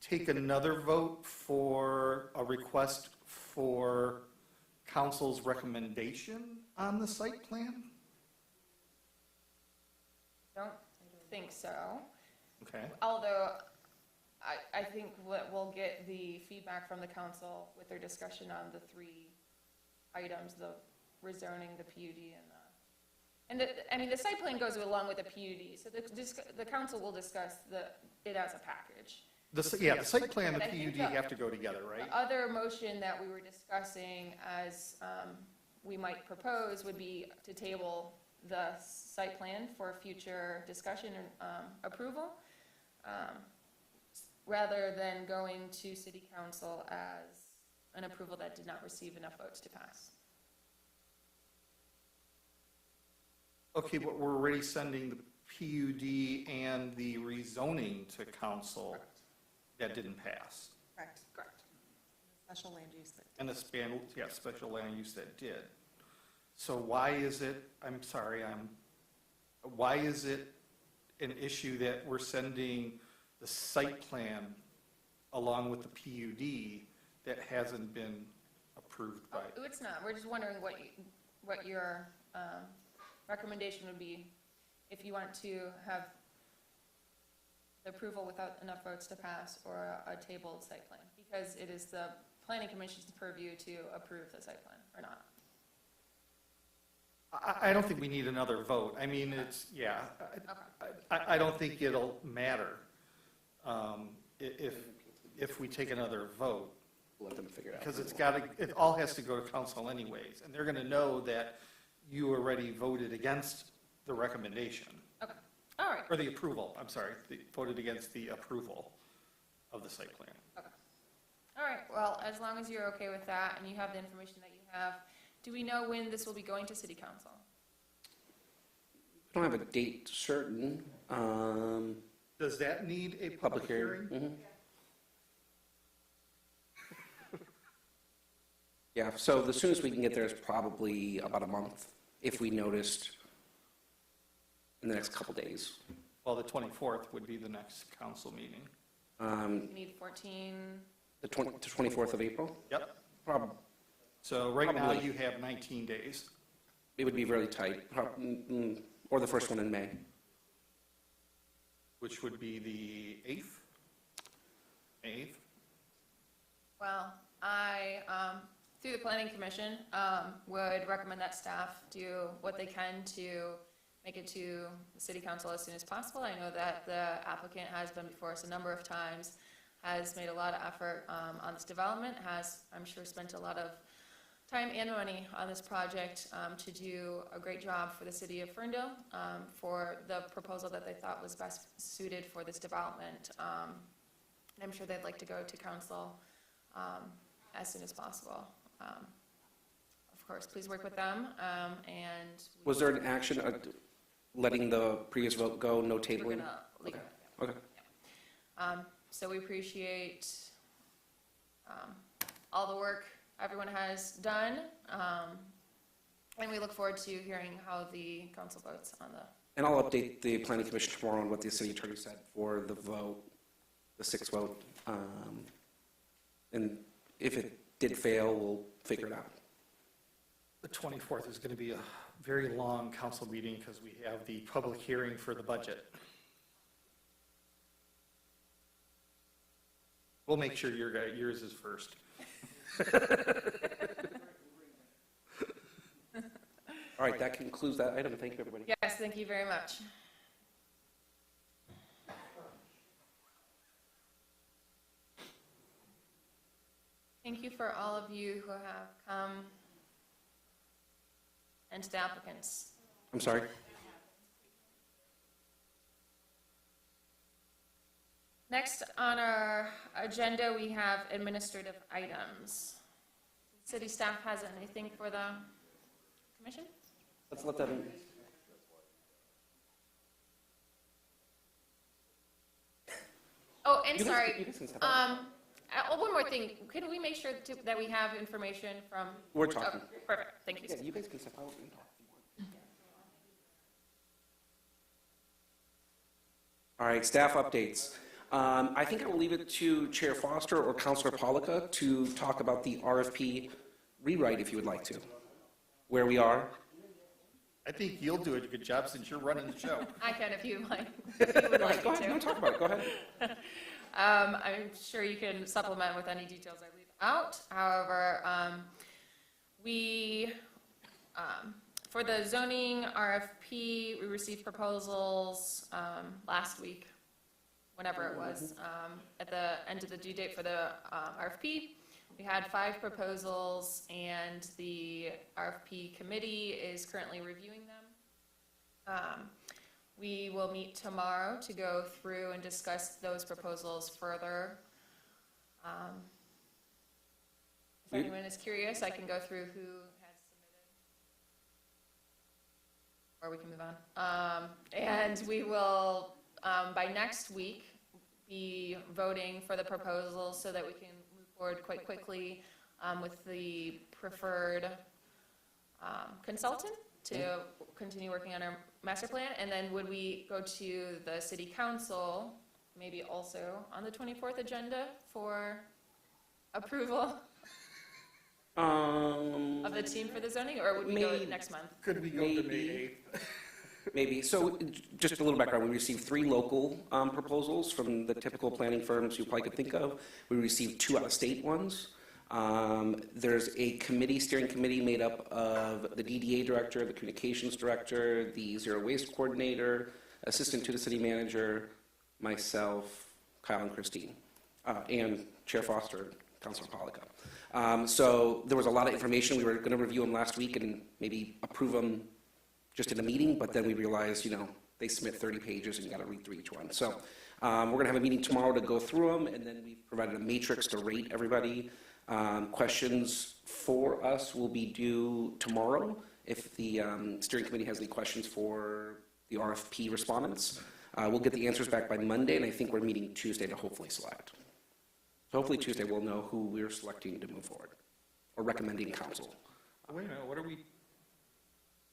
take another vote for a request for council's recommendation on the site plan? Don't think so. Okay. Although, I think we'll get the feedback from the council with their discussion on the 3 items, the rezoning, the PUD, and the site plan goes along with the PUD, so the council will discuss it as a package. The site plan and the But I think PUD have to go together, right? The other motion that we were discussing as we might propose would be to table the site plan for future discussion and approval, rather than going to city council as an approval that did not receive enough votes to pass. Okay, but we're already sending the PUD and the rezoning to council. Correct. That didn't pass. Correct. Correct. Special land use. And the special land use that did. So why is it, why is it an issue that we're sending the site plan along with the PUD that hasn't been approved by? Oh, it's not. We're just wondering what your recommendation would be if you want to have the approval without enough votes to pass or a tabled site plan, because it is the planning commission's purview to approve the site plan or not? I don't think we need another vote. I mean, it's, yeah, I don't think it'll matter if we take another vote. Let them figure it out. Because it all has to go to council anyways, and they're gonna know that you already voted against the recommendation, Okay, all right, or the approval, I'm sorry, voted against the approval of the site plan. okay. All right, well, as long as you're okay with that and you have the information that you have, do we know when this will be going to city council? We don't have a date certain. Does that need a public hearing? Mhm. Yeah, so the soonest we can get there is probably about a month, if we noticed in the next couple days. Well, the 24th would be the next council meeting. You need 14, The 24th of April? Yep. Probably. So right now Probably. you have 19 days. It would be really tight, or the first one in May. Which would be the 8th? 8th? well, I, through the planning commission, would recommend that staff do what they can to make it to the city council as soon as possible. I know that the applicant has been before us a number of times, has made a lot of effort on this development, has, I'm sure, spent a lot of time and money on this project to do a great job for the city of Ferndale for the proposal that they thought was best suited for this development. And I'm sure they'd like to go to council as soon as possible. Of course, please work with them and. Was there an action letting the previous vote go, no We're tabling? gonna leave it. Okay. So we appreciate all the work everyone has done, and we look forward to hearing how the council votes on the. And I'll update the planning commission tomorrow on what the city attorney said for the vote, the 6th vote. And if it did fail, we'll figure it out. The 24th is going to be a very long council meeting because we have the public hearing for the budget. We'll make sure yours is first. All right, that concludes that item. Thank you, everybody. Yes, thank you very much. Thank you for all of you who have come, and to the applicants. I'm sorry? Next on our agenda, we have administrative items. City staff has anything for the commission? Let's let them. Oh, and You guys- sorry, you guys can step out. one more thing, can we make sure that we have information from? We're talking. Oh, perfect, thank you. Yeah, you guys can step out and talk. All right, staff updates. I think I will leave it to Chair Foster or Councilor Pollica to talk about the RFP rewrite if you would like to, where we are. I think you'll do a good job since you're running the show. I can if you like, if you would like Go me ahead, no, to. talk about it, go ahead. I'm sure you can supplement with any details I leave out. However, for the zoning RFP, we received proposals last week, whenever it was, at the end of the due date for the RFP. We had 5 proposals, and the RFP committee is currently reviewing them. We will meet tomorrow to go through and discuss those proposals further. If anyone is curious, I can go through who has submitted, or we can move on. And we will, by next week, be voting for the proposals so that we can move forward quite quickly with the preferred consultant to continue working on our master plan. And then would we go to the city council, maybe also on the 24th agenda for approval of the team for the zoning, or would we go next month? Could we go to May 8th? Maybe. So just a little background. We received 3 local proposals from the typical planning firms you probably could think of. We received 2 out-of-state ones. There's a steering committee made up of the DDA director, the communications director, the zero waste coordinator, assistant to the city manager, myself, Kyle and Christine, and Chair Foster, Councilor Pollica. So there was a lot of information. We were going to review them last week and maybe approve them just in a meeting, but then we realized, they submit 30 pages and you got to read through each one. So we're going to have a meeting tomorrow to go through them, and then we've provided a matrix to rate everybody. Questions for us will be due tomorrow if the steering committee has any questions for the RFP respondents. We'll get the answers back by Monday, and I think we're meeting Tuesday to hopefully select. So hopefully Tuesday we'll know who we're selecting to move forward or recommending council. Wait a minute, what are we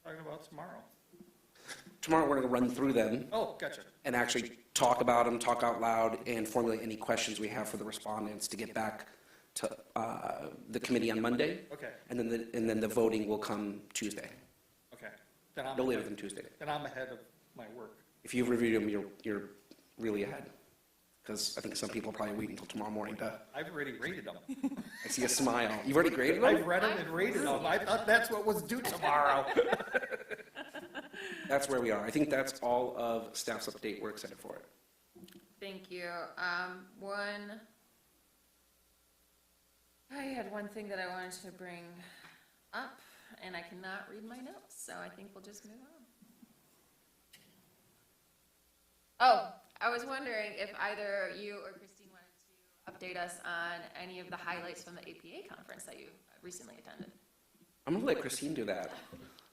talking about tomorrow? Tomorrow we're going to run through them. Oh, gotcha. And actually talk about them, talk out loud, and formulate any questions we have for the respondents to get back to the committee on Monday. Okay. And then the voting will come Tuesday. Okay. Then I'm No later ahead. than Tuesday. Then I'm ahead of my work. If you've reviewed them, you're really ahead. Because I think some people probably wait until tomorrow morning to. I've already rated them. I see a smile. You've already graded them? I've read them and rated them. I thought that's what was due tomorrow. That's where we are. I think that's all of staff's update. We're excited for it. Thank you. I had one thing that I wanted to bring up, and I cannot read my notes, so I think we'll just move on. Oh, I was wondering if either you or Christine wanted to update us on any of the highlights from the APA conference that you recently attended. I'm going to let Christine do that.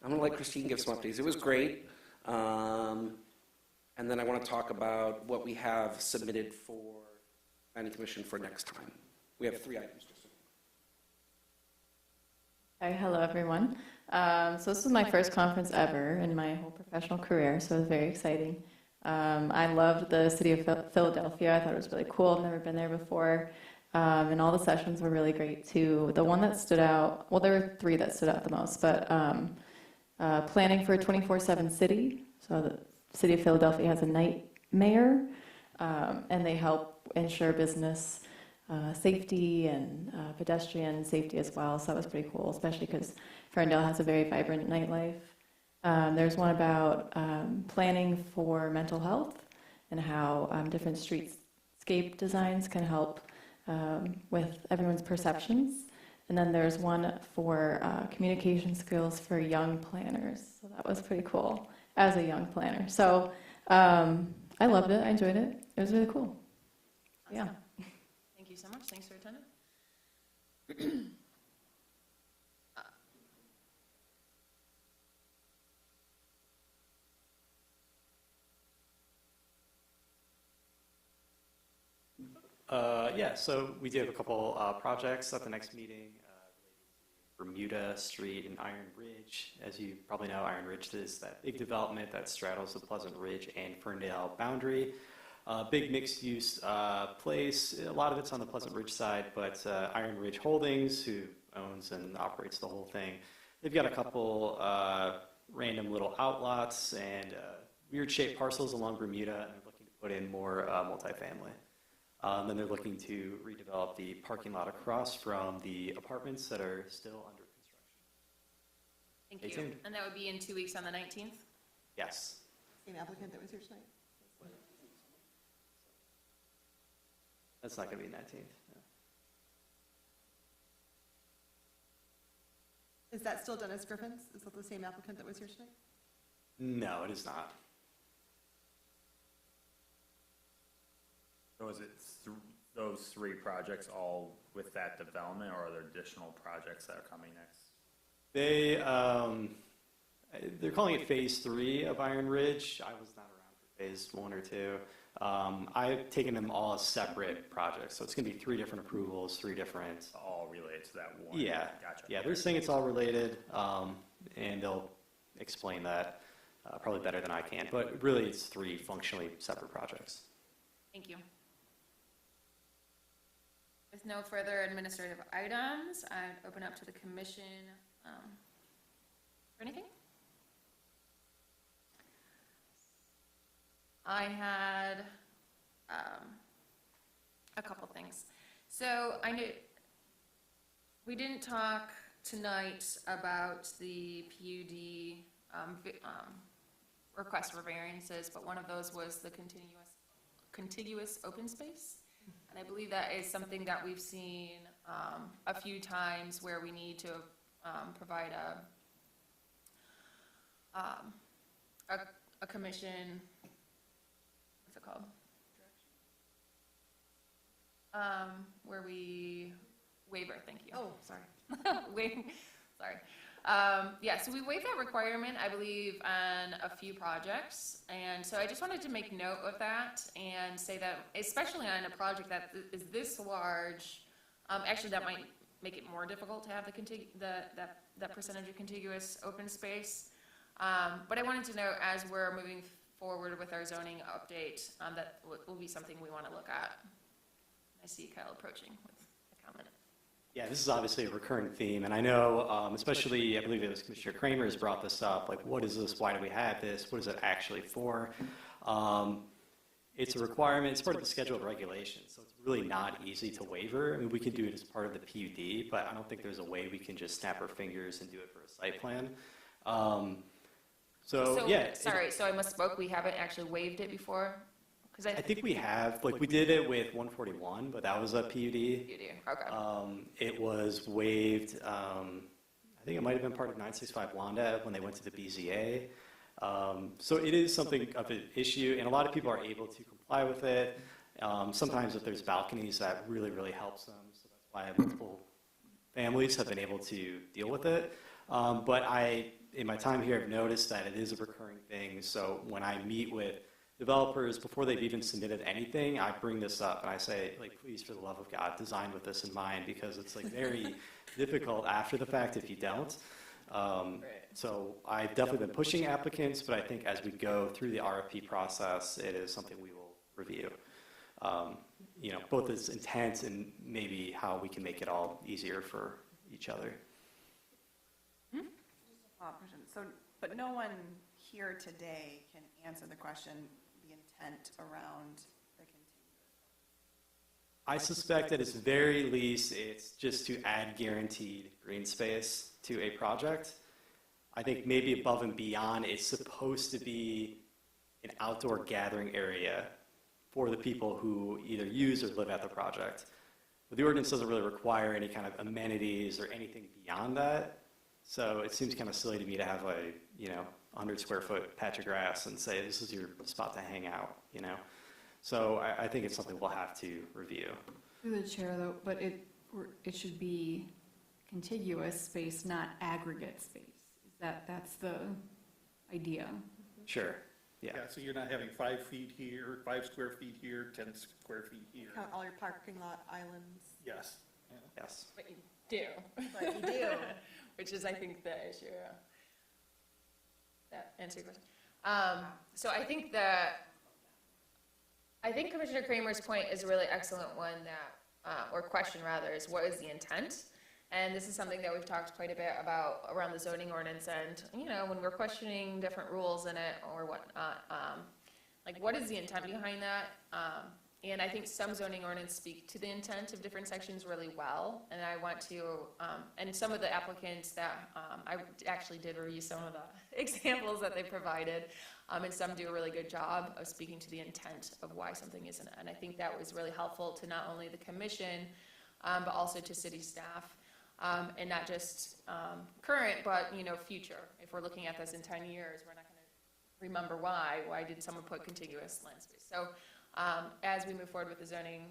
I'm going to let Christine give some updates. It was great. And then I want to talk about what we have submitted for Planning Commission for next time. We have 3 items. Hi, hello everyone. So this was my first conference ever in my whole professional career, so it was very exciting. I loved the city of Philadelphia. I thought it was really cool. I've never been there before. And all the sessions were really great too. The one that stood out, well, there were 3 that stood out the most, but planning for a 24/7 city. So the city of Philadelphia has a night mayor, and they help ensure business safety and pedestrian safety as well. So that was pretty cool, especially because Ferndale has a very vibrant nightlife. There's one about planning for mental health and how different streetscape designs can help with everyone's perceptions. And then there's one for communication skills for young planners. So that was pretty cool as a young planner. So I loved it. I enjoyed it. It was really cool. Awesome. Yeah. Thank you so much. Thanks for attending. Yeah, so we do have a couple projects at the next meeting related to Bermuda Street and Iron Ridge. As you probably know, Iron Ridge is that big development that straddles the Pleasant Ridge and Ferndale boundary. Big mixed-use place. A lot of it's on the Pleasant Ridge side, but Iron Ridge Holdings, who owns and operates the whole thing, they've got a couple random little outlots and weird-shaped parcels along Bermuda, and they're looking to put in more multifamily. Then they're looking to redevelop the parking lot across from the apartments that are still under construction. Thank Stay you. tuned. And that would be in 2 weeks on the 19th? Yes. Same applicant that was here tonight? That's not going to be 19th. No. Is that still Dennis Griffins? Is that the same applicant that was here tonight? No, it is not. So is it those 3 projects all with that development, or are there additional projects that are coming next? They're calling it Phase 3 of Iron Ridge. I was not around for Phase 1 or 2. I've taken them all as separate projects, so it's going to be 3 different approvals, 3 different. All related to that one? Yeah, Gotcha. yeah. They're saying it's all related, and they'll explain that probably better than I can. But really, it's 3 functionally separate projects. Thank you. With no further administrative items, I'd open up to the commission for anything. I had a couple things. So I knew We didn't talk tonight about the PUD request for variances, but one of those was the contiguous open space. And I believe that is something that we've seen a few times where we need to provide a commission, what's it called? Where we waiver, thank you. Oh. Sorry. Sorry. Yeah, so we waived that requirement, I believe, on a few projects. And so I just wanted to make note of that and say that, especially on a project that is this large, actually that might make it more difficult to have that percentage of contiguous open space. But I wanted to note, as we're moving forward with our zoning update, that will be something we want to look at. I see Kyle approaching with a comment. Yeah, this is obviously a recurring theme, and I know, especially, I believe it was Commissioner Kramer has brought this up, like, what is this, why do we have this, what is it actually for? It's a requirement, it's part of the schedule of regulations, so it's really not easy to waiver. I mean, we can do it as part of the PUD, but I don't think there's a way we can just snap our fingers and do it for a site plan. So yeah. Sorry, so I misspoke, we haven't actually waived it before? I think we have, like, we did it with 141, but that was a PUD. Okay. It was waived, I think it might have been part of 965 Wanda when they went to the BZA. So it is something of an issue, and a lot of people are able to comply with it. Sometimes if there's balconies, that really, really helps them. So that's why multiple families have been able to deal with it. But in my time here, I've noticed that it is a recurring thing. So when I meet with developers, before they've even submitted anything, I bring this up and I say, like, please, for the love of God, design with this in mind, because it's like very difficult after the fact if you don't. So I've definitely been pushing applicants, but I think as we go through the RFP process, it is something we will review. You know, both its intent and maybe how we can make it all easier for each other. Just a follow-up question. So, but no one here today can answer the question, the intent around the contiguous. I suspect that at its very least, it's just to add guaranteed green space to a project. I think maybe above and beyond, it's supposed to be an outdoor gathering area for the people who either use or live at the project. But the ordinance doesn't really require any kind of amenities or anything beyond that. So it seems kind of silly to me to have a, 100 square foot patch of grass and say, this is your spot to hang out, So I think it's something we'll have to review. Through the chair, though, but it should be contiguous space, not aggregate space. That's the idea. Sure, yeah. Yeah, so you're not having 5 feet here, 5 square feet here, 10 square feet here. Count all your parking lot islands. Yes. Yeah. Yes. But you do. But you do. Which is, I think, the issue. That answer your question? So I think Commissioner Kramer's point is a really excellent one or question rather, is what is the intent? And this is something that we've talked quite a bit about around the zoning ordinance, and, when we're questioning different rules in it or whatnot, like, what is the intent behind that? And I think some zoning ordinance speak to the intent of different sections really well, and I want to, and some of the applicants that, I actually did review some of the examples that they provided, and some do a really good job of speaking to the intent of why something isn't, and I think that was really helpful to not only the commission, but also to city staff, and not just current, but, future. If we're looking at this in 10 years, we're not going to remember why did someone put contiguous land space. So as we move forward with the zoning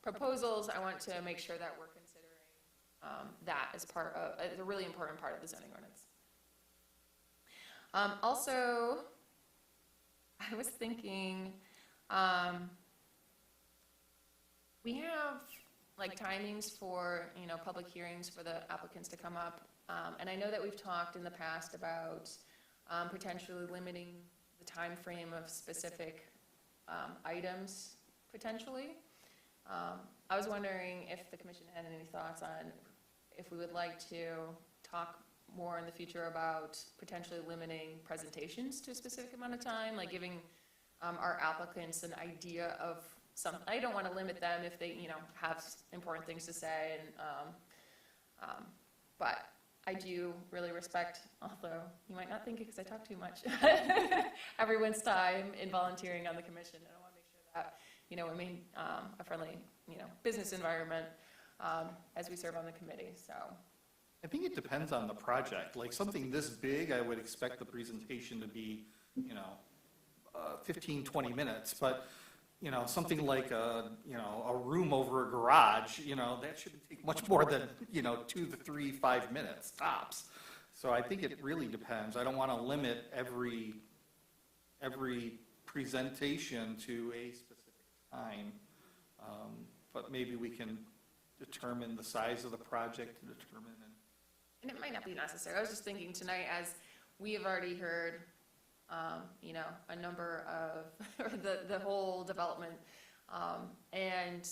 proposals, I want to make sure that we're considering that as a really important part of the zoning ordinance. Also, I was thinking, we have like timings for, public hearings for the applicants to come up. And I know that we've talked in the past about potentially limiting the time frame of specific items, potentially. I was wondering if the commission had any thoughts on if we would like to talk more in the future about potentially limiting presentations to a specific amount of time, like giving our applicants an idea of something. I don't want to limit them if they, have important things to say, and But I do really respect, although you might not think it because I talk too much, everyone's time in volunteering on the commission. And I want to make sure that, we maintain a friendly, business environment as we serve on the committee, so. I think it depends on the project. Like something this big, I would expect the presentation to be, 15, 20 minutes. But, something like a room over a garage, that shouldn't take much more than, 2 to 3, 5 minutes tops. So I think it really depends. I don't want to limit every presentation to a specific time. But maybe we can determine the size of the project to determine. And it might not be necessary. I was just thinking tonight, as we have already heard, a number of, or the whole development, and,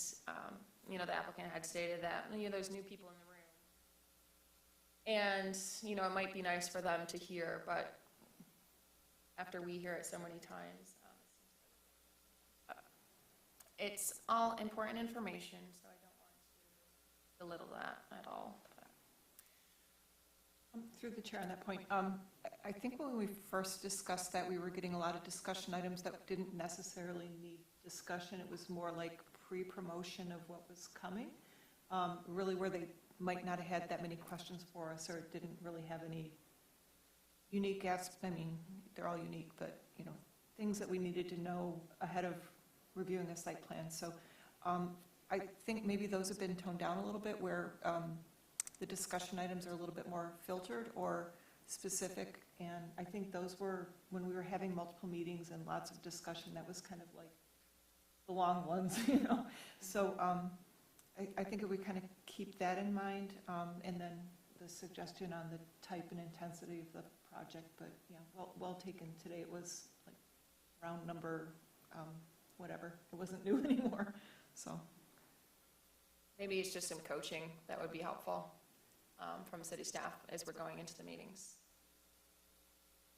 the applicant had stated that, there's new people in the room. And, it might be nice for them to hear, but after we hear it so many times, it's all important information, so I don't want to belittle that at all. Through the chair on that point, I think when we first discussed that, we were getting a lot of discussion items that didn't necessarily need discussion. It was more like pre-promotion of what was coming, really where they might not have had that many questions for us, or didn't really have any unique aspects. I mean, they're all unique, but, things that we needed to know ahead of reviewing a site plan. So I think maybe those have been toned down a little bit, where the discussion items are a little bit more filtered or specific, and I think those were, when we were having multiple meetings and lots of discussion, that was kind of like the long ones, So I think if we kind of keep that in mind, and then the suggestion on the type and intensity of the project, but yeah, well taken today. It was like round number, whatever. It wasn't new anymore, so. Maybe it's just some coaching that would be helpful from city staff as we're going into the meetings.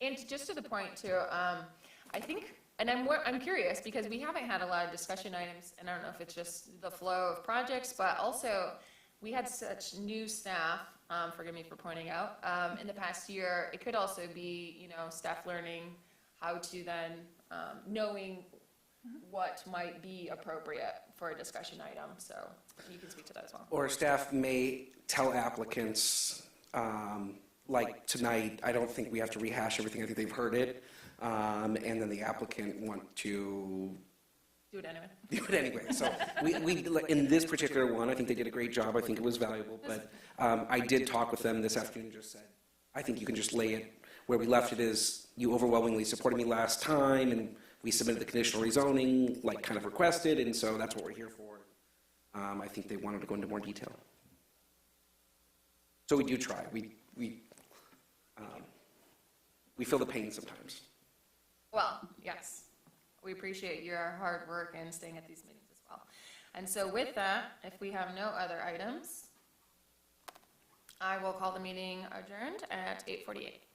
And just to the point too, I think, and I'm curious because we haven't had a lot of discussion items, and I don't know if it's just the flow of projects, but also we had such new staff, forgive me for pointing out, in the past year. It could also be, staff learning how to then, knowing what might be appropriate for a discussion item, so you can speak to that as well. Or staff may tell applicants, like tonight, I don't think we have to rehash everything, I think they've heard it, and then the applicant want to do it anyway. Do it anyway. So we in this particular one, I think they did a great job. I think it was valuable, but I did talk with them this afternoon and just said, I think you can just lay it where we left it is, you overwhelmingly supported me last time, and we submitted the conditional rezoning, like kind of requested, and so that's what we're here for. I think they wanted to go into more detail. So we do try. We feel the pain sometimes. Well, yes. We appreciate your hard work and staying at these meetings as well. And so with that, if we have no other items, I will call the meeting adjourned at 8:48.